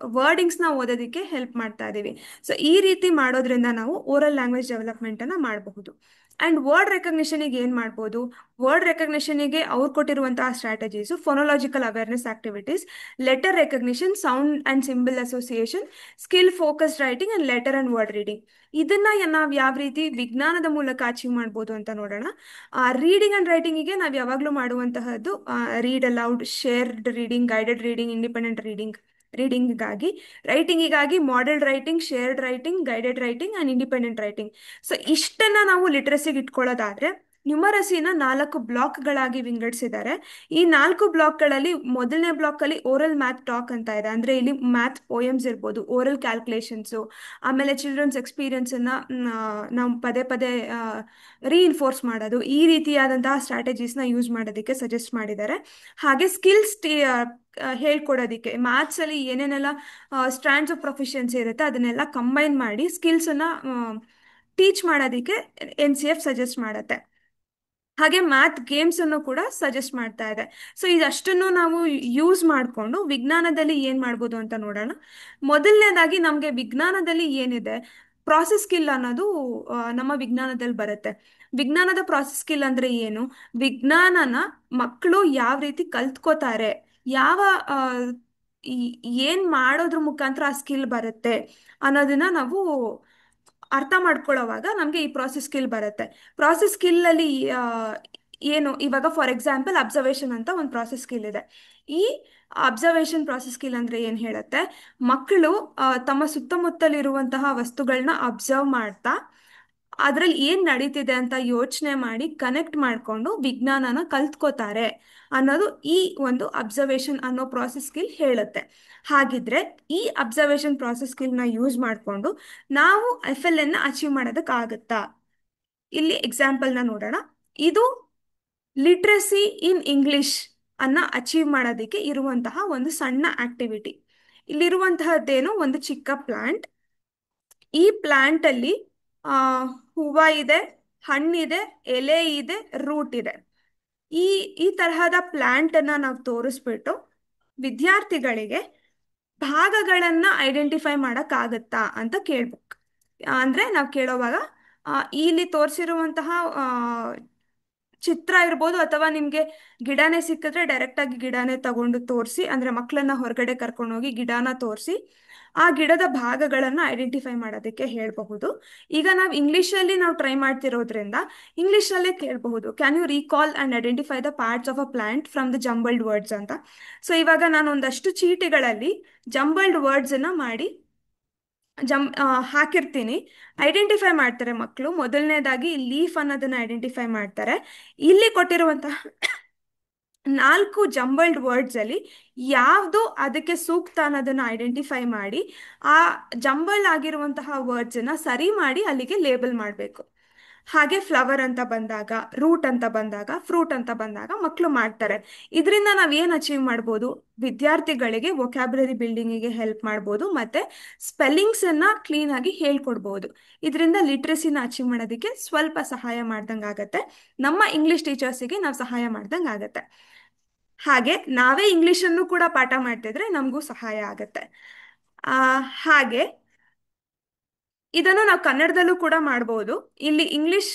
ವರ್ಡಿಂಗ್ಸ್ನ ಓದೋದಕ್ಕೆ ಹೆಲ್ಪ್ ಮಾಡ್ತಾ ಇದ್ದೀವಿ. ಸೊ ಈ ರೀತಿ ಮಾಡೋದ್ರಿಂದ ನಾವು ಓರಲ್ ಲ್ಯಾಂಗ್ವೇಜ್ ಡೆವಲಪ್ಮೆಂಟ್ ಅನ್ನ ಮಾಡಬಹುದು. ಅಂಡ್ ವರ್ಡ್ ರೆಕಗ್ನಿಷನ್ಗೆ ಏನು ಮಾಡ್ಬೋದು? ವರ್ಡ್ ರೆಕಗ್ನಿಷನ್ಗೆ ಅವ್ರು ಕೊಟ್ಟಿರುವಂತಹ strategies phonological awareness activities, letter recognition, sound and symbol association, skill focused writing and letter and word reading. ಇದನ್ನ ನಾವು ಯಾವ ರೀತಿ ವಿಜ್ಞಾನದ ಮೂಲಕ ಅಚೀವ್ ಮಾಡ್ಬೋದು ಅಂತ ನೋಡೋಣ. ರೀಡಿಂಗ್ ಅಂಡ್ ರೈಟಿಂಗಿಗೆ ನಾವು ಯಾವಾಗಲೂ ಮಾಡುವಂತಹದ್ದು read aloud, shared reading, guided reading, independent ರೀಡಿಂಗಿಗಾಗಿ. ರೈಟಿಂಗಿಗಾಗಿ modelled writing, shared writing, guided writing and independent writing. So ಇಷ್ಟನ್ನ ನಾವು ಲಿಟ್ರಸಿಗೆ ಇಟ್ಕೊಳ್ಳೋದಾದ್ರೆ ನ್ಯೂಮರಸಿನ 4 ಬ್ಲಾಕ್ಗಳಾಗಿ ವಿಂಗಡಿಸಿದ್ದಾರೆ. ಈ 4 ಬ್ಲಾಕ್ಗಳಲ್ಲಿ ಮೊದಲನೇ ಬ್ಲಾಕ್ ಅಲ್ಲಿ ಓರಲ್ ಮ್ಯಾಥ್ ಟಾಕ್ ಅಂತ ಇದೆ. ಅಂದ್ರೆ ಇಲ್ಲಿ ಮ್ಯಾಥ್ ಪೋಯಮ್ಸ್ ಇರ್ಬೋದು, ಓರಲ್ ಕ್ಯಾಲ್ಕುಲೇಷನ್ಸು, ಆಮೇಲೆ ಚಿಲ್ಡ್ರನ್ಸ್ ಎಕ್ಸ್ಪೀರಿಯನ್ಸ್ ಅನ್ನ ನಾವು ಪದೇ ಪದೇ ರೀಇನ್ಫೋರ್ಸ್ ಮಾಡೋದು, ಈ ರೀತಿಯಾದಂತಹ ಸ್ಟ್ರಾಟಜೀಸ್ನ ಯೂಸ್ ಮಾಡೋದಕ್ಕೆ ಸಜೆಸ್ಟ್ ಮಾಡಿದ್ದಾರೆ. ಹಾಗೆ ಸ್ಕಿಲ್ಸ್ ಹೇಳ್ಕೊಡೋದಿಕ್ಕೆ ಮ್ಯಾಥ್ಸ್ ಅಲ್ಲಿ ಏನೇನೆಲ್ಲ ಸ್ಟ್ರಾಂಡ್ಸ್ ಆಫ್ ಪ್ರೊಫಿಷಿಯನ್ಸಿ ಇರುತ್ತೆ ಅದನ್ನೆಲ್ಲ ಕಂಬೈನ್ ಮಾಡಿ ಸ್ಕಿಲ್ಸ್ ಅನ್ನ ಟೀಚ್ ಮಾಡೋದಕ್ಕೆ NCF ಸಜೆಸ್ಟ್ ಮಾಡುತ್ತೆ. ಹಾಗೆ ಮ್ಯಾಥ್ ಗೇಮ್ಸ್ ಅನ್ನು ಕೂಡ ಸಜೆಸ್ಟ್ ಮಾಡ್ತಾ ಇದೆ. ಸೊ ಇದಷ್ಟನ್ನು ನಾವು ಯೂಸ್ ಮಾಡಿಕೊಂಡು ವಿಜ್ಞಾನದಲ್ಲಿ ಏನ್ ಮಾಡ್ಬೋದು ಅಂತ ನೋಡೋಣ. ಮೊದಲನೇದಾಗಿ ನಮಗೆ ವಿಜ್ಞಾನದಲ್ಲಿ ಏನಿದೆ, ಪ್ರಾಸೆಸ್ ಸ್ಕಿಲ್ ಅನ್ನೋದು ನಮ್ಮ ವಿಜ್ಞಾನದಲ್ಲಿ ಬರುತ್ತೆ. ವಿಜ್ಞಾನದ ಪ್ರಾಸೆಸ್ ಸ್ಕಿಲ್ ಅಂದ್ರೆ ಏನು? ವಿಜ್ಞಾನನ ಮಕ್ಕಳು ಯಾವ ರೀತಿ ಕಲ್ತ್ಕೋತಾರೆ, ಯಾವ ಏನ್ ಮಾಡೋದ್ರ ಮುಖಾಂತರ ಆ ಸ್ಕಿಲ್ ಬರುತ್ತೆ ಅನ್ನೋದನ್ನ ನಾವು ಅರ್ಥ ಮಾಡ್ಕೊಳ್ಳೋವಾಗ ನಮಗೆ ಈ ಪ್ರಾಸೆಸ್ ಸ್ಕಿಲ್ ಬರುತ್ತೆ. ಪ್ರಾಸೆಸ್ ಸ್ಕಿಲ್ ಅಲ್ಲಿ ಏನು, ಇವಾಗ ಫಾರ್ ಎಕ್ಸಾಂಪಲ್ ಅಬ್ಸರ್ವೇಷನ್ ಅಂತ ಒಂದು ಪ್ರಾಸೆಸ್ ಸ್ಕಿಲ್ ಇದೆ. ಈ ಅಬ್ಸರ್ವೇಷನ್ ಪ್ರಾಸೆಸ್ ಸ್ಕಿಲ್ ಅಂದ್ರೆ ಏನ್ ಹೇಳುತ್ತೆ? ಮಕ್ಕಳು ತಮ್ಮ ಸುತ್ತಮುತ್ತಲಿರುವಂತಹ ವಸ್ತುಗಳನ್ನ ಅಬ್ಸರ್ವ್ ಮಾಡ್ತಾ ಅದ್ರಲ್ಲಿ ಏನ್ ನಡೀತಿದೆ ಅಂತ ಯೋಚನೆ ಮಾಡಿ ಕನೆಕ್ಟ್ ಮಾಡ್ಕೊಂಡು ವಿಜ್ಞಾನನ ಕಲ್ತ್ಕೋತಾರೆ ಅನ್ನೋದು ಈ ಒಂದು ಅಬ್ಸರ್ವೇಷನ್ ಅನ್ನೋ ಪ್ರಾಸೆಸ್ ಸ್ಕಿಲ್ ಹೇಳುತ್ತೆ. ಹಾಗಿದ್ರೆ ಈ ಅಬ್ಸರ್ವೇಷನ್ ಪ್ರಾಸೆಸ್ ಸ್ಕಿಲ್ನ ಯೂಸ್ ಮಾಡಿಕೊಂಡು ನಾವು FLN ಅಚೀವ್ ಮಾಡೋದಕ್ಕಾಗತ್ತಾ? ಇಲ್ಲಿ ಎಕ್ಸಾಂಪಲ್ನ ನೋಡೋಣ. ಇದು ಲಿಟ್ರಸಿ ಇನ್ ಇಂಗ್ಲಿಷ್ ಅನ್ನ ಅಚೀವ್ ಮಾಡೋದಕ್ಕೆ ಇರುವಂತಹ ಒಂದು ಸಣ್ಣ ಆಕ್ಟಿವಿಟಿ. ಇಲ್ಲಿರುವಂತಹದ್ದೇನು, ಒಂದು ಚಿಕ್ಕ ಪ್ಲಾಂಟ್. ಈ ಪ್ಲಾಂಟ್ ಅಲ್ಲಿ ಹೂವ ಇದೆ, ಹಣ್ಣಿದೆ, ಎಲೆ ಇದೆ, ರೂಟ್ ಇದೆ. ಈ ತರಹದ ಪ್ಲಾಂಟ್ ಅನ್ನ ನಾವು ತೋರಿಸ್ಬಿಟ್ಟು ವಿದ್ಯಾರ್ಥಿಗಳಿಗೆ ಭಾಗಗಳನ್ನ ಐಡೆಂಟಿಫೈ ಮಾಡಕ್ಕಾಗತ್ತಾ ಅಂತ ಕೇಳ್ಬೇಕು. ಅಂದ್ರೆ ನಾವು ಕೇಳೋವಾಗ ಇಲ್ಲಿ ತೋರಿಸಿರುವಂತಹ ಚಿತ್ರ ಇರ್ಬೋದು, ಅಥವಾ ನಿಮ್ಗೆ ಗಿಡನೇ ಸಿಕ್ಕಿದ್ರೆ ಡೈರೆಕ್ಟ್ ಆಗಿ ಗಿಡನೇ ತಗೊಂಡು ತೋರಿಸಿ, ಅಂದ್ರೆ ಮಕ್ಕಳನ್ನ ಹೊರಗಡೆ ಕರ್ಕೊಂಡೋಗಿ ಗಿಡನ ತೋರಿಸಿ ಆ ಗಿಡದ ಭಾಗಗಳನ್ನ ಐಡೆಂಟಿಫೈ ಮಾಡೋದಕ್ಕೆ ಹೇಳಬಹುದು. ಈಗ ನಾವು ಇಂಗ್ಲಿಷಲ್ಲಿ ನಾವು ಟ್ರೈ ಮಾಡ್ತಿರೋದ್ರಿಂದ ಇಂಗ್ಲಿಷಲ್ಲೇ ಕೇಳಬಹುದು, can you recall and identify the parts of a plant from the jumbled words ಅಂತ. ಸೊ ಇವಾಗ ನಾನು ಒಂದಷ್ಟು ಚೀಟಿಗಳಲ್ಲಿ ಜಂಬಲ್ಡ್ ವರ್ಡ್ಸ್ ಅನ್ನ ಮಾಡಿ ಹಾಕಿರ್ತೀನಿ. ಐಡೆಂಟಿಫೈ ಮಾಡ್ತಾರೆ ಮಕ್ಕಳು. ಮೊದಲನೇದಾಗಿ ಲೀಫ್ ಅನ್ನೋದನ್ನ ಐಡೆಂಟಿಫೈ ಮಾಡ್ತಾರೆ. ಇಲ್ಲಿ ಕೊಟ್ಟಿರುವಂತಹ 4 ಜಂಬಲ್ಡ್ ವರ್ಡ್ಸ್ ಅಲ್ಲಿ ಯಾವುದು ಅದಕ್ಕೆ ಸೂಕ್ತ ಅನ್ನೋದನ್ನ ಐಡೆಂಟಿಫೈ ಮಾಡಿ ಆ ಜಂಬಲ್ ಆಗಿರುವಂತಹ ವರ್ಡ್ಸ್ ಅನ್ನ ಸರಿ ಮಾಡಿ ಅಲ್ಲಿಗೆ ಲೇಬಲ್ ಮಾಡಬೇಕು. ಹಾಗೆ ಫ್ಲವರ್ ಅಂತ ಬಂದಾಗ, ರೂಟ್ ಅಂತ ಬಂದಾಗ, ಫ್ರೂಟ್ ಅಂತ ಬಂದಾಗ ಮಕ್ಕಳು ಮಾಡ್ತಾರೆ. ಇದರಿಂದ ನಾವೇನು ಅಚೀವ್ ಮಾಡ್ಬೋದು? ವಿದ್ಯಾರ್ಥಿಗಳಿಗೆ ವೊಕ್ಯಾಬ್ಯುಲರಿ ಬಿಲ್ಡಿಂಗಿಗೆ ಹೆಲ್ಪ್ ಮಾಡ್ಬೋದು, ಮತ್ತೆ ಸ್ಪೆಲ್ಲಿಂಗ್ಸ್ ಅನ್ನ ಕ್ಲೀನ್ ಆಗಿ ಹೇಳ್ಕೊಡ್ಬೋದು. ಇದರಿಂದ ಲಿಟ್ರಸಿನ ಅಚೀವ್ ಮಾಡೋದಕ್ಕೆ ಸ್ವಲ್ಪ ಸಹಾಯ ಮಾಡ್ದಂಗೆ ಆಗತ್ತೆ. ನಮ್ಮ ಇಂಗ್ಲಿಷ್ ಟೀಚರ್ಸಿಗೆ ನಾವು ಸಹಾಯ ಮಾಡ್ದಂಗೆ ಆಗತ್ತೆ. ಹಾಗೆ ನಾವೇ ಇಂಗ್ಲಿಷನ್ನು ಕೂಡ ಪಾಠ ಮಾಡ್ತಿದ್ರೆ ನಮಗೂ ಸಹಾಯ ಆಗತ್ತೆ. ಹಾಗೆ ಇದನ್ನು ನಾವು ಕನ್ನಡದಲ್ಲೂ ಕೂಡ ಮಾಡ್ಬೋದು. ಇಲ್ಲಿ ಇಂಗ್ಲಿಷ್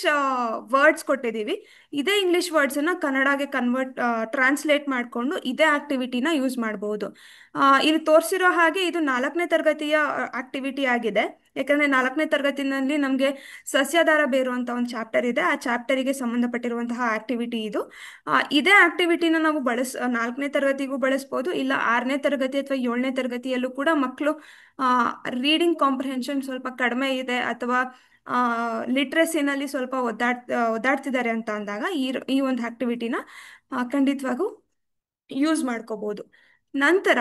ವರ್ಡ್ಸ್ ಕೊಟ್ಟಿದ್ದೀವಿ. ಇದೇ ಇಂಗ್ಲಿಷ್ ವರ್ಡ್ಸನ್ನ ಕನ್ನಡಗೆ ಟ್ರಾನ್ಸ್ಲೇಟ್ ಮಾಡಿಕೊಂಡು ಇದೇ ಆಕ್ಟಿವಿಟಿನ ಯೂಸ್ ಮಾಡಬಹುದು. ಇಲ್ಲಿ ತೋರಿಸಿರೋ ಹಾಗೆ ಇದು 4ನೇ ತರಗತಿಯ ಆಕ್ಟಿವಿಟಿ ಆಗಿದೆ. ಯಾಕಂದ್ರೆ 4ನೇ ತರಗತಿನಲ್ಲಿ ನಮಗೆ ಸಸ್ಯಾಧಾರ ಬೇರು ಅಂತ ಒಂದು ಚಾಪ್ಟರ್ ಇದೆ. ಆ ಚಾಪ್ಟರಿಗೆ ಸಂಬಂಧಪಟ್ಟಿರುವಂತಹ ಆಕ್ಟಿವಿಟಿ ಇದು. ಇದೇ ಆಕ್ಟಿವಿಟಿನ ನಾವು 4ನೇ ತರಗತಿಗೂ ಬಳಸ್ಬೋದು, ಇಲ್ಲ 6ನೇ ತರಗತಿ ಅಥವಾ 7ನೇ ತರಗತಿಯಲ್ಲೂ ಕೂಡ ಮಕ್ಕಳು ರೀಡಿಂಗ್ ಕಾಂಪ್ರಿಹೆನ್ಷನ್ ಸ್ವಲ್ಪ ಕಡಿಮೆ ಇದೆ ಅಥವಾ ಲಿಟ್ರಸಿನಲ್ಲಿ ಸ್ವಲ್ಪ ಒದ್ದಾಡ್ತಿದ್ದಾರೆ ಅಂತ ಅಂದಾಗ ಈ ಒಂದು ಆಕ್ಟಿವಿಟಿನ ಖಂಡಿತವಾಗೂ ಯೂಸ್ ಮಾಡ್ಕೋಬಹುದು. ನಂತರ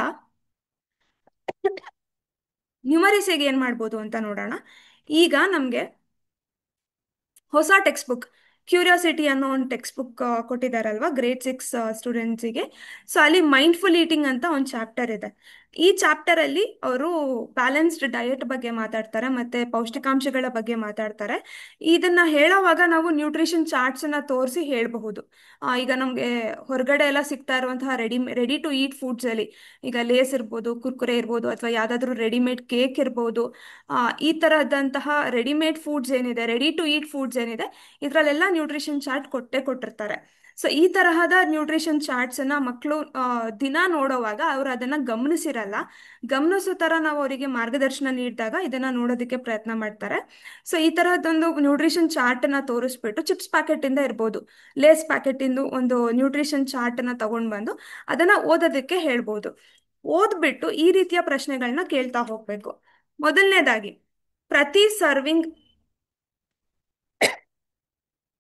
ನ್ಯೂಮರಿಸಿಗೆ ಏನ್ ಮಾಡ್ಬೋದು ಅಂತ ನೋಡೋಣ. ಈಗ ನಮ್ಗೆ ಹೊಸ ಟೆಕ್ಸ್ಟ್ ಬುಕ್ ಕ್ಯೂರಿಯಾಸಿಟಿ ಅನ್ನೋ ಒಂದು ಟೆಕ್ಸ್ಟ್ ಬುಕ್ ಕೊಟ್ಟಿದ್ದಾರಲ್ವಾ ಗ್ರೇಡ್ 6 ಸ್ಟೂಡೆಂಟ್ಸಿಗೆ. ಸೊ ಅಲ್ಲಿ ಮೈಂಡ್ಫುಲ್ ಈಟಿಂಗ್ ಅಂತ ಒಂದು ಚಾಪ್ಟರ್ ಇದೆ. ಈ ಚಾಪ್ಟರ್ ಅಲ್ಲಿ ಅವರು ಬ್ಯಾಲೆನ್ಸ್ಡ್ ಡಯಟ್ ಬಗ್ಗೆ ಮಾತಾಡ್ತಾರೆ, ಮತ್ತೆ ಪೌಷ್ಟಿಕಾಂಶಗಳ ಬಗ್ಗೆ ಮಾತಾಡ್ತಾರೆ. ಇದನ್ನ ಹೇಳೋವಾಗ ನಾವು ನ್ಯೂಟ್ರಿಷನ್ ಚಾರ್ಟ್ಸ್ ಅನ್ನ ತೋರಿಸಿ ಹೇಳಬಹುದು. ಈಗ ನಮ್ಗೆ ಹೊರಗಡೆ ಎಲ್ಲ ಸಿಗ್ತಾ ಇರುವಂತಹ ರೆಡಿ ಟು ಈಟ್ ಫುಡ್ಸ್ ಅಲ್ಲಿ ಈಗ ಲೇಸ್ ಇರ್ಬೋದು, ಕುರ್ಕುರೆ ಇರ್ಬೋದು, ಅಥವಾ ಯಾವ್ದಾದ್ರು ರೆಡಿಮೇಡ್ ಕೇಕ್ ಇರ್ಬೋದು, ಈ ತರಹದಂತಹ ರೆಡಿಮೇಡ್ ಫುಡ್ಸ್ ಏನಿದೆ, ರೆಡಿ ಟು ಈಟ್ ಫುಡ್ಸ್ ಏನಿದೆ, ಇದರಲ್ಲೆಲ್ಲ ನ್ಯೂಟ್ರಿಷನ್ ಚಾರ್ಟ್ ಕೊಟ್ಟಿರ್ತಾರೆ. ಸೊ ಈ ತರಹದ ನ್ಯೂಟ್ರಿಷನ್ ಚಾರ್ಟ್ಸ್ ಅನ್ನ ಮಕ್ಕಳು ದಿನ ನೋಡೋವಾಗ ಅವ್ರು ಅದನ್ನ ಗಮನಿಸೋ ತರ ನಾವು ಅವರಿಗೆ ಮಾರ್ಗದರ್ಶನ ನೀಡಿದಾಗ ಇದನ್ನ ನೋಡೋದಕ್ಕೆ ಪ್ರಯತ್ನ ಮಾಡ್ತಾರೆ. ಸೊ ಈ ತರಹದೊಂದು ನ್ಯೂಟ್ರಿಷನ್ ಚಾರ್ಟ್ ಅನ್ನ ತೋರಿಸ್ಬಿಟ್ಟು ಚಿಪ್ಸ್ ಪ್ಯಾಕೆಟ್ ಇಂದ ಇರ್ಬೋದು, ಲೇಸ್ ಪ್ಯಾಕೆಟ್ ಇಂದು ಒಂದು ನ್ಯೂಟ್ರಿಷನ್ ಚಾರ್ಟ್ ಅನ್ನ ತಗೊಂಡ್ ಬಂದು ಅದನ್ನ ಓದೋದಕ್ಕೆ ಹೇಳ್ಬೋದು. ಓದ್ಬಿಟ್ಟು ಈ ರೀತಿಯ ಪ್ರಶ್ನೆಗಳನ್ನ ಕೇಳ್ತಾ ಹೋಗ್ಬೇಕು. ಮೊದಲನೇದಾಗಿ, ಪ್ರತಿ ಸರ್ವಿಂಗ್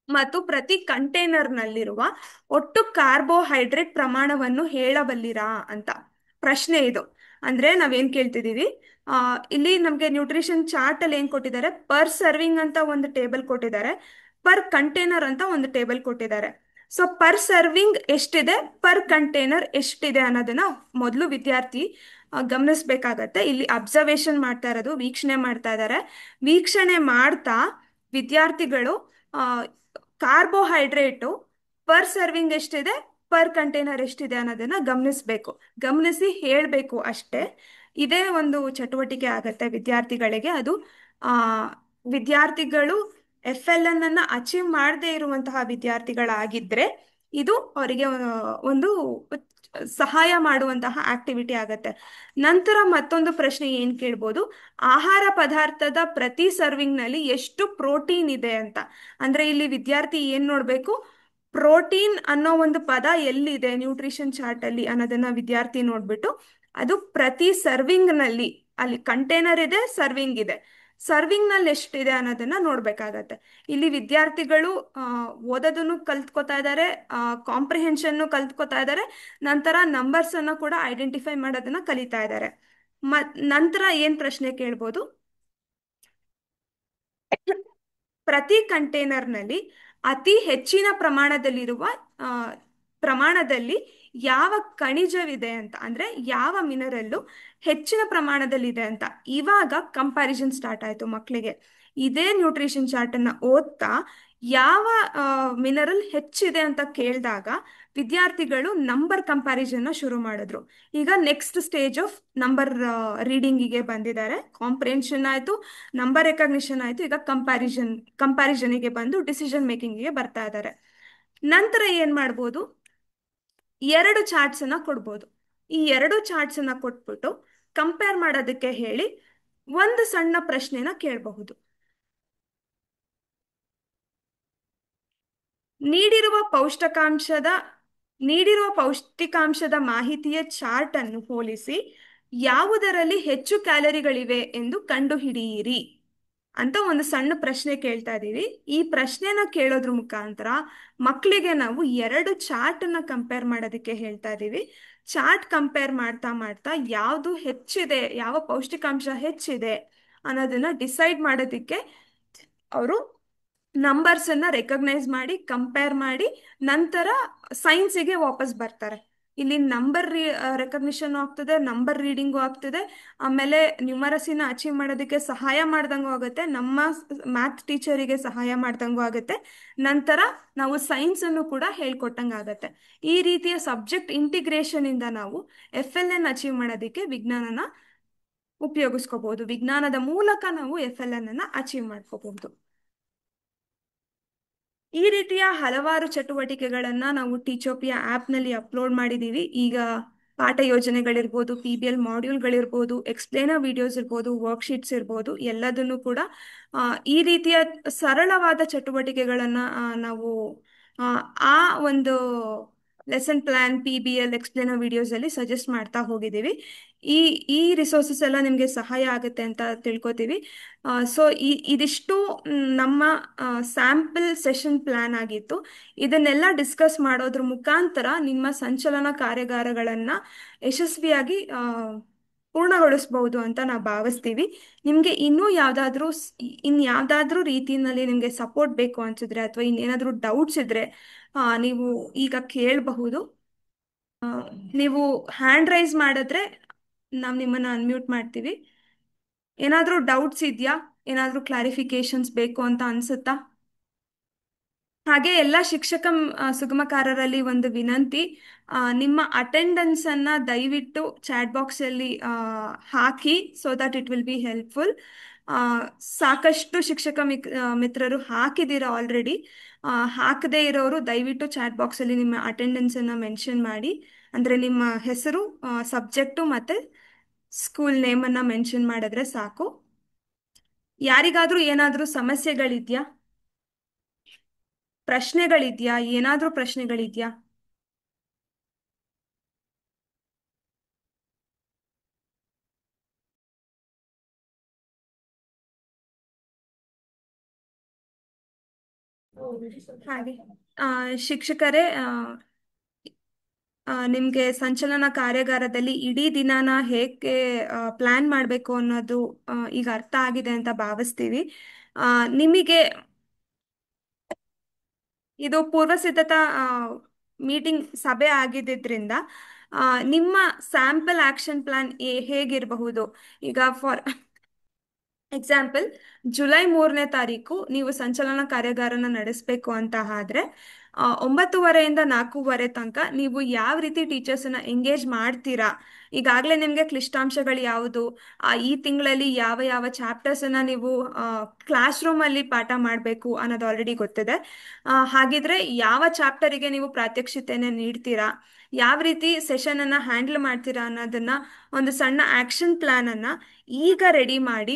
ಮತ್ತು ಪ್ರತಿ ಕಂಟೈನರ್ನಲ್ಲಿರುವ ಒಟ್ಟು ಕಾರ್ಬೋಹೈಡ್ರೇಟ್ ಪ್ರಮಾಣವನ್ನು ಹೇಳಬಲ್ಲಿರಾ ಅಂತ ಪ್ರಶ್ನೆ ಇದು. ಅಂದ್ರೆ ನಾವೇನ್ ಕೇಳ್ತಿದೀವಿ, ಇಲ್ಲಿ ನಮ್ಗೆ ನ್ಯೂಟ್ರಿಷನ್ ಚಾರ್ಟ್ ಅಲ್ಲಿ ಏನ್ ಕೊಟ್ಟಿದ್ದಾರೆ, ಪರ್ ಸರ್ವಿಂಗ್ ಅಂತ ಒಂದು ಟೇಬಲ್ ಕೊಟ್ಟಿದ್ದಾರೆ, ಪರ್ ಕಂಟೈನರ್ ಅಂತ ಒಂದು ಟೇಬಲ್ ಕೊಟ್ಟಿದ್ದಾರೆ. ಸೊ ಪರ್ ಸರ್ವಿಂಗ್ ಎಷ್ಟಿದೆ, ಪರ್ ಕಂಟೈನರ್ ಎಷ್ಟಿದೆ ಅನ್ನೋದನ್ನ ಮೊದಲು ವಿದ್ಯಾರ್ಥಿ ಗಮನಿಸ್ಬೇಕಾಗತ್ತೆ. ಇಲ್ಲಿ ಅಬ್ಸರ್ವೇಷನ್ ಮಾಡ್ತಾ ಇರೋದು, ವೀಕ್ಷಣೆ ಮಾಡ್ತಾ ಇದ್ದಾರೆ. ವೀಕ್ಷಣೆ ಮಾಡ್ತಾ ವಿದ್ಯಾರ್ಥಿಗಳು ಕಾರ್ಬೋಹೈಡ್ರೇಟು ಪರ್ ಸರ್ವಿಂಗ್ ಎಷ್ಟಿದೆ, ಪರ್ ಕಂಟೈನರ್ ಎಷ್ಟಿದೆ ಅನ್ನೋದನ್ನ ಗಮನಿಸಿ ಹೇಳ್ಬೇಕು ಅಷ್ಟೇ. ಇದೇ ಒಂದು ಚಟುವಟಿಕೆ ಆಗತ್ತೆ ವಿದ್ಯಾರ್ಥಿಗಳಿಗೆ. ಅದು ವಿದ್ಯಾರ್ಥಿಗಳು FLN ಅನ್ನ ಅಚೀವ್ ಮಾಡದೇ ಇರುವಂತಹ ವಿದ್ಯಾರ್ಥಿಗಳಾಗಿದ್ರೆ ಇದು ಅವರಿಗೆ ಒಂದು ಸಹಾಯ ಮಾಡುವಂತಹ ಆಕ್ಟಿವಿಟಿ ಆಗತ್ತೆ. ನಂತರ ಮತ್ತೊಂದು ಪ್ರಶ್ನೆ ಏನ್ ಕೇಳ್ಬೋದು, ಆಹಾರ ಪದಾರ್ಥದ ಪ್ರತಿ ಸರ್ವಿಂಗ್ ನಲ್ಲಿ ಎಷ್ಟು ಪ್ರೋಟೀನ್ ಇದೆ ಅಂತ. ಅಂದ್ರೆ ಇಲ್ಲಿ ವಿದ್ಯಾರ್ಥಿ ಏನ್ ನೋಡ್ಬೇಕು, ಪ್ರೋಟೀನ್ ಅನ್ನೋ ಒಂದು ಪದ ಎಲ್ಲಿದೆ ನ್ಯೂಟ್ರಿಷನ್ ಚಾರ್ಟ್ ಅಲ್ಲಿ ಅನ್ನೋದನ್ನ ವಿದ್ಯಾರ್ಥಿ ನೋಡ್ಬಿಟ್ಟು ಅದು ಪ್ರತಿ ಸರ್ವಿಂಗ್ ನಲ್ಲಿ, ಅಲ್ಲಿ ಕಂಟೈನರ್ ಇದೆ, ಸರ್ವಿಂಗ್ ಇದೆ, ಸರ್ವಿಂಗ್ ನಲ್ಲಿ ಎಷ್ಟಿದೆ ಅನ್ನೋದನ್ನ ನೋಡ್ಬೇಕಾಗತ್ತೆ. ಇಲ್ಲಿ ವಿದ್ಯಾರ್ಥಿಗಳು ಓದೋದನ್ನು ಕಲ್ತ್ಕೋತಾ ಇದ್ದಾರೆ, ಕಾಂಪ್ರಿಹೆನ್ಷನ್ ಕಲ್ತ್ಕೋತಾ ಇದ್ದಾರೆ, ನಂತರ ನಂಬರ್ಸ್ ಅನ್ನ ಕೂಡ ಐಡೆಂಟಿಫೈ ಮಾಡೋದನ್ನ ಕಲಿತಾ ಇದ್ದಾರೆ. ನಂತರ ಏನ್ ಪ್ರಶ್ನೆ ಕೇಳ್ಬೋದು, ಪ್ರತಿ ಕಂಟೈನರ್ನಲ್ಲಿ ಅತಿ ಹೆಚ್ಚಿನ ಪ್ರಮಾಣದಲ್ಲಿ ಯಾವ ಖನಿಜವಿದೆ ಅಂತ, ಅಂದ್ರೆ ಯಾವ ಮಿನರಲ್ಲು ಹೆಚ್ಚಿನ ಪ್ರಮಾಣದಲ್ಲಿದೆ ಅಂತ. ಇವಾಗ ಕಂಪ್ಯಾರಿಸನ್ ಸ್ಟಾರ್ಟ್ ಆಯ್ತು ಮಕ್ಕಳಿಗೆ. ಇದೇ ನ್ಯೂಟ್ರಿಷನ್ ಚಾರ್ಟ್ ಅನ್ನ ಓದ್ತಾ ಯಾವ ಮಿನರಲ್ ಹೆಚ್ಚಿದೆ ಅಂತ ಕೇಳಿದಾಗ ವಿದ್ಯಾರ್ಥಿಗಳು ನಂಬರ್ ಕಂಪ್ಯಾರಿಸನ್ ಶುರು ಮಾಡಿದ್ರು. ಈಗ ನೆಕ್ಸ್ಟ್ ಸ್ಟೇಜ್ ಆಫ್ ನಂಬರ್ ರೀಡಿಂಗಿಗೆ ಬಂದಿದ್ದಾರೆ. ಕಾಂಪ್ರಿಹೆನ್ಷನ್ ಆಯ್ತು, ನಂಬರ್ ರೆಕಗ್ನಿಷನ್ ಆಯ್ತು, ಈಗ ಕಂಪ್ಯಾರಿಸನ್ಗೆ ಬಂದು ಡಿಸಿಷನ್ ಮೇಕಿಂಗ್ಗೆ ಬರ್ತಾ ಇದ್ದಾರೆ. ನಂತರ ಏನ್ ಮಾಡ್ಬೋದು, 2 ಚಾರ್ಟ್ಸ್ ಅನ್ನ ಕೊಡ್ಬೋದು. ಈ 2 ಚಾರ್ಟ್ಸ್ ಅನ್ನ ಕೊಟ್ಬಿಟ್ಟು ಕಂಪೇರ್ ಮಾಡೋದಕ್ಕೆ ಹೇಳಿ ಒಂದು ಸಣ್ಣ ಪ್ರಶ್ನೆನ ಕೇಳಬಹುದು. ನೀಡಿರುವ ಪೌಷ್ಟಿಕಾಂಶದ ಮಾಹಿತಿಯ ಚಾರ್ಟ್ ಅನ್ನು ಹೋಲಿಸಿ ಯಾವುದರಲ್ಲಿ ಹೆಚ್ಚು ಕ್ಯಾಲರಿಗಳಿವೆ ಎಂದು ಕಂಡುಹಿಡಿಯಿರಿ ಅಂತ ಒಂದು ಸಣ್ಣ ಪ್ರಶ್ನೆ ಕೇಳ್ತಾ ಇದೀವಿ. ಈ ಪ್ರಶ್ನೆನ ಕೇಳೋದ್ರ ಮುಖಾಂತರ ಮಕ್ಕಳಿಗೆ ನಾವು 2 ಚಾರ್ಟ್ ಅನ್ನ ಕಂಪೇರ್ ಮಾಡೋದಕ್ಕೆ ಹೇಳ್ತಾ ಇದೀವಿ. ಚಾರ್ಟ್ ಕಂಪೇರ್ ಮಾಡ್ತಾ ಯಾವುದು ಹೆಚ್ಚಿದೆ, ಯಾವ ಪೌಷ್ಟಿಕಾಂಶ ಹೆಚ್ಚಿದೆ ಅನ್ನೋದನ್ನ ಡಿಸೈಡ್ ಮಾಡೋದಕ್ಕೆ ಅವರು ನಂಬರ್ಸ್ ಅನ್ನ ರೆಕಗ್ನೈಸ್ ಮಾಡಿ, ಕಂಪೇರ್ ಮಾಡಿ, ನಂತರ ಸೈನ್ಸಿಗೆ ವಾಪಸ್ ಬರ್ತಾರೆ. ಇಲ್ಲಿ ನಂಬರ್ ರೆಕಗ್ನಿಷನ್ ಆಗ್ತದೆ, ನಂಬರ್ ರೀಡಿಂಗು ಆಗ್ತದೆ, ಆಮೇಲೆ ನ್ಯೂಮರಸಿನ ಅಚೀವ್ ಮಾಡೋದಕ್ಕೆ ಸಹಾಯ ಮಾಡ್ದಂಗೂ ಆಗುತ್ತೆ, ನಮ್ಮ ಮ್ಯಾಥ್ ಟೀಚರಿಗೆ ಸಹಾಯ ಮಾಡ್ದಂಗೂ ಆಗುತ್ತೆ, ನಂತರ ನಾವು ಸೈನ್ಸ್ ಅನ್ನು ಕೂಡ ಹೇಳ್ಕೊಟ್ಟಂಗೆ ಆಗುತ್ತೆ. ಈ ರೀತಿಯ ಸಬ್ಜೆಕ್ಟ್ ಇಂಟಿಗ್ರೇಷನ್ ಇಂದ ನಾವು FLN ಅಚೀವ್ ಮಾಡೋದಕ್ಕೆ ವಿಜ್ಞಾನನ ಉಪಯೋಗಿಸ್ಕೋಬಹುದು. ವಿಜ್ಞಾನದ ಮೂಲಕ ನಾವು FLN ಅನ್ನ ಅಚೀವ್ ಮಾಡ್ಕೋಬಹುದು. ಈ ರೀತಿಯ ಹಲವಾರು ಚಟುವಟಿಕೆಗಳನ್ನ ನಾವು ಟೀಚೋಪಿಯಾ ಆ್ಯಪ್ನಲ್ಲಿ ಅಪ್ಲೋಡ್ ಮಾಡಿದ್ದೀವಿ. ಈಗ ಪಾಠ ಯೋಜನೆಗಳಿರ್ಬೋದು, PBL ಮಾಡ್ಯೂಲ್ಗಳಿರ್ಬೋದು, ಎಕ್ಸ್ಪ್ಲೇನರ್ ವಿಡಿಯೋಸ್ ಇರ್ಬೋದು, ವರ್ಕ್ಶೀಟ್ಸ್ ಇರ್ಬೋದು, ಎಲ್ಲದನ್ನು ಕೂಡ ಈ ರೀತಿಯ ಸರಳವಾದ ಚಟುವಟಿಕೆಗಳನ್ನ ನಾವು ಆ, ಆ ಒಂದು ಲೆಸನ್ ಪ್ಲಾನ್, PBL, ಎಕ್ಸ್ಪ್ಲೇನರ್ ವಿಡಿಯೋಸ್ ಅಲ್ಲಿ ಸಜೆಸ್ಟ್ ಮಾಡ್ತಾ ಹೋಗಿದ್ದೀವಿ. ಈ ಈ ರಿಸೋರ್ಸಸ್ ಎಲ್ಲ ನಿಮಗೆ ಸಹಾಯ ಆಗುತ್ತೆ ಅಂತ ತಿಳ್ಕೊತೀವಿ. ಸೊ ಇದಿಷ್ಟು ನಮ್ಮ ಸ್ಯಾಂಪಲ್ ಸೆಷನ್ ಪ್ಲಾನ್ ಆಗಿತ್ತು. ಇದನ್ನೆಲ್ಲ ಡಿಸ್ಕಸ್ ಮಾಡೋದ್ರ ಮುಖಾಂತರ ನಿಮ್ಮ ಸಂಚಲನ ಕಾರ್ಯಾಗಾರಗಳನ್ನ ಯಶಸ್ವಿಯಾಗಿ ಪೂರ್ಣಗೊಳಿಸಬಹುದು ಅಂತ ನಾವು ಭಾವಿಸ್ತೀವಿ. ನಿಮಗೆ ಇನ್ನೂ ಯಾವುದಾದ್ರೂ ಇನ್ಯಾವುದಾದ್ರೂ ರೀತಿಯಲ್ಲಿ ನಿಮಗೆ ಸಪೋರ್ಟ್ ಬೇಕು ಅನ್ಸಿದ್ರೆ ಅಥವಾ ಇನ್ನೇನಾದ್ರೂ ಡೌಟ್ಸ್ ಇದ್ರೆ ನೀವು ಈಗ ಕೇಳಬಹುದು. ನೀವು ಹ್ಯಾಂಡ್ ರೈಸ್ ಮಾಡಿದ್ರೆ ನಾವು ನಿಮ್ಮನ್ನ ಅನ್ಮ್ಯೂಟ್ ಮಾಡ್ತೀವಿ. ಏನಾದ್ರೂ ಡೌಟ್ಸ್ ಇದೆಯಾ? ಏನಾದ್ರೂ ಕ್ಲಾರಿಫಿಕೇಶನ್ಸ್ ಬೇಕು ಅಂತ ಅನ್ಸುತ್ತಾ? ಹಾಗೆ ಎಲ್ಲ ಸುಗಮಕಾರರಲ್ಲಿ ಒಂದು ವಿನಂತಿ, ನಿಮ್ಮ ಅಟೆಂಡೆನ್ಸ್ ಅನ್ನ ದಯವಿಟ್ಟು ಚಾಟ್ ಬಾಕ್ಸ್ ಅಲ್ಲಿ ಹಾಕಿ, so that it will be helpful. ಸಾಕಷ್ಟು ಮಿತ್ರರು ಹಾಕಿದ್ದೀರಾ ಆಲ್ರೆಡಿ. ಹಾಕದೇ ಇರೋರು ದಯವಿಟ್ಟು ಚಾಟ್ ಬಾಕ್ಸ್ ಅಲ್ಲಿ ನಿಮ್ಮ ಅಟೆಂಡೆನ್ಸ್ ಅನ್ನ ಮೆನ್ಷನ್ ಮಾಡಿ, ಅಂದ್ರೆ ನಿಮ್ಮ ಹೆಸರು, ಸಬ್ಜೆಕ್ಟು ಮತ್ತೆ ಸ್ಕೂಲ್ ನೇಮ್ ಅನ್ನ ಮೆನ್ಷನ್ ಮಾಡಿದ್ರೆ ಸಾಕು. ಯಾರಿಗಾದ್ರೂ ಏನಾದ್ರೂ ಸಮಸ್ಯೆಗಳಿದ್ಯಾ, ಪ್ರಶ್ನೆಗಳಿದ್ಯಾ? ಏನಾದ್ರೂ ಪ್ರಶ್ನೆಗಳಿದ್ಯಾ? ಹಾಗೆ ಶಿಕ್ಷಕರೇ, ನಿಮಗೆ ಸಂಚಲನ ಕಾರ್ಯಾಗಾರದಲ್ಲಿ ಇಡೀ ದಿನಾನ ಹೇಗೆ ಪ್ಲಾನ್ ಮಾಡಬೇಕು ಅನ್ನೋದು ಈಗ ಅರ್ಥ ಆಗಿದೆ ಅಂತ ಭಾವಿಸ್ತೀವಿ. ನಿಮಗೆ ಇದು ಪೂರ್ವ ಸಿದ್ಧತಾ ಮೀಟಿಂಗ್ ಸಭೆ ಆಗಿದ್ದರಿಂದ ನಿಮ್ಮ ಸ್ಯಾಂಪಲ್ ಆಕ್ಷನ್ ಪ್ಲಾನ್ ಹೇಗಿರಬಹುದು? ಈಗ ಫಾರ್ ಎಕ್ಸಾಂಪಲ್, ಜುಲೈ 3ನೇ ತಾರೀಕು ನೀವು ಸಂಚಲನ ಕಾರ್ಯಾಗಾರನ ನಡೆಸಬೇಕು ಅಂತ ಆದ್ರೆ 9:30 ಇಂದ 4:15 ತನಕ ನೀವು ಯಾವ ರೀತಿ ಟೀಚರ್ಸನ್ನ ಎಂಗೇಜ್ ಮಾಡ್ತೀರಾ? ಈಗಾಗಲೇ ನಿಮಗೆ ಕ್ಲಿಷ್ಟಾಂಶಗಳು ಯಾವುದು, ಈ ತಿಂಗಳಲ್ಲಿ ಯಾವ ಯಾವ ಚಾಪ್ಟರ್ಸನ್ನ ನೀವು ಕ್ಲಾಸ್ ರೂಮಲ್ಲಿ ಪಾಠ ಮಾಡಬೇಕು ಅನ್ನೋದು ಆಲ್ರೆಡಿ ಗೊತ್ತಿದೆ. ಹಾಗಿದ್ರೆ ಯಾವ ಚಾಪ್ಟರಿಗೆ ನೀವು ಪ್ರಾತ್ಯಕ್ಷಿತೆನ ನೀಡ್ತೀರಾ, ಯಾವ ರೀತಿ ಸೆಷನ್ ಅನ್ನ ಹ್ಯಾಂಡಲ್ ಮಾಡ್ತೀರಾ ಅನ್ನೋದನ್ನ ಒಂದು ಸಣ್ಣ ಆಕ್ಷನ್ ಪ್ಲಾನ್ ಅನ್ನ ಈಗ ರೆಡಿ ಮಾಡಿ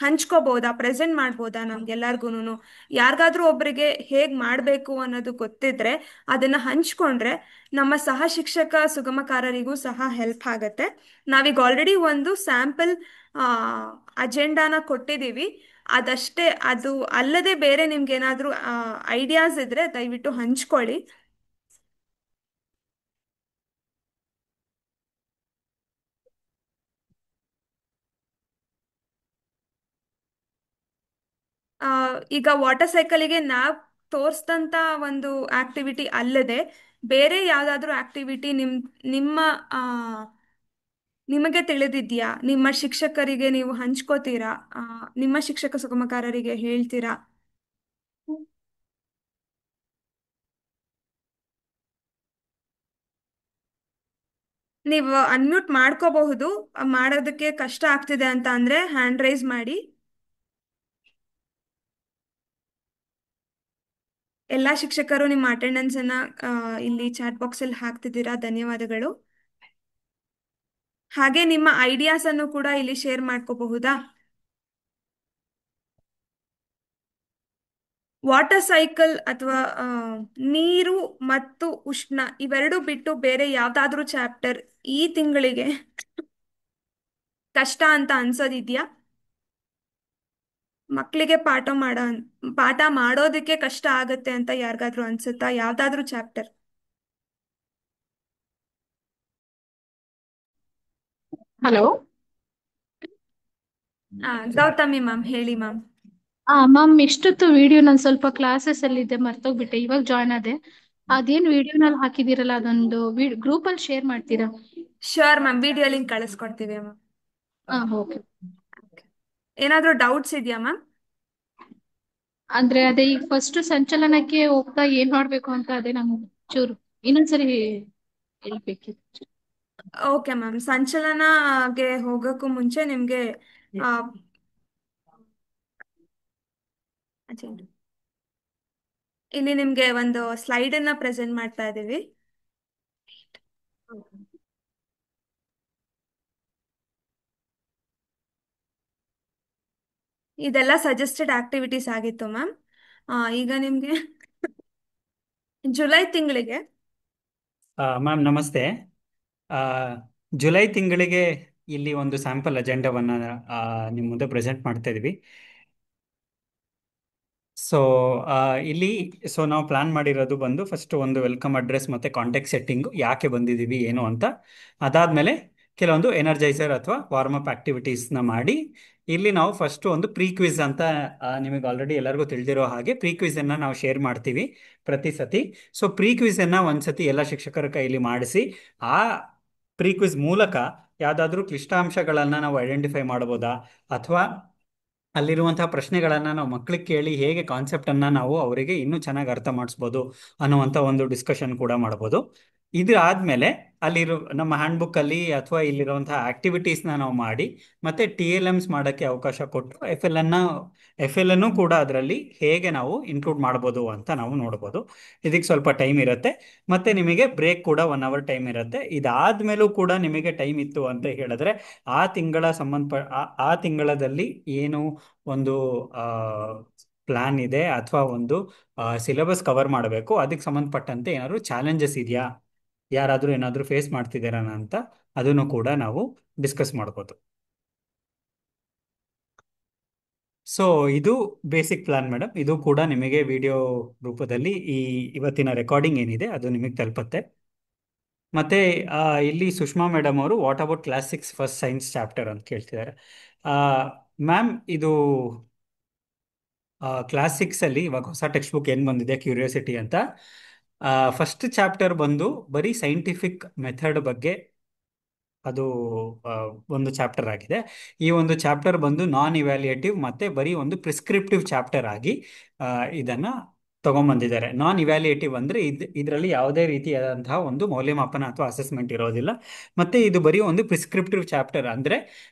ಹಂಚ್ಕೋಬಹುದಾ, ಪ್ರೆಸೆಂಟ್ ಮಾಡ್ಬೋದಾ ನಮ್ಗೆಲ್ಲರಿಗೂನು? ಯಾರಿಗಾದ್ರೂ ಒಬ್ಬರಿಗೆ ಹೇಗ್ ಮಾಡಬೇಕು ಅನ್ನೋದು ಗೊತ್ತಿದ್ರೆ ಅದನ್ನ ಹಂಚ್ಕೊಂಡ್ರೆ ನಮ್ಮ ಸಹ ಶಿಕ್ಷಕ ಸುಗಮಕಾರರಿಗೂ ಸಹ ಹೆಲ್ಪ್ ಆಗತ್ತೆ. ನಾವೀಗ ಆಲ್ರೆಡಿ ಒಂದು ಸ್ಯಾಂಪಲ್ ಅಜೆಂಡಾನ ಕೊಟ್ಟಿದ್ದೀವಿ. ಅದಷ್ಟೇ, ಅದು ಅಲ್ಲದೆ ಬೇರೆ ನಿಮ್ಗೆ ಏನಾದ್ರೂ ಐಡಿಯಾಸ್ ಇದ್ರೆ ದಯವಿಟ್ಟು ಹಂಚ್ಕೊಳ್ಳಿ. ಈಗ ವಾಟರ್ ಸೈಕಲಿಗೆ ನಾವ್ ತೋರಿಸಿದಂತ ಒಂದು ಆಕ್ಟಿವಿಟಿ ಅಲ್ಲದೆ ಬೇರೆ ಯಾವ್ದಾದ್ರು ಆಕ್ಟಿವಿಟಿ ನಿಮ್ಮ ಆ, ನಿಮಗೆ ತಿಳಿದಿದ್ಯಾ? ನಿಮ್ಮ ಶಿಕ್ಷಕರಿಗೆ ನೀವು ಹಂಚ್ಕೋತೀರಾ? ನಿಮ್ಮ ಶಿಕ್ಷಕ ಸುಗಮಕಾರರಿಗೆ ಹೇಳ್ತೀರಾ? ನೀವು ಅನ್ಮ್ಯೂಟ್ ಮಾಡ್ಕೋಬಹುದು. ಮಾಡೋದಕ್ಕೆ ಕಷ್ಟ ಆಗ್ತಿದೆ ಅಂತ ಅಂದ್ರೆ ಹ್ಯಾಂಡ್ ರೈಸ್ ಮಾಡಿ. ಎಲ್ಲಾ ಶಿಕ್ಷಕರು ನಿಮ್ಮ ಅಟೆಂಡೆನ್ಸ್ ಅನ್ನ ಇಲ್ಲಿ ಚಾಟ್ ಬಾಕ್ಸ್ ಅಲ್ಲಿ ಹಾಕ್ತಿದ್ದೀರಾ, ಧನ್ಯವಾದಗಳು. ಹಾಗೆ ನಿಮ್ಮ ಐಡಿಯಾಸ್ ಅನ್ನು ಕೂಡ ಇಲ್ಲಿ ಶೇರ್ ಮಾಡ್ಕೋಬಹುದಾ? ವಾಟರ್ ಸೈಕಲ್ ಅಥವಾ ನೀರು ಮತ್ತು ಉಷ್ಣ ಇವೆರಡು ಬಿಟ್ಟು ಬೇರೆ ಯಾವ್ದಾದ್ರೂ ಚಾಪ್ಟರ್ ಈ ತಿಂಗಳಿಗೆ ಕಷ್ಟ ಅಂತ ಅನ್ಸೋದಿದ್ಯಾ? ಮಕ್ಕಳಿಗೆ ಪಾಠ ಮಾಡೋದಕ್ಕೆ ಕಷ್ಟ ಆಗತ್ತೆ ಅಂತ ಯಾರಿಗಾದ್ರೂ ಅನ್ಸುತ್ತಾ? ಯಾವ್ದಾದ್ರೂ ಚಾಪ್ಟರ್? ಹಲೋ. ಗೌತಮಿ ಮ್ಯಾಮ್ ಹೇಳಿ ಮ್ಯಾಮ್. ಮ್ಯಾಮ್, ಇಷ್ಟೊತ್ತು ವಿಡಿಯೋ ನಾನು ಸ್ವಲ್ಪ ಕ್ಲಾಸಸ್ ಅಲ್ಲಿ ಇದ್ದೆ, ಮರ್ತೋಗ್ಬಿಟ್ಟೆ, ಇವಾಗ ಜಾಯ್ನ್ ಆದೆ. ಅದೇನ್ ವಿಡಿಯೋನಲ್ಲಿ ಹಾಕಿದಿರಲ್ಲ ಅದೊಂದು ಗ್ರೂಪ್ ಅಲ್ಲಿ ಶೇರ್ ಮಾಡ್ತೀರಾ? ಶೋರ್ ಮ್ಯಾಮ್, ವಿಡಿಯೋ ಲಿಂಕ್ ಕಳಿಸ್ಕೊಡ್ತೀವಿ ಮ್ಯಾಮ್. ಓಕೆ. ಏನಾದ್ರೂ ಡೌಟ್ಸ್ ಇದೆಯಾ ಮ್ಯಾಮ್? ಅಂದ್ರೆ ಅದೇ ಈಗ ಫಸ್ಟ್ ಸಂಚಲನಕ್ಕೆ ಹೋಗ್ತಾ ಏನ್ ಮಾಡ್ಬೇಕು ಅಂತ ಅದೇ ನಂಗೆ ಚೂರು ಇನ್ನೊಂದ್ಸರಿ ಹೇಳ್ಬೇಕಿತ್ತು. ಓಕೆ ಮ್ಯಾಮ್, ಸಂಚಲನಗೆ ಹೋಗೋಕ್ಕೂ ಮುಂಚೆ ನಿಮ್ಗೆ ಅಜೆಂಡ ಇಲ್ಲಿ ನಿಮ್ಗೆ ಒಂದು ಸ್ಲೈಡ್ ಅನ್ನ ಪ್ರೆಸೆಂಟ್ ಮಾಡ್ತಾ ಇದ್ದೀವಿ. ಇದೆಲ್ಲ ಸಜೆಸ್ಟೆಡ್ ಆಕ್ಟಿವಿಟೀಸ್ ಆಗಿತ್ತು ಮ್ಯಾಮ್. ಈಗ ನಿಮ್ಗೆ ಜುಲೈ ತಿಂಗಳಿಗೆ ಮ್ಯಾಮ್ ನಮಸ್ತೆ. ಆ, ಜುಲೈ ತಿಂಗಳಿಗೆ ಇಲ್ಲಿ ಒಂದು ಸ್ಯಾಂಪಲ್ ಅಜೆಂಡಾವನ್ನ ನಿಮ್ಮ ಮುಂದೆ ಪ್ರೆಸೆಂಟ್ ಮಾಡ್ತಾ ಇದೀವಿ. ಸೊ ಇಲ್ಲಿ ನಾವು ಪ್ಲಾನ್ ಮಾಡಿರೋದು ಬಂದು ಫಸ್ಟ್ ಒಂದು ವೆಲ್ಕಮ್ ಅಡ್ರೆಸ್ ಮತ್ತೆ ಕಾಂಟ್ಯಾಕ್ಟ್ ಸೆಟ್ಟಿಂಗ್, ಯಾಕೆ ಬಂದಿದ್ದೀವಿ ಏನು ಅಂತ. ಅದಾದ್ಮೇಲೆ ಕೆಲವೊಂದು ಎನರ್ಜೈಸರ್ ಅಥವಾ ವಾರ್ಮ್ ಅಪ್ ಆಕ್ಟಿವಿಟೀಸ್ನ ಮಾಡಿ ಇಲ್ಲಿ ನಾವು ಫಸ್ಟ್ ಒಂದು ಪ್ರೀ ಕ್ವಿಜ್ ಅಂತ ನಿಮಗೆ ಆಲ್ರೆಡಿ ಎಲ್ಲರಿಗೂ ತಿಳಿದಿರೋ ಹಾಗೆ ಪ್ರೀ ಕ್ವಿಜ್ ಅನ್ನ ನಾವು ಶೇರ್ ಮಾಡ್ತೀವಿ ಪ್ರತಿ ಸತಿ. ಸೊ ಪ್ರೀ ಕ್ವಿಜ್ ಅನ್ನ ಒಂದ್ಸತಿ ಎಲ್ಲ ಶಿಕ್ಷಕರ ಕೈಲಿ ಮಾಡಿಸಿ ಆ ಪ್ರೀ ಕ್ವಿಜ್ ಮೂಲಕ ಯಾವ್ದಾದ್ರೂ ಕ್ಲಿಷ್ಟಾಂಶಗಳನ್ನ ನಾವು ಐಡೆಂಟಿಫೈ ಮಾಡಬಹುದಾ, ಅಥವಾ ಅಲ್ಲಿರುವಂತಹ ಪ್ರಶ್ನೆಗಳನ್ನ ನಾವು ಮಕ್ಕಳಿಗೆ ಕೇಳಿ ಹೇಗೆ ಕಾನ್ಸೆಪ್ಟ್ ಅನ್ನ ನಾವು ಅವರಿಗೆ ಇನ್ನೂ ಚೆನ್ನಾಗಿ ಅರ್ಥ ಮಾಡಿಸ್ಬೋದು ಅನ್ನುವಂಥ ಒಂದು ಡಿಸ್ಕಷನ್ ಕೂಡ ಮಾಡ್ಬೋದು. ಇದಾದ್ಮೇಲೆ ಅಲ್ಲಿರೋ ನಮ್ಮ ಹ್ಯಾಂಡ್ ಬುಕ್ ಅಲ್ಲಿ ಅಥವಾ ಇಲ್ಲಿರುವಂತಹ ಆಕ್ಟಿವಿಟೀಸ್ನ ನಾವು ಮಾಡಿ ಮತ್ತೆ TLMs ಮಾಡೋಕ್ಕೆ ಅವಕಾಶ ಕೊಟ್ಟು ಎಫ್ ಎಲ್ ಅನ್ನು ಕೂಡ ಅದರಲ್ಲಿ ಹೇಗೆ ನಾವು ಇನ್ಕ್ಲೂಡ್ ಮಾಡ್ಬೋದು ಅಂತ ನಾವು ನೋಡ್ಬೋದು. ಇದಕ್ಕೆ ಸ್ವಲ್ಪ ಟೈಮ್ ಇರುತ್ತೆ, ಮತ್ತೆ ನಿಮಗೆ ಬ್ರೇಕ್ ಕೂಡ 1 hour ಟೈಮ್ ಇರುತ್ತೆ. ಇದಾದ್ಮೇಲೂ ಕೂಡ ನಿಮಗೆ ಟೈಮ್ ಇತ್ತು ಅಂತ ಹೇಳಿದ್ರೆ ಆ ತಿಂಗಳದಲ್ಲಿ ಏನು ಒಂದು ಪ್ಲಾನ್ ಇದೆ ಅಥವಾ ಒಂದು ಸಿಲೆಬಸ್ ಕವರ್ ಮಾಡಬೇಕು, ಅದಕ್ಕೆ ಸಂಬಂಧಪಟ್ಟಂತೆ ಏನಾದ್ರು ಚಾಲೆಂಜಸ್ ಇದೆಯಾ, ಯಾರಾದರೂ ಏನಾದರೂ ಫೇಸ್ ಮಾಡ್ತಿದ್ದೀರಾ ಅಂತ ಅದನ್ನು ಕೂಡ ನಾವು ಡಿಸ್ಕಸ್ ಮಾಡ್ಬೋದು. ಸೊ ಇದು ಬೇಸಿಕ್ ಪ್ಲಾನ್ ಮೇಡಮ್. ಇದು ಕೂಡ ನಿಮಗೆ ವಿಡಿಯೋ ರೂಪದಲ್ಲಿ ಇವತ್ತಿನ ರೆಕಾರ್ಡಿಂಗ್ ಏನಿದೆ ಅದು ನಿಮಗೆ ತಲುಪತ್ತೆ. ಮತ್ತೆ ಇಲ್ಲಿ ಸುಷ್ಮಾ ಮೇಡಮ್ ಅವರು what about class 6 first science chapter ಅಂತ ಕೇಳ್ತಿದ್ದಾರೆ. ಮ್ಯಾಮ್, ಇದು ಕ್ಲಾಸ್ 6 ಅಲ್ಲಿ ಇವಾಗ ಹೊಸ ಟೆಕ್ಸ್ಟ್ ಬುಕ್ ಏನು ಬಂದಿದೆ ಕ್ಯೂರಿಯಾಸಿಟಿ ಅಂತ, ಫಸ್ಟ್ ಚಾಪ್ಟರ್ ಬಂದು ಬರೀ ಸೈಂಟಿಫಿಕ್ ಮೆಥಡ್ ಬಗ್ಗೆ ಅದು ಒಂದು ಚಾಪ್ಟರ್ ಆಗಿದೆ. ಈ ಒಂದು ಚಾಪ್ಟರ್ ಬಂದು ನಾನ್ ಇವ್ಯಾಲ್ಯೂಯೇಟಿವ್ ಮತ್ತೆ ಬರೀ ಒಂದು ಪ್ರಿಸ್ಕ್ರಿಪ್ಟಿವ್ ಚಾಪ್ಟರ್ ಆಗಿ ಇದನ್ನ ತಗೊಂಡ್ಬಂದಿದ್ದಾರೆ. ನಾನ್ ಇವ್ಯಾಲ್ಯೂಯೇಟಿವ್ ಅಂದ್ರೆ ಇದರಲ್ಲಿ ಯಾವುದೇ ರೀತಿಯಾದಂತಹ ಒಂದು ಮೌಲ್ಯಮಾಪನ ಅಥವಾ ಅಸೆಸ್ಮೆಂಟ್ ಇರೋದಿಲ್ಲ. ಮತ್ತೆ ಇದು ಬರೀ ಒಂದು ಪ್ರಿಸ್ಕ್ರಿಪ್ಟಿವ್ ಚಾಪ್ಟರ್ ಅಂದ್ರೆ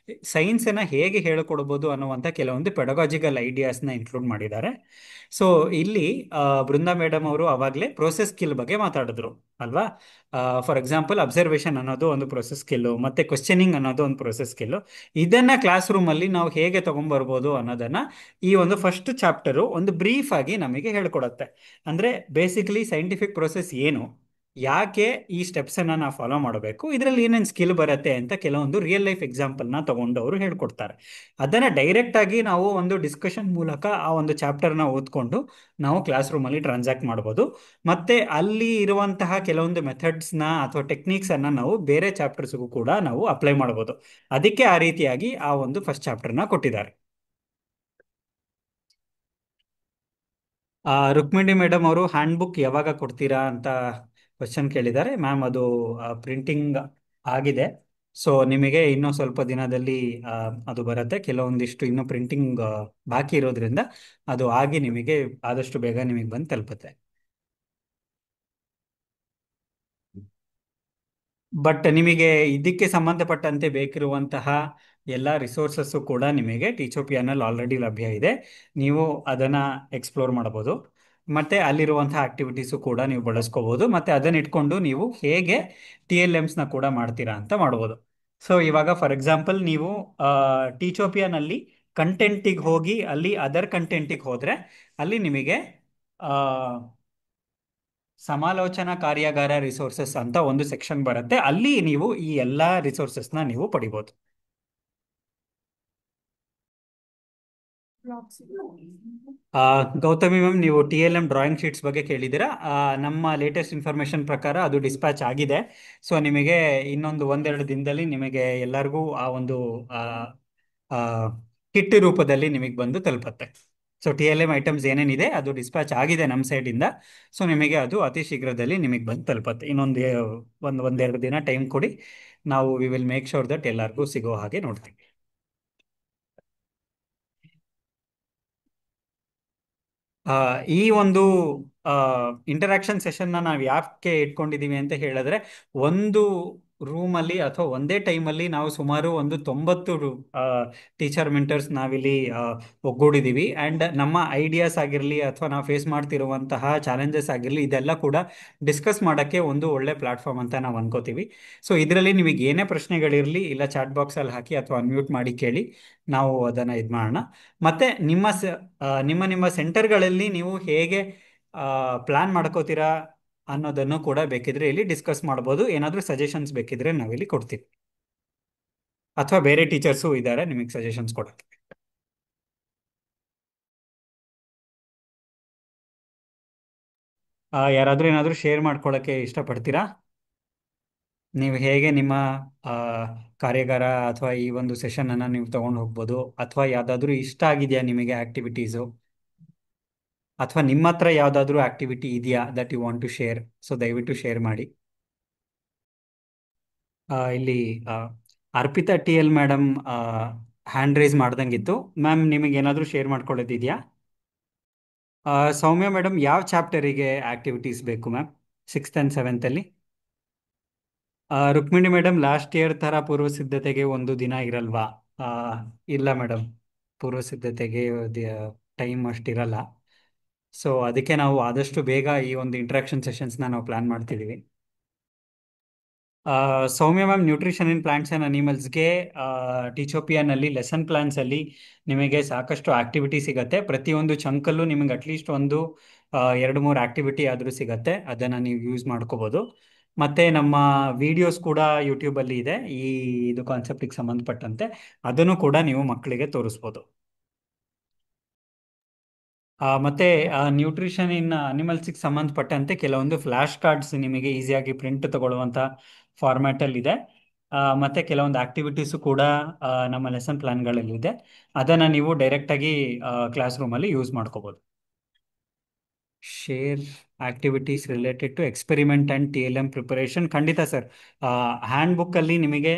ಸೈನ್ಸ್ ಅನ್ನ ಹೇಗೆ ಹೇಳಿಕೊಡ್ಬೋದು ಅನ್ನುವಂಥ ಕೆಲವೊಂದು ಪೆಡಗಾಜಿಕಲ್ ಐಡಿಯಾಸ್ನ ಇನ್ಕ್ಲೂಡ್ ಮಾಡಿದ್ದಾರೆ. ಸೊ ಇಲ್ಲಿ ಬೃಂದಾ ಮೇಡಮ್ ಅವರು ಅವಾಗಲೇ ಪ್ರೋಸೆಸ್ ಸ್ಕಿಲ್ ಬಗ್ಗೆ ಮಾತಾಡಿದ್ರು ಅಲ್ವಾ. ಫಾರ್ ಎಕ್ಸಾಂಪಲ್ ಅಬ್ಸರ್ವೇಷನ್ ಅನ್ನೋದು ಒಂದು ಪ್ರೊಸೆಸ್ ಸ್ಕಿಲ್ಲು, ಮತ್ತೆ ಕ್ವಶನಿಂಗ್ ಅನ್ನೋದು ಒಂದು ಪ್ರೊಸೆಸ್ ಸ್ಕಿಲ್ಲು. ಇದನ್ನ ಕ್ಲಾಸ್ ರೂಮ್ ಅಲ್ಲಿ ನಾವು ಹೇಗೆ ತಗೊಂಡ್ಬರ್ಬೋದು ಅನ್ನೋದನ್ನ ಈ ಒಂದು ಫಸ್ಟ್ ಚಾಪ್ಟರು ಒಂದು ಬ್ರೀಫ್ ಆಗಿ ನಮಗೆ ಹೇಳ್ಕೊಡುತ್ತೆ. ಅಂದ್ರೆ ಬೇಸಿಕಲಿ ಸೈಂಟಿಫಿಕ್ ಪ್ರೊಸೆಸ್ ಏನು, ಯಾಕೆ ಈ ಸ್ಟೆಪ್ಸ್ ಅನ್ನ ನಾವು ಫಾಲೋ ಮಾಡಬೇಕು, ಇದರಲ್ಲಿ ಏನೇನು ಸ್ಕಿಲ್ ಬರುತ್ತೆ ಅಂತ ಕೆಲವೊಂದು ರಿಯಲ್ ಲೈಫ್ ಎಕ್ಸಾಂಪಲ್ ನ ತಗೊಂಡು ಅವರು ಹೇಳ್ಕೊಡ್ತಾರೆ. ಅದನ್ನ ಡೈರೆಕ್ಟ್ ಆಗಿ ನಾವು ಒಂದು ಡಿಸ್ಕಷನ್ ಮೂಲಕ ಆ ಒಂದು ಚಾಪ್ಟರ್ ನ ಓದ್ಕೊಂಡು ನಾವು ಕ್ಲಾಸ್ ರೂಮ್ ಅಲ್ಲಿ ಟ್ರಾನ್ಸಾಕ್ಟ್ ಮಾಡಬಹುದು. ಮತ್ತೆ ಅಲ್ಲಿ ಇರುವಂತಹ ಕೆಲವೊಂದು ಮೆಥಡ್ಸ್ ನ ಅಥವಾ ಟೆಕ್ನಿಕ್ಸ್ ಅನ್ನ ನಾವು ಬೇರೆ ಚಾಪ್ಟರ್ಸ್ಗೂ ಕೂಡ ನಾವು ಅಪ್ಲೈ ಮಾಡಬಹುದು. ಅದಕ್ಕೆ ಆ ರೀತಿಯಾಗಿ ಆ ಒಂದು ಫಸ್ಟ್ ಚಾಪ್ಟರ್ ನ ಕೊಟ್ಟಿದ್ದಾರೆ. ರುಕ್ಮಿಣಿ ಮೇಡಮ್ ಅವರು ಹ್ಯಾಂಡ್ ಬುಕ್ ಯಾವಾಗ ಕೊಡ್ತೀರಾ ಅಂತ ಕ್ವಶನ್ ಕೇಳಿದ್ದಾರೆ. ಮ್ಯಾಮ್, ಅದು ಪ್ರಿಂಟಿಂಗ್ ಆಗಿದೆ. ಸೊ ನಿಮಗೆ ಇನ್ನೂ ಸ್ವಲ್ಪ ದಿನದಲ್ಲಿ ಅದು ಬರುತ್ತೆ. ಕೆಲವೊಂದಿಷ್ಟು ಇನ್ನೂ ಪ್ರಿಂಟಿಂಗ್ ಬಾಕಿ ಇರೋದ್ರಿಂದ ಅದು ಆಗಿ ನಿಮಗೆ ಆದಷ್ಟು ಬೇಗ ನಿಮಗೆ ಬಂದು ತಲುಪುತ್ತೆ. ಬಟ್ ನಿಮಗೆ ಇದಕ್ಕೆ ಸಂಬಂಧಪಟ್ಟಂತೆ ಬೇಕಿರುವಂತಹ ಎಲ್ಲ ರಿಸೋರ್ಸಸ್ಸು ಕೂಡ ನಿಮಗೆ ಟೀಚೋಪಿಯಾನಲ್ಲಿ ಆಲ್ರೆಡಿ ಲಭ್ಯ ಇದೆ. ನೀವು ಅದನ್ನ ಎಕ್ಸ್ಪ್ಲೋರ್ ಮಾಡಬಹುದು. ಮತ್ತೆ ಅಲ್ಲಿರುವಂತಹ ಆಕ್ಟಿವಿಟೀಸು ಕೂಡ ನೀವು ಬಳಸ್ಕೋಬಹುದು. ಮತ್ತೆ ಅದನ್ನ ಇಟ್ಕೊಂಡು ನೀವು ಹೇಗೆ TLMsನ ಕೂಡ ಮಾಡ್ತೀರಾ ಅಂತ ಮಾಡ್ಬೋದು. ಸೊ ಇವಾಗ ಫಾರ್ ಎಕ್ಸಾಂಪಲ್ ನೀವು ಟೀಚೋಪಿಯಾನಲ್ಲಿ ಕಂಟೆಂಟಿಗೆ ಹೋಗಿ ಅಲ್ಲಿ ಅದರ್ ಕಂಟೆಂಟಿಗೆ ಹೋದ್ರೆ ಅಲ್ಲಿ ನಿಮಗೆ ಸಮಾಲೋಚನಾ ಕಾರ್ಯಾಗಾರ ರಿಸೋರ್ಸಸ್ ಅಂತ ಒಂದು ಸೆಕ್ಷನ್ ಬರುತ್ತೆ. ಅಲ್ಲಿ ನೀವು ಈ ಎಲ್ಲಾ ರಿಸೋರ್ಸಸ್ನ ನೀವು ಪಡಿಬಹುದು. ಗೌತಮಿ ಮ್ಯಾಮ್, ನೀವು TLM ಡ್ರಾಯಿಂಗ್ ಶೀಟ್ಸ್ ಬಗ್ಗೆ ಕೇಳಿದ್ದೀರಾ. ನಮ್ಮ ಲೇಟೆಸ್ಟ್ ಇನ್ಫಾರ್ಮೇಶನ್ ಪ್ರಕಾರ ಅದು ಡಿಸ್ಪ್ಯಾಚ್ ಆಗಿದೆ. ಸೊ ನಿಮಗೆ ಇನ್ನೊಂದು 1-2 ದಿನದಲ್ಲಿ ನಿಮಗೆ ಎಲ್ಲರಿಗೂ ಆ ಒಂದು ಕಿಟ್ ರೂಪದಲ್ಲಿ ನಿಮಗೆ ಬಂದು ತಲುಪತ್ತೆ. ಸೊ TLM ಐಟಮ್ಸ್ ಏನೇನಿದೆ ಅದು ಡಿಸ್ಪ್ಯಾಚ್ ಆಗಿದೆ ನಮ್ಮ ಸೈಡಿಂದ. ಸೊ ನಿಮಗೆ ಅದು ಅತಿ ಶೀಘ್ರದಲ್ಲಿ ನಿಮಗೆ ಬಂದು ತಲುಪತ್ತೆ. ಒಂದೆರಡು ದಿನ ಟೈಮ್ ಕೊಡಿ, ನಾವು we will make sure that ಎಲ್ಲರಿಗೂ ಸಿಗೋ ಹಾಗೆ ನೋಡ್ತೀವಿ. ಈ ಒಂದು ಇಂಟರಾಕ್ಷನ್ ಸೆಷನ್ನ ನಾವು ಯಾಕೆ ಇಟ್ಕೊಂಡಿದೀವಿ ಅಂತ ಹೇಳಿದ್ರೆ, ಒಂದು ರೂಮಲ್ಲಿ ಅಥವಾ ಒಂದೇ ಟೈಮಲ್ಲಿ ನಾವು ಸುಮಾರು ಒಂದು 90 ಟೀಚರ್ ಮೆಂಟರ್ಸ್ ನಾವಿಲ್ಲಿ ಒಗ್ಗೂಡಿದ್ದೀವಿ. ಆ್ಯಂಡ್ ನಮ್ಮ ಐಡಿಯಾಸ್ ಆಗಿರಲಿ ಅಥವಾ ನಾವು ಫೇಸ್ ಮಾಡ್ತಿರುವಂತಹ ಚಾಲೆಂಜಸ್ ಆಗಿರಲಿ ಇದೆಲ್ಲ ಕೂಡ ಡಿಸ್ಕಸ್ ಮಾಡೋಕ್ಕೆ ಒಂದು ಒಳ್ಳೆ ಪ್ಲಾಟ್ಫಾರ್ಮ್ ಅಂತ ನಾವು ಅನ್ಕೋತೀವಿ. ಸೊ ಇದರಲ್ಲಿ ನಿಮಗೆ ಏನೇ ಪ್ರಶ್ನೆಗಳಿರಲಿ ಇಲ್ಲ ಚಾಟ್ ಬಾಕ್ಸಲ್ಲಿ ಹಾಕಿ ಅಥವಾ ಅನ್ಮ್ಯೂಟ್ ಮಾಡಿ ಕೇಳಿ, ನಾವು ಅದನ್ನು ಇದು ಮಾಡೋಣ. ಮತ್ತು ನಿಮ್ಮ ನಿಮ್ಮ ಸೆಂಟರ್ಗಳಲ್ಲಿ ನೀವು ಹೇಗೆ ಪ್ಲ್ಯಾನ್ ಮಾಡ್ಕೋತೀರಾ ಅನ್ನೋದನ್ನು ಕೂಡ ಬೇಕಿದ್ರೆ ಇಲ್ಲಿ ಡಿಸ್ಕಸ್ ಮಾಡ್ಬೋದು. ಏನಾದರೂ ಸಜೆಷನ್ಸ್ ಬೇಕಿದ್ರೆ ನಾವಿಲ್ಲಿ ಕೊಡ್ತೀವಿ, ಅಥವಾ ಬೇರೆ ಟೀಚರ್ಸು ಇದ್ದಾರೆ ನಿಮಗೆ ಸಜೆಷನ್ಸ್ ಕೊಡೋಕ್ಕೆ. ಯಾರಾದರೂ ಏನಾದರೂ ಶೇರ್ ಮಾಡ್ಕೊಳ್ಳೋಕ್ಕೆ ಇಷ್ಟಪಡ್ತೀರಾ? ನೀವು ಹೇಗೆ ನಿಮ್ಮ ಆ, ಕಾರ್ಯಾಗಾರ ಅಥವಾ ಈ ಒಂದು ಸೆಷನ್ ಅನ್ನ ನೀವು ತಗೊಂಡು ಹೋಗ್ಬೋದು, ಅಥವಾ ಯಾವ್ದಾದ್ರು ಇಷ್ಟ ಆಗಿದೆಯಾ ನಿಮಗೆ ಆಕ್ಟಿವಿಟೀಸು, ಅಥವಾ ನಿಮ್ಮ ಹತ್ರ ಯಾವ್ದಾದ್ರು ಆಕ್ಟಿವಿಟಿ ಇದೆಯಾ that you want to share? So ದಯವಿಟ್ಟು ಶೇರ್ ಮಾಡಿ. ಇಲ್ಲಿ Arpita T L madam hand raise ಮಾಡ್ದಂಗಿತ್ತು. ಮ್ಯಾಮ್ ನಿಮಗೆ ಏನಾದರೂ ಶೇರ್ ಮಾಡ್ಕೊಳ್ಳೋದಿದೆಯಾ? ಸೌಮ್ಯ ಮೇಡಮ್ ಯಾವ ಚಾಪ್ಟರಿಗೆ ಆಕ್ಟಿವಿಟೀಸ್ ಬೇಕು ಮ್ಯಾಮ್ 6th and 7th ಅಲ್ಲಿ? ರುಕ್ಮಿಣಿ ಮೇಡಮ್ ಲಾಸ್ಟ್ ಇಯರ್ ಥರ ಪೂರ್ವ ಸಿದ್ಧತೆಗೆ ಒಂದು ದಿನ ಇರಲ್ವಾ? ಆ, ಇಲ್ಲ ಮೇಡಮ್, ಪೂರ್ವ ಸಿದ್ಧತೆಗೆ ಟೈಮ್ ಅಷ್ಟಿರಲ್ಲ. ಸೊ ಅದಕ್ಕೆ ನಾವು ಆದಷ್ಟು ಬೇಗ ಈ ಒಂದು ಇಂಟ್ರಾಕ್ಷನ್ ಸೆಷನ್ಸ್ನ ನಾವು ಪ್ಲಾನ್ ಮಾಡ್ತಿದ್ದೀವಿ. Soumya ma'am, nutrition in plants and ಅನಿಮಲ್ಸ್ಗೆ ಟೀಚೋಪಿಯಾನಲ್ಲಿ ಲೆಸನ್ ಪ್ಲಾನ್ಸಲ್ಲಿ ನಿಮಗೆ ಸಾಕಷ್ಟು ಆಕ್ಟಿವಿಟಿ ಸಿಗತ್ತೆ. ಪ್ರತಿಯೊಂದು ಚಂಕಲ್ಲೂ ನಿಮಗೆ ಅಟ್ಲೀಸ್ಟ್ ಒಂದು 2-3 ಆಕ್ಟಿವಿಟಿ ಆದರೂ ಸಿಗತ್ತೆ. ಅದನ್ನು ನೀವು ಯೂಸ್ ಮಾಡ್ಕೋಬೋದು. ಮತ್ತು ನಮ್ಮ ವಿಡಿಯೋಸ್ ಕೂಡ ಯೂಟ್ಯೂಬಲ್ಲಿ ಇದೆ ಈ ಇದು ಕಾನ್ಸೆಪ್ಟಿಗೆ ಸಂಬಂಧಪಟ್ಟಂತೆ. ಅದನ್ನು ಕೂಡ ನೀವು ಮಕ್ಕಳಿಗೆ ತೋರಿಸ್ಬೋದು. ಮತ್ತೆ ನ್ಯೂಟ್ರಿಷನ್ ಇನ್ ಅನಿಮಲ್ಸ್ಗೆ ಸಂಬಂಧಪಟ್ಟಂತೆ ಕೆಲವೊಂದು ಫ್ಲ್ಯಾಶ್ ಕಾರ್ಡ್ಸ್ ನಿಮಗೆ ಈಸಿಯಾಗಿ ಪ್ರಿಂಟ್ ತಗೊಳ್ಳುವಂಥ ಫಾರ್ಮ್ಯಾಟಲ್ಲಿ ಇದೆ. ಮತ್ತೆ ಕೆಲವೊಂದು ಆಕ್ಟಿವಿಟೀಸು ಕೂಡ ನಮ್ಮ ಲೆಸನ್ ಪ್ಲಾನ್ಗಳಲ್ಲಿ ಇದೆ. ಅದನ್ನು ನೀವು ಡೈರೆಕ್ಟಾಗಿ ಕ್ಲಾಸ್ ರೂಮಲ್ಲಿ ಯೂಸ್ ಮಾಡ್ಕೋಬೋದು. Share activities related to experiment and T L M preparation. ಖಂಡಿತ ಸರ್, ಹ್ಯಾಂಡ್ ಬುಕ್ಕಲ್ಲಿ ನಿಮಗೆ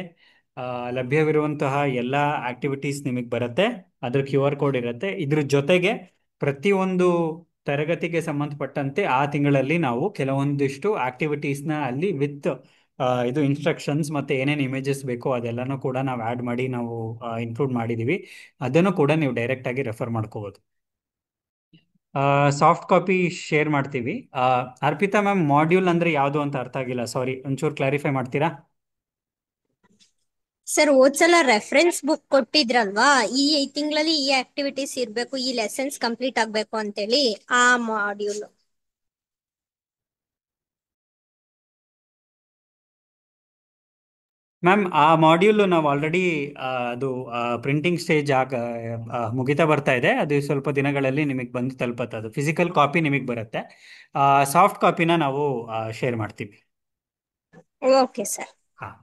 ಲಭ್ಯವಿರುವಂತಹ ಎಲ್ಲ ಆಕ್ಟಿವಿಟೀಸ್ ನಿಮಗೆ ಬರುತ್ತೆ. ಅದ್ರ QR ಕೋಡ್ ಇರುತ್ತೆ. ಇದ್ರ ಜೊತೆಗೆ ಪ್ರತಿಯೊಂದು ತರಗತಿಗೆ ಸಂಬಂಧಪಟ್ಟಂತೆ ಆ ತಿಂಗಳಲ್ಲಿ ನಾವು ಕೆಲವೊಂದಿಷ್ಟು ಆಕ್ಟಿವಿಟೀಸ್ನ ಅಲ್ಲಿ ವಿತ್ ಇದು ಇನ್ಸ್ಟ್ರಕ್ಷನ್ಸ್ ಮತ್ತು ಏನೇನು ಇಮೇಜಸ್ ಬೇಕೋ ಅದೆಲ್ಲನೂ ಕೂಡ ನಾವು ಆ್ಯಡ್ ಮಾಡಿ ನಾವು ಇನ್ಕ್ಲೂಡ್ ಮಾಡಿದ್ದೀವಿ. ಅದನ್ನು ಕೂಡ ನೀವು ಡೈರೆಕ್ಟಾಗಿ ರೆಫರ್ ಮಾಡ್ಕೋಬೋದು. ಸಾಫ್ಟ್ ಕಾಪಿ ಶೇರ್ ಮಾಡ್ತೀವಿ. ಅರ್ಪಿತಾ ಮ್ಯಾಮ್, ಮಾಡ್ಯೂಲ್ ಅಂದರೆ ಯಾವುದು ಅಂತ ಅರ್ಥ ಆಗಿಲ್ಲ, ಸಾರಿ, ಒಂಚೂರು ಕ್ಲಾರಿಫೈ ಮಾಡ್ತೀರಾ? ಸರ್, ಹೋದ್ಸಲ ರೆಫರೆನ್ಸ್ ಬುಕ್ ಕೊಟ್ಟಿದ್ರಲ್ವಾ, ಈ ತಿಂಗಳಲ್ಲಿ ಈ ಆಕ್ಟಿವಿಟೀಸ್ ಇರ್ಬೇಕು, ಈ ಲೆಸನ್ಸ್ ಕಂಪ್ಲೀಟ್ ಆಗ್ಬೇಕು ಅಂತೇಳಿ, ಆ ಮಾಡ್ಯೂಲ್. ಮ್ಯಾಮ್, ಆ ಮಾಡ್ಯೂಲ್ ನಾವು ಆಲ್ರೆಡಿ ಅದು ಪ್ರಿಂಟಿಂಗ್ ಸ್ಟೇಜ್ ಮುಗಿತಾ ಬರ್ತಾ ಇದೆ. ಅದು ಸ್ವಲ್ಪ ದಿನಗಳಲ್ಲಿ ನಿಮಗೆ ಬಂದು ತಲುಪತ್ತೆ. ಅದು ಫಿಸಿಕಲ್ ಕಾಪಿ ನಿಮಗೆ ಬರುತ್ತೆ. ಸಾಫ್ಟ್ ಕಾಪಿನ ನಾವು ಶೇರ್ ಮಾಡ್ತೀವಿ. Okay sir. ಹಾಂ.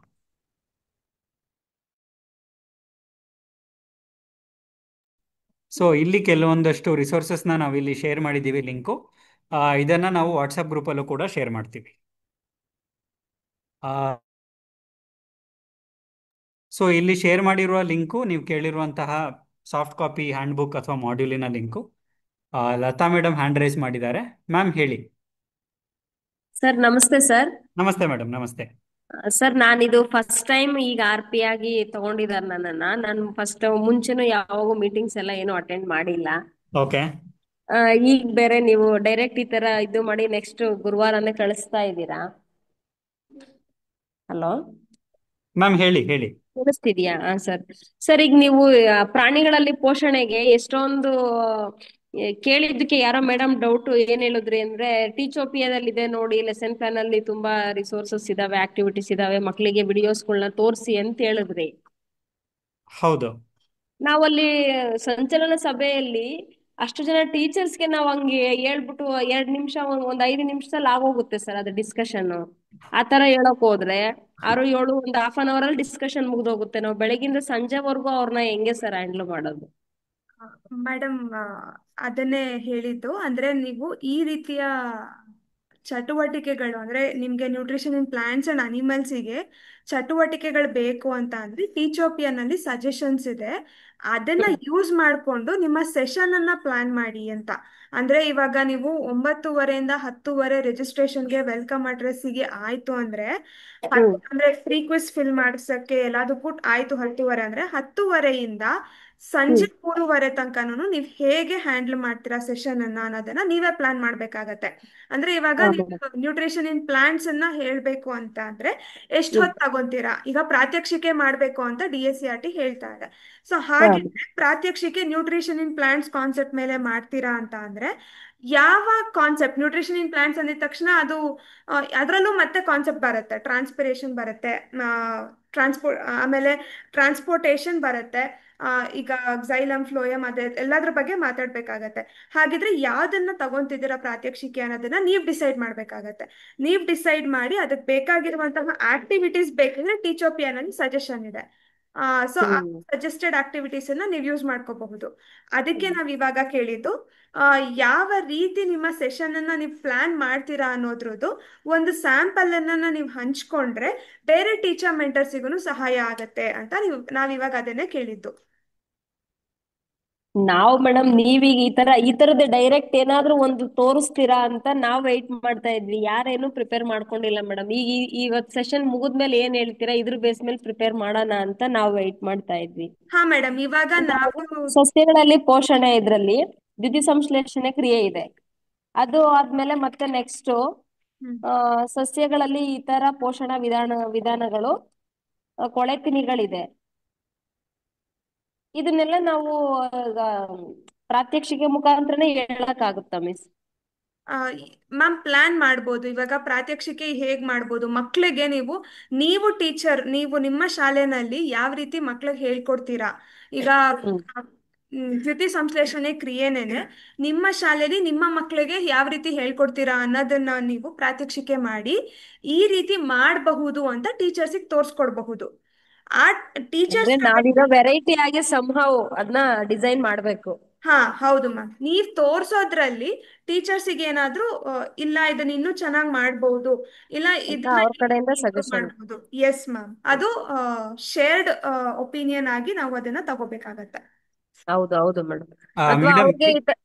ಸೊ ಇಲ್ಲಿ ಕೆಲವೊಂದಷ್ಟು ರಿಸೋರ್ಸಸ್ನ ನಾವು ಇಲ್ಲಿ ಶೇರ್ ಮಾಡಿದ್ದೀವಿ, ಲಿಂಕು. ಇದನ್ನು ನಾವು ವಾಟ್ಸಪ್ ಗ್ರೂಪಲ್ಲೂ ಕೂಡ ಶೇರ್ ಮಾಡ್ತೀವಿ. ಸೊ ಇಲ್ಲಿ ಶೇರ್ ಮಾಡಿರುವ ಲಿಂಕು ನೀವು ಕೇಳಿರುವಂತಹ ಸಾಫ್ಟ್ ಕಾಪಿ ಹ್ಯಾಂಡ್ ಬುಕ್ ಅಥವಾ ಮಾಡ್ಯೂಲಿನ link. Latha madam hand raise ಮಾಡಿದ್ದಾರೆ. ಮ್ಯಾಮ್ ಹೇಳಿ. ಸರ್ ನಮಸ್ತೆ ಸರ್. ನಮಸ್ತೆ ಮೇಡಮ್, ನಮಸ್ತೆ. ಸರ್, ನಾನಿದು ಫಸ್ಟ್ ಟೈಮ್ ಈಗ RP ಆಗಿ ತಗೊಂಡಿದ್ದಾರೆ ನನ್ನನ್ನ. ನಾನು ಫಸ್ಟ್ ಮುಂಚೆನೂ ಯಾವಾಗೂ ಮೀಟಿಂಗ್ಸ್ ಎಲ್ಲ ಏನು ಅಟೆಂಡ್ ಮಾಡಿಲ್ಲ. ಓಕೆ. ಈಗ ಬೇರೆ ನೀವು ಡೈರೆಕ್ಟ್ ಈ ತರ ಇದು ಮಾಡಿ ನೆಕ್ಸ್ಟ್ ಗುರುವಾರನೇ ಕಳಿಸ್ತಾ ಇದ್ದೀರಾ? ಹಲೋ ಮ್ಯಾಮ್ ಹೇಳಿ ಹೇಳಿ. ಕೇಳಿಸ್ತಿದ್ಯಾ? ಸರ್ ಸರ್, ಈಗ ನೀವು ಪ್ರಾಣಿಗಳಲ್ಲಿ ಪೋಷಣೆಗೆ ಎಷ್ಟೊಂದು ಕೇಳಿದ್ದಕ್ಕೆ ಯಾರೋ ಮೇಡಮ್ ಡೌಟ್ ಏನ್ ಹೇಳಿದ್ರಿ ಅಂದ್ರೆ, ಟೀಚೋಪಿಯಾದಲ್ಲಿ ಇದೆ ನೋಡಿ, ಲೆಸನ್ ಪ್ಲಾನ್ ಅಲ್ಲಿ ತುಂಬಾ ರಿಸೋರ್ಸಸ್ ಇದಾವೆ, ಆಕ್ಟಿವಿಟೀಸ್ ಇದಾವೆ, ಮಕ್ಕಳಿಗೆ ವಿಡಿಯೋಸ್ಗಳನ್ನ ತೋರಿಸಿ ಅಂತ ಹೇಳಿದ್ರಿ. ಹೌದು. ನಾವಲ್ಲಿ ಸಂಚಲನ ಸಭೆಯಲ್ಲಿ ಅಷ್ಟು ಜನ ಟೀಚರ್ಸ್ಗೆ ನಾವು ಹಂಗೆ ಹೇಳ್ಬಿಟ್ಟು 2 ನಿಮಿಷ ಒಂದ್ 5 ನಿಮಿಷದಲ್ಲಿ ಆಗೋಗುತ್ತೆ ಸರ್ ಅದು ಡಿಸ್ಕಷನ್. ಆ ತರ ಹೇಳಕ್ ಹೋದ್ರೆ 6-7 ಒಂದು ಹಾಫ್ ಅನ್ ಅವರ್ ಅಲ್ಲಿ ಡಿಸ್ಕಷನ್ ಮುಗ್ದೋಗುತ್ತೆ. ನಾವು ಬೆಳಗಿಂದ ಸಂಜೆವರೆಗೂ ಅವ್ರನ್ನ ಹೆಂಗೆ ಸರ್ ಹ್ಯಾಂಡಲ್ ಮಾಡೋದು? ಮೇಡಮ್, ಅದನ್ನೇ ಹೇಳಿದ್ದು. ಅಂದ್ರೆ ನೀವು ಈ ರೀತಿಯ ಚಟುವಟಿಕೆಗಳು, ಅಂದ್ರೆ ನಿಮ್ಗೆ ನ್ಯೂಟ್ರಿಷನ್ ಇನ್ ಪ್ಲಾಂಟ್ಸ್ ಅಂಡ್ ಅನಿಮಲ್ಸಿಗೆ ಚಟುವಟಿಕೆಗಳು ಬೇಕು ಅಂತ ಅಂದ್ರೆ ಟೀಚೋಪಿಯನ್ ಅಲ್ಲಿ ಸಜೆಷನ್ಸ್ ಇದೆ. ಅದನ್ನ ಯೂಸ್ ಮಾಡಿಕೊಂಡು ನಿಮ್ಮ ಸೆಷನ್ ಅನ್ನ ಪ್ಲಾನ್ ಮಾಡಿ ಅಂತ. ಅಂದ್ರೆ ಇವಾಗ ನೀವು 9:30 10:00 ರಿಜಿಸ್ಟ್ರೇಷನ್ಗೆ ವೆಲ್ಕಮ್ ಅಡ್ರೆಸ್ಸಿಗೆ ಆಯ್ತು ಅಂದ್ರೆ ಅಂದ್ರೆ ಫ್ರೀ ಕ್ವಿಸ್ ಫಿಲ್ ಮಾಡ್ಸಕ್ಕೆ ಎಲ್ಲದಕ್ಕೂ ಆಯ್ತು 10:30 ಅಂದ್ರೆ 10:30 ಸಂಜೆ 3:00 ತನಕನೂ ನೀವು ಹೇಗೆ ಹ್ಯಾಂಡಲ್ ಮಾಡ್ತೀರಾ ಸೆಷನ್ ಅನ್ನ ಅನ್ನೋದನ್ನ ನೀವೇ ಪ್ಲಾನ್ ಮಾಡ್ಬೇಕಾಗತ್ತೆ. ಅಂದ್ರೆ ಇವಾಗ ನೀವು ನ್ಯೂಟ್ರಿಷನ್ ಇನ್ ಪ್ಲಾನ್ಸ್ ಅನ್ನ ಹೇಳ್ಬೇಕು ಅಂತ ಅಂದ್ರೆ ಎಷ್ಟು ಹೊತ್ತು ತಗೊಂತೀರಾ. ಈಗ ಪ್ರಾತ್ಯಕ್ಷಿಕೆ ಮಾಡ್ಬೇಕು ಅಂತ DSCRT ಹೇಳ್ತಾ ಇದೆ. ಸೊ ಹಾಗೆ ಪ್ರಾತ್ಯಕ್ಷಿಕೆ ನ್ಯೂಟ್ರಿಷನ್ ಇನ್ ಪ್ಲಾಂಟ್ಸ್ ಕಾನ್ಸೆಪ್ಟ್ ಮೇಲೆ ಮಾಡ್ತೀರಾ ಅಂತ ಅಂದ್ರೆ ಯಾವ ಕಾನ್ಸೆಪ್ಟ್ ನ್ಯೂಟ್ರಿಷನ್ ಇನ್ ಪ್ಲಾಂಟ್ಸ್ ಅಂದಿದ ತಕ್ಷಣ ಅದು ಅದರಲ್ಲೂ ಮತ್ತೆ ಕಾನ್ಸೆಪ್ಟ್ ಬರುತ್ತೆ, ಟ್ರಾನ್ಸ್ಪಿರೇಷನ್ ಬರುತ್ತೆ, ಆಮೇಲೆ ಟ್ರಾನ್ಸ್ಪೋರ್ಟೇಷನ್ ಬರುತ್ತೆ. ಈಗ xylem ಫ್ಲೋಯಮ್ ಅದೇ ಎಲ್ಲದ್ರ ಬಗ್ಗೆ ಮಾತಾಡ್ಬೇಕಾಗತ್ತೆ. ಹಾಗಿದ್ರೆ ಯಾವ್ದನ್ನ ತಗೊಂತಿದ್ದೀರಾ ಪ್ರಾತ್ಯಕ್ಷಿಕೆ ಅನ್ನೋದನ್ನ ನೀವು ಡಿಸೈಡ್ ಮಾಡ್ಬೇಕಾಗತ್ತೆ. ನೀವು ಡಿಸೈಡ್ ಮಾಡಿ ಅದಕ್ಕೆ ಬೇಕಾಗಿರುವಂತಹ ಆಕ್ಟಿವಿಟೀಸ್ ಬೇಕಿದ್ರೆ ಟೀಚೋಪಿಯನ್ ಅಲ್ಲಿ ಸಜೆಷನ್ ಇದೆ. ಸೊ ಆ ಸಜೆಸ್ಟೆಡ್ ಆಕ್ಟಿವಿಟೀಸ್ ಅನ್ನ ನೀವು ಯೂಸ್ ಮಾಡ್ಕೋಬಹುದು. ಅದಕ್ಕೆ ನಾವ್ ಇವಾಗ ಕೇಳಿದ್ದು ಯಾವ ರೀತಿ ನಿಮ್ಮ ಸೆಷನ್ ಅನ್ನ ನೀವು ಪ್ಲಾನ್ ಮಾಡ್ತೀರಾ ಅನ್ನೋದ್ರದ್ದು ಒಂದು ಸ್ಯಾಂಪಲ್ ಅನ್ನ ನೀವು ಹಂಚ್ಕೊಂಡ್ರೆ ಬೇರೆ ಟೀಚರ್ ಮೆಂಟರ್ಸಿಗೂ ಸಹಾಯ ಆಗತ್ತೆ ಅಂತ ನಾವ್ ಇವಾಗ ಅದನ್ನೇ ಕೇಳಿದ್ದು. ನಾವು ಮೇಡಮ್ ನೀವೀಗ ಈ ತರದ ಡೈರೆಕ್ಟ್ ಏನಾದ್ರೂ ಒಂದು ತೋರಿಸ್ತೀರಾ ಅಂತ ನಾವ್ ವೆಯ್ಟ್ ಮಾಡ್ತಾ ಇದ್ವಿ. ಯಾರೇನು ಪ್ರಿಪೇರ್ ಮಾಡ್ಕೊಂಡಿಲ್ಲ ಮೇಡಮ್. ಈಗ ಇವತ್ ಸೆಷನ್ ಮುಗಿದ್ಮೇಲೆ ಏನ್ ಹೇಳ್ತೀರಾ ಇದ್ರ ಬೇಸ್ ಮೇಲೆ ಪ್ರಿಪೇರ್ ಮಾಡೋಣ ಅಂತ ನಾವು ವೆಯ್ಟ್ ಮಾಡ್ತಾ ಇದ್ವಿ. ಹಾ ಮೇಡಮ್, ಇವಾಗ ನಾವು ಸಸ್ಯಗಳಲ್ಲಿ ಪೋಷಣೆ ಇದ್ರಲ್ಲಿ ದ್ಯುತಿ ಸಂಶ್ಲೇಷಣೆ ಕ್ರಿಯೆ ಇದೆ. ಅದು ಆದ್ಮೇಲೆ ಮತ್ತೆ ನೆಕ್ಸ್ಟ್ ಸಸ್ಯಗಳಲ್ಲಿ ಇತರ ಪೋಷಣಾ ವಿಧಾನಗಳು ಕೊಳೆತಿನಿಗಳಿದೆ. ಇದನ್ನೆಲ್ಲ ನಾವು ಪ್ರಾತ್ಯಕ್ಷಿಕೆ ಮುಖಾಂತರನೇ ಹೇಳಕ್ಕಾಗುತ್ತಾ ಮಿಸ್? ಮ್ಯಾಮ್ ಪ್ಲಾನ್ ಮಾಡ್ಬೋದು. ಇವಾಗ ಪ್ರಾತ್ಯಕ್ಷಿಕೆ ಹೇಗ್ ಮಾಡ್ಬೋದು ಮಕ್ಳಿಗೆ, ನೀವು ಟೀಚರ್, ನೀವು ನಿಮ್ಮ ಶಾಲೆನಲ್ಲಿ ಯಾವ ರೀತಿ ಮಕ್ಳಿಗೆ ಹೇಳ್ಕೊಡ್ತೀರಾ. ಈಗ ದ್ಯುತಿ ಸಂಶ್ಲೇಷಣೆ ಕ್ರಿಯೆನೇನೆ ನಿಮ್ಮ ಶಾಲೆಯಲ್ಲಿ ನಿಮ್ಮ ಮಕ್ಕಳಿಗೆ ಯಾವ ರೀತಿ ಹೇಳ್ಕೊಡ್ತೀರಾ ಅನ್ನೋದನ್ನ ನೀವು ಪ್ರಾತ್ಯಕ್ಷಿಕೆ ಮಾಡಿ ಈ ರೀತಿ ಮಾಡಬಹುದು ಅಂತ ಟೀಚರ್ಸಿಗೆ ತೋರಿಸ್ಕೊಡ್ಬಹುದು. ಆ ಟೀಚರ್ಸ್ ನಾವೀಗ ವೆರೈಟಿ ಆಗಿ ಸಂಭಾವ್ ಅದನ್ನ ಡಿಸೈನ್ ಮಾಡ್ಬೇಕು. ಹಾ ಹೌದು ಮ್ಯಾಮ್, ನೀವ್ ತೋರ್ಸೋದ್ರಲ್ಲಿ ಟೀಚರ್ಸಿಗೆ ಏನಾದ್ರೂ ಇಲ್ಲ ಇದನ್ನ ಇನ್ನೂ ಚೆನ್ನಾಗಿ ಮಾಡ್ಬಹುದು, ಇಲ್ಲ ಇದನ್ನ ಅವ್ರ ಕಡೆಯಿಂದ ಸಜೆಷನ್ ಮಾಡ್ಬೋದು. ಎಸ್ ಮ್ಯಾಮ್, ಅದು ಶೇರ್ಡ್ ಒಪಿನಿಯನ್ ಆಗಿ ನಾವು ಅದನ್ನ ತಗೋಬೇಕಾಗತ್ತೆ. ಹೌದು ಮೇಡಮ್. ಅಥವಾ ಅವ್ರಿಗೆ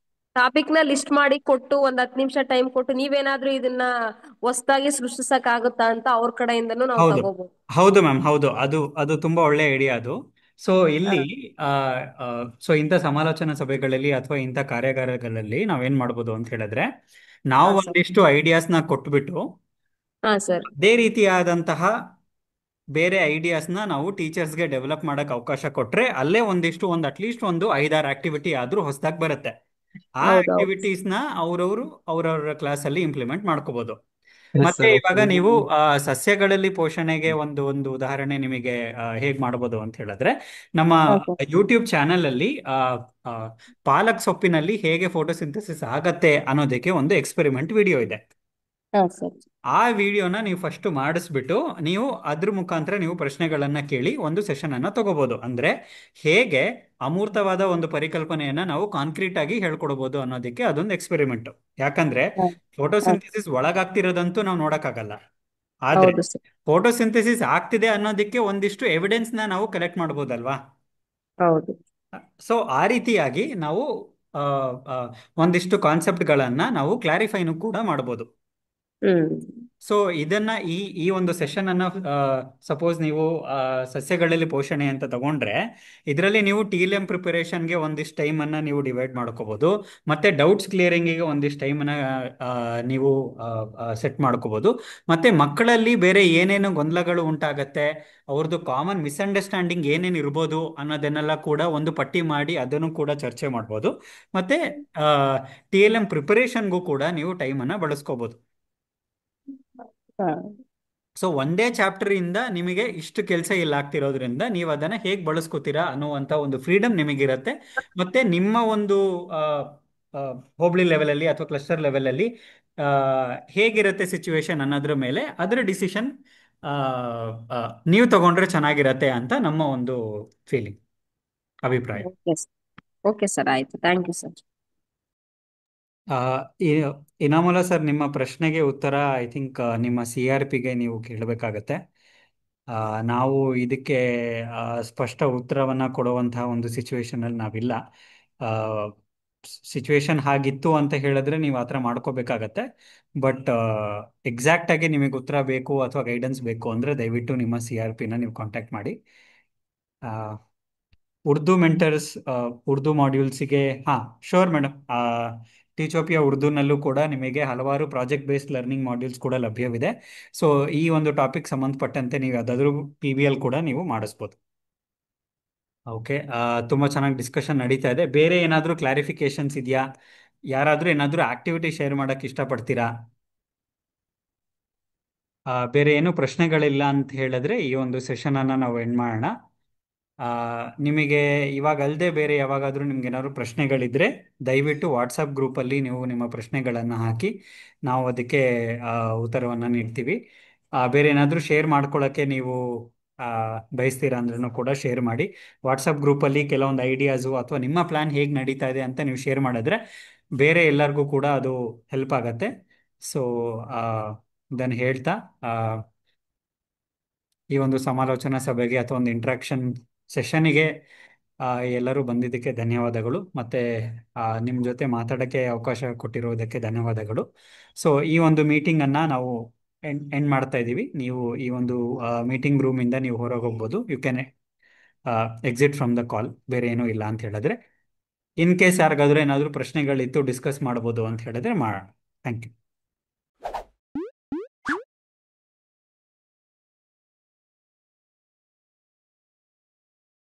ಟಾಪಿಕ್ ನ ಲಿಸ್ಟ್ ಮಾಡಿ ಕೊಟ್ಟು ಒಂದ್ 10 ನಿಮಿಷ ಟೈಮ್ ಕೊಟ್ಟು ನೀವೇನಾದ್ರೂ ಇದನ್ನ ಹೊಸದಾಗಿ ಸೃಷ್ಟಿಸಕ್ ಆಗುತ್ತಾ ಅಂತ ಅವ್ರ ಕಡೆಯಿಂದನೂ ನಾವು ತಗೋಬಹುದು. ಹೌದು ಮ್ಯಾಮ್, ಹೌದು. ಅದು ತುಂಬಾ ಒಳ್ಳೆ ಐಡಿಯಾ ಅದು. ಸೊ ಇಲ್ಲಿ ಸೊ ಇಂಥ ಸಮಾಲೋಚನಾ ಸಭೆಗಳಲ್ಲಿ ಅಥವಾ ಇಂಥ ಕಾರ್ಯಾಗಾರಗಳಲ್ಲಿ ನಾವೇನ್ ಮಾಡ್ಬೋದು ಅಂತ ಹೇಳಿದ್ರೆ, ನಾವು ಒಂದಿಷ್ಟು ಐಡಿಯಾಸ್ನ ಕೊಟ್ಬಿಟ್ಟು ಅದೇ ರೀತಿಯಾದಂತಹ ಬೇರೆ ಐಡಿಯಾಸ್ನ ನಾವು ಟೀಚರ್ಸ್ಗೆ ಡೆವಲಪ್ ಮಾಡಕ್ ಅವಕಾಶ ಕೊಟ್ರೆ ಅಲ್ಲೇ ಅಟ್ಲೀಸ್ಟ್ ಒಂದು 5-6 ಆಕ್ಟಿವಿಟಿ ಆದ್ರೂ ಹೊಸದಾಗಿ ಬರುತ್ತೆ. ಆ ಆಕ್ಟಿವಿಟೀಸ್ನ ಅವ್ರವ್ರ ಕ್ಲಾಸ್ ಅಲ್ಲಿ ಇಂಪ್ಲಿಮೆಂಟ್ ಮಾಡ್ಕೋಬಹುದು. ಮತ್ತೆ ಇವಾಗ ನೀವು ಸಸ್ಯಗಳಲ್ಲಿ ಪೋಷಣೆಗೆ ಒಂದು ಉದಾಹರಣೆ ನಿಮಗೆ ಹೇಗ್ ಮಾಡಬಹುದು ಅಂತ ಹೇಳಿದ್ರೆ, ನಮ್ಮ ಯೂಟ್ಯೂಬ್ ಚಾನೆಲ್ ಅಲ್ಲಿ ಪಾಲಕ್ ಸೊಪ್ಪಿನಲ್ಲಿ ಹೇಗೆ ಫೋಟೋಸಿಂಥಸಿಸ್ ಆಗತ್ತೆ ಅನ್ನೋದಕ್ಕೆ ಒಂದು ಎಕ್ಸ್ಪೆರಿಮೆಂಟ್ ವಿಡಿಯೋ ಇದೆ. ಆ ವಿಡಿಯೋನ ನೀವು ಫಸ್ಟ್ ಮಾಡಿಸ್ಬಿಟ್ಟು ನೀವು ಅದ್ರ ಮುಖಾಂತರ ನೀವು ಪ್ರಶ್ನೆಗಳನ್ನ ಕೇಳಿ ಒಂದು ಸೆಷನ್ ಅನ್ನ ತಗೋಬಹುದು. ಅಂದ್ರೆ ಹೇಗೆ ಅಮೂರ್ತವಾದ ಒಂದು ಪರಿಕಲ್ಪನೆಯನ್ನ ನಾವು ಕಾಂಕ್ರೀಟ್ ಆಗಿ ಹೇಳ್ಕೊಡ್ಬೋದು ಅನ್ನೋದಕ್ಕೆ ಅದೊಂದು ಎಕ್ಸ್ಪೆರಿಮೆಂಟ್. ಯಾಕಂದ್ರೆ ಫೋಟೋಸಿಂಥಸಿಸ್ ಒಳಗಾಗ್ತಿರೋದಂತೂ ನಾವು ನೋಡಕ್ಕಾಗಲ್ಲ, ಆದ್ರೆ ಫೋಟೋಸಿಂಥಸಿಸ್ ಆಗ್ತಿದೆ ಅನ್ನೋದಕ್ಕೆ ಒಂದಿಷ್ಟು ಎವಿಡೆನ್ಸ್ ನಾವು ಕಲೆಕ್ಟ್ ಮಾಡ್ಬೋದಲ್ವಾ. ಸೊ ಆ ರೀತಿಯಾಗಿ ನಾವು ಒಂದಿಷ್ಟು ಕಾನ್ಸೆಪ್ಟ್ಗಳನ್ನ ನಾವು ಕ್ಲಾರಿಫೈನು ಕೂಡ ಮಾಡ್ಬೋದು. ಸೊ ಇದನ್ನ ಈ ಒಂದು ಸೆಷನ್ ಅನ್ನ ಸಪೋಸ್ ನೀವು ಸಸ್ಯಗಳಲ್ಲಿ ಪೋಷಣೆ ಅಂತ ತಗೊಂಡ್ರೆ ಇದರಲ್ಲಿ ನೀವು TLM ಪ್ರಿಪರೇಷನ್ಗೆ ಒಂದಿಷ್ಟು ಟೈಮ್ ಅನ್ನ ನೀವು ಡಿವೈಡ್ ಮಾಡ್ಕೋಬಹುದು. ಮತ್ತೆ ಡೌಟ್ಸ್ ಕ್ಲಿಯರಿಂಗಿಗೆ ಒಂದಿಷ್ಟು ಟೈಮ್ ಅನ್ನ ನೀವು ಸೆಟ್ ಮಾಡ್ಕೋಬಹುದು. ಮತ್ತೆ ಮಕ್ಕಳಲ್ಲಿ ಬೇರೆ ಏನೇನು ಗೊಂದಲಗಳು ಉಂಟಾಗತ್ತೆ, ಅವ್ರದ್ದು ಕಾಮನ್ ಮಿಸ್ಅಂಡರ್ಸ್ಟ್ಯಾಂಡಿಂಗ್ ಏನೇನು ಇರ್ಬೋದು ಅನ್ನೋದನ್ನೆಲ್ಲ ಕೂಡ ಒಂದು ಪಟ್ಟಿ ಮಾಡಿ ಅದನ್ನು ಕೂಡ ಚರ್ಚೆ ಮಾಡ್ಬೋದು. ಮತ್ತೆ TLM ಪ್ರಿಪರೇಷನ್ಗೂ ಕೂಡ ನೀವು ಟೈಮ್ ಅನ್ನ ಬಳಸ್ಕೋಬಹುದು. ಸೊ ಒಂದೇ ಚಾಪ್ಟರ್ ಇಂದ ನಿಮಗೆ ಇಷ್ಟು ಕೆಲಸ ಇಲ್ಲ ಆಗ್ತಿರೋದ್ರಿಂದ ನೀವು ಅದನ್ನ ಹೇಗೆ ಬಳಸ್ಕೋತೀರಾ ಅನ್ನುವಂತ ಒಂದು ಫ್ರೀಡಮ್ ನಿಮಗಿರತ್ತೆ. ಮತ್ತೆ ನಿಮ್ಮ ಒಂದು ಹೋಬಳಿ ಲೆವೆಲ್ ಅಲ್ಲಿ ಅಥವಾ ಕ್ಲಸ್ಟರ್ ಲೆವೆಲ್ ಅಲ್ಲಿ ಹೇಗಿರತ್ತೆ ಸಿಚುವೇಶನ್ ಅನ್ನೋದ್ರ ಮೇಲೆ ಅದರ ಡಿಸಿಷನ್ ನೀವು ತಗೊಂಡ್ರೆ ಚೆನ್ನಾಗಿರತ್ತೆ ಅಂತ ನಮ್ಮ ಒಂದು ಫೀಲಿಂಗ್, ಅಭಿಪ್ರಾಯ. ಓಕೆ ಸರ್, ಆಯ್ತು. Thank you sir. Inamullah sir, ನಿಮ್ಮ ಪ್ರಶ್ನೆಗೆ ಉತ್ತರ ಐ ಥಿಂಕ್ ನಿಮ್ಮ CRPಗೆ ನೀವು ಕೇಳಬೇಕಾಗತ್ತೆ. ನಾವು ಇದಕ್ಕೆ ಸ್ಪಷ್ಟ ಉತ್ತರವನ್ನ ಕೊಡುವಂತಹ ಒಂದು ಸಿಚುವೇಶನ್ ಅಲ್ಲಿ ನಾವಿಲ್ಲ. ಸಿಚುವೇಶನ್ ಹಾಗಿತ್ತು ಅಂತ ಹೇಳಿದ್ರೆ ನೀವು ಆ ಥರ ಮಾಡ್ಕೋಬೇಕಾಗತ್ತೆ. ಬಟ್ ಎಕ್ಸಾಕ್ಟ್ ಆಗಿ ನಿಮಗೆ ಉತ್ತರ ಬೇಕು ಅಥವಾ ಗೈಡೆನ್ಸ್ ಬೇಕು ಅಂದ್ರೆ ದಯವಿಟ್ಟು ನಿಮ್ಮ CRPನ ನೀವು ಕಾಂಟ್ಯಾಕ್ಟ್ ಮಾಡಿ. ಉರ್ದು ಮೆಂಟರ್ಸ್, ಉರ್ದು ಮಾಡ್ಯೂಲ್ಸಿಗೆ, ಹಾ ಶೋರ್ ಮೇಡಮ್, ಟೀಚೋಪಿಯಾ ಉರ್ದುನಲ್ಲೂ ಕೂಡ ನಿಮಗೆ ಹಲವಾರು ಪ್ರಾಜೆಕ್ಟ್ ಬೇಸ್ಡ್ ಲರ್ನಿಂಗ್ ಮಾಡ್ಯೂಲ್ಸ್ ಕೂಡ ಲಭ್ಯವಿದೆ. ಸೊ ಈ ಒಂದು ಟಾಪಿಕ್ ಸಂಬಂಧಪಟ್ಟಂತೆ ನೀವು ಯಾವುದಾದ್ರೂ PBL ಕೂಡ ನೀವು ಮಾಡಿಸ್ಬೋದು. ಓಕೆ, ತುಂಬ ಚೆನ್ನಾಗಿ ಡಿಸ್ಕಷನ್ ನಡೀತಾ ಇದೆ. ಬೇರೆ ಏನಾದರೂ ಕ್ಲಾರಿಫಿಕೇಶನ್ಸ್ ಇದೆಯಾ? ಯಾರಾದರೂ ಏನಾದರೂ ಆಕ್ಟಿವಿಟಿ ಶೇರ್ ಮಾಡೋಕ್ಕೆ ಇಷ್ಟಪಡ್ತೀರಾ? ಬೇರೆ ಏನು ಪ್ರಶ್ನೆಗಳಿಲ್ಲ ಅಂತ ಹೇಳಿದ್ರೆ ಈ ಒಂದು ಸೆಷನನ್ನು ನಾವು ಎಂಡ್ ಮಾಡೋಣ. ನಿಮಗೆ ಇವಾಗ ಅಲ್ಲದೆ ಬೇರೆ ಯಾವಾಗಾದರೂ ನಿಮ್ಗೆ ಏನಾದ್ರು ಪ್ರಶ್ನೆಗಳಿದ್ರೆ ದಯವಿಟ್ಟು ವಾಟ್ಸಪ್ ಗ್ರೂಪಲ್ಲಿ ನೀವು ನಿಮ್ಮ ಪ್ರಶ್ನೆಗಳನ್ನು ಹಾಕಿ ನಾವು ಅದಕ್ಕೆ ಉತ್ತರವನ್ನು ನೀಡ್ತೀವಿ. ಬೇರೆ ಏನಾದರೂ ಶೇರ್ ಮಾಡ್ಕೊಳ್ಳೋಕ್ಕೆ ನೀವು ಬಯಸ್ತೀರಾ ಅಂದ್ರೂ ಕೂಡ ಶೇರ್ ಮಾಡಿ. ವಾಟ್ಸಪ್ ಗ್ರೂಪಲ್ಲಿ ಕೆಲವೊಂದು ಐಡಿಯಾಸು ಅಥವಾ ನಿಮ್ಮ ಪ್ಲ್ಯಾನ್ ಹೇಗೆ ನಡೀತಾ ಇದೆ ಅಂತ ನೀವು ಶೇರ್ ಮಾಡಿದ್ರೆ ಬೇರೆ ಎಲ್ಲರಿಗೂ ಕೂಡ ಅದು ಹೆಲ್ಪ್ ಆಗತ್ತೆ. ಸೊ ಇದನ್ನು ಹೇಳ್ತಾ ಈ ಒಂದು ಸಮಾಲೋಚನಾ ಸಭೆಗೆ ಅಥವಾ ಒಂದು ಇಂಟ್ರಾಕ್ಷನ್ ಸೆಷನ್ನಿಗೆ ಎಲ್ಲರೂ ಬಂದಿದ್ದಕ್ಕೆ ಧನ್ಯವಾದಗಳು. ಮತ್ತೆ ನಿಮ್ಮ ಜೊತೆ ಮಾತಾಡೋಕ್ಕೆ ಅವಕಾಶ ಕೊಟ್ಟಿರೋದಕ್ಕೆ ಧನ್ಯವಾದಗಳು. ಸೊ ಈ ಒಂದು ಮೀಟಿಂಗನ್ನು ನಾವು ಎಂಡ್ ಮಾಡ್ತಾ ಇದ್ದೀವಿ. ನೀವು ಈ ಒಂದು ಮೀಟಿಂಗ್ ರೂಮಿಂದ ನೀವು ಹೊರಗೆ ಹೋಗ್ಬೋದು. You can exit from the call. ಬೇರೆ ಏನೂ ಇಲ್ಲ ಅಂತ ಹೇಳಿದ್ರೆ, ಇನ್ ಕೇಸ್ ಯಾರಿಗಾದ್ರೂ ಏನಾದರೂ ಪ್ರಶ್ನೆಗಳಿತ್ತು ಡಿಸ್ಕಸ್ ಮಾಡ್ಬೋದು ಅಂತ ಹೇಳಿದ್ರೆ ಮಾಡೋಣ. Thank you.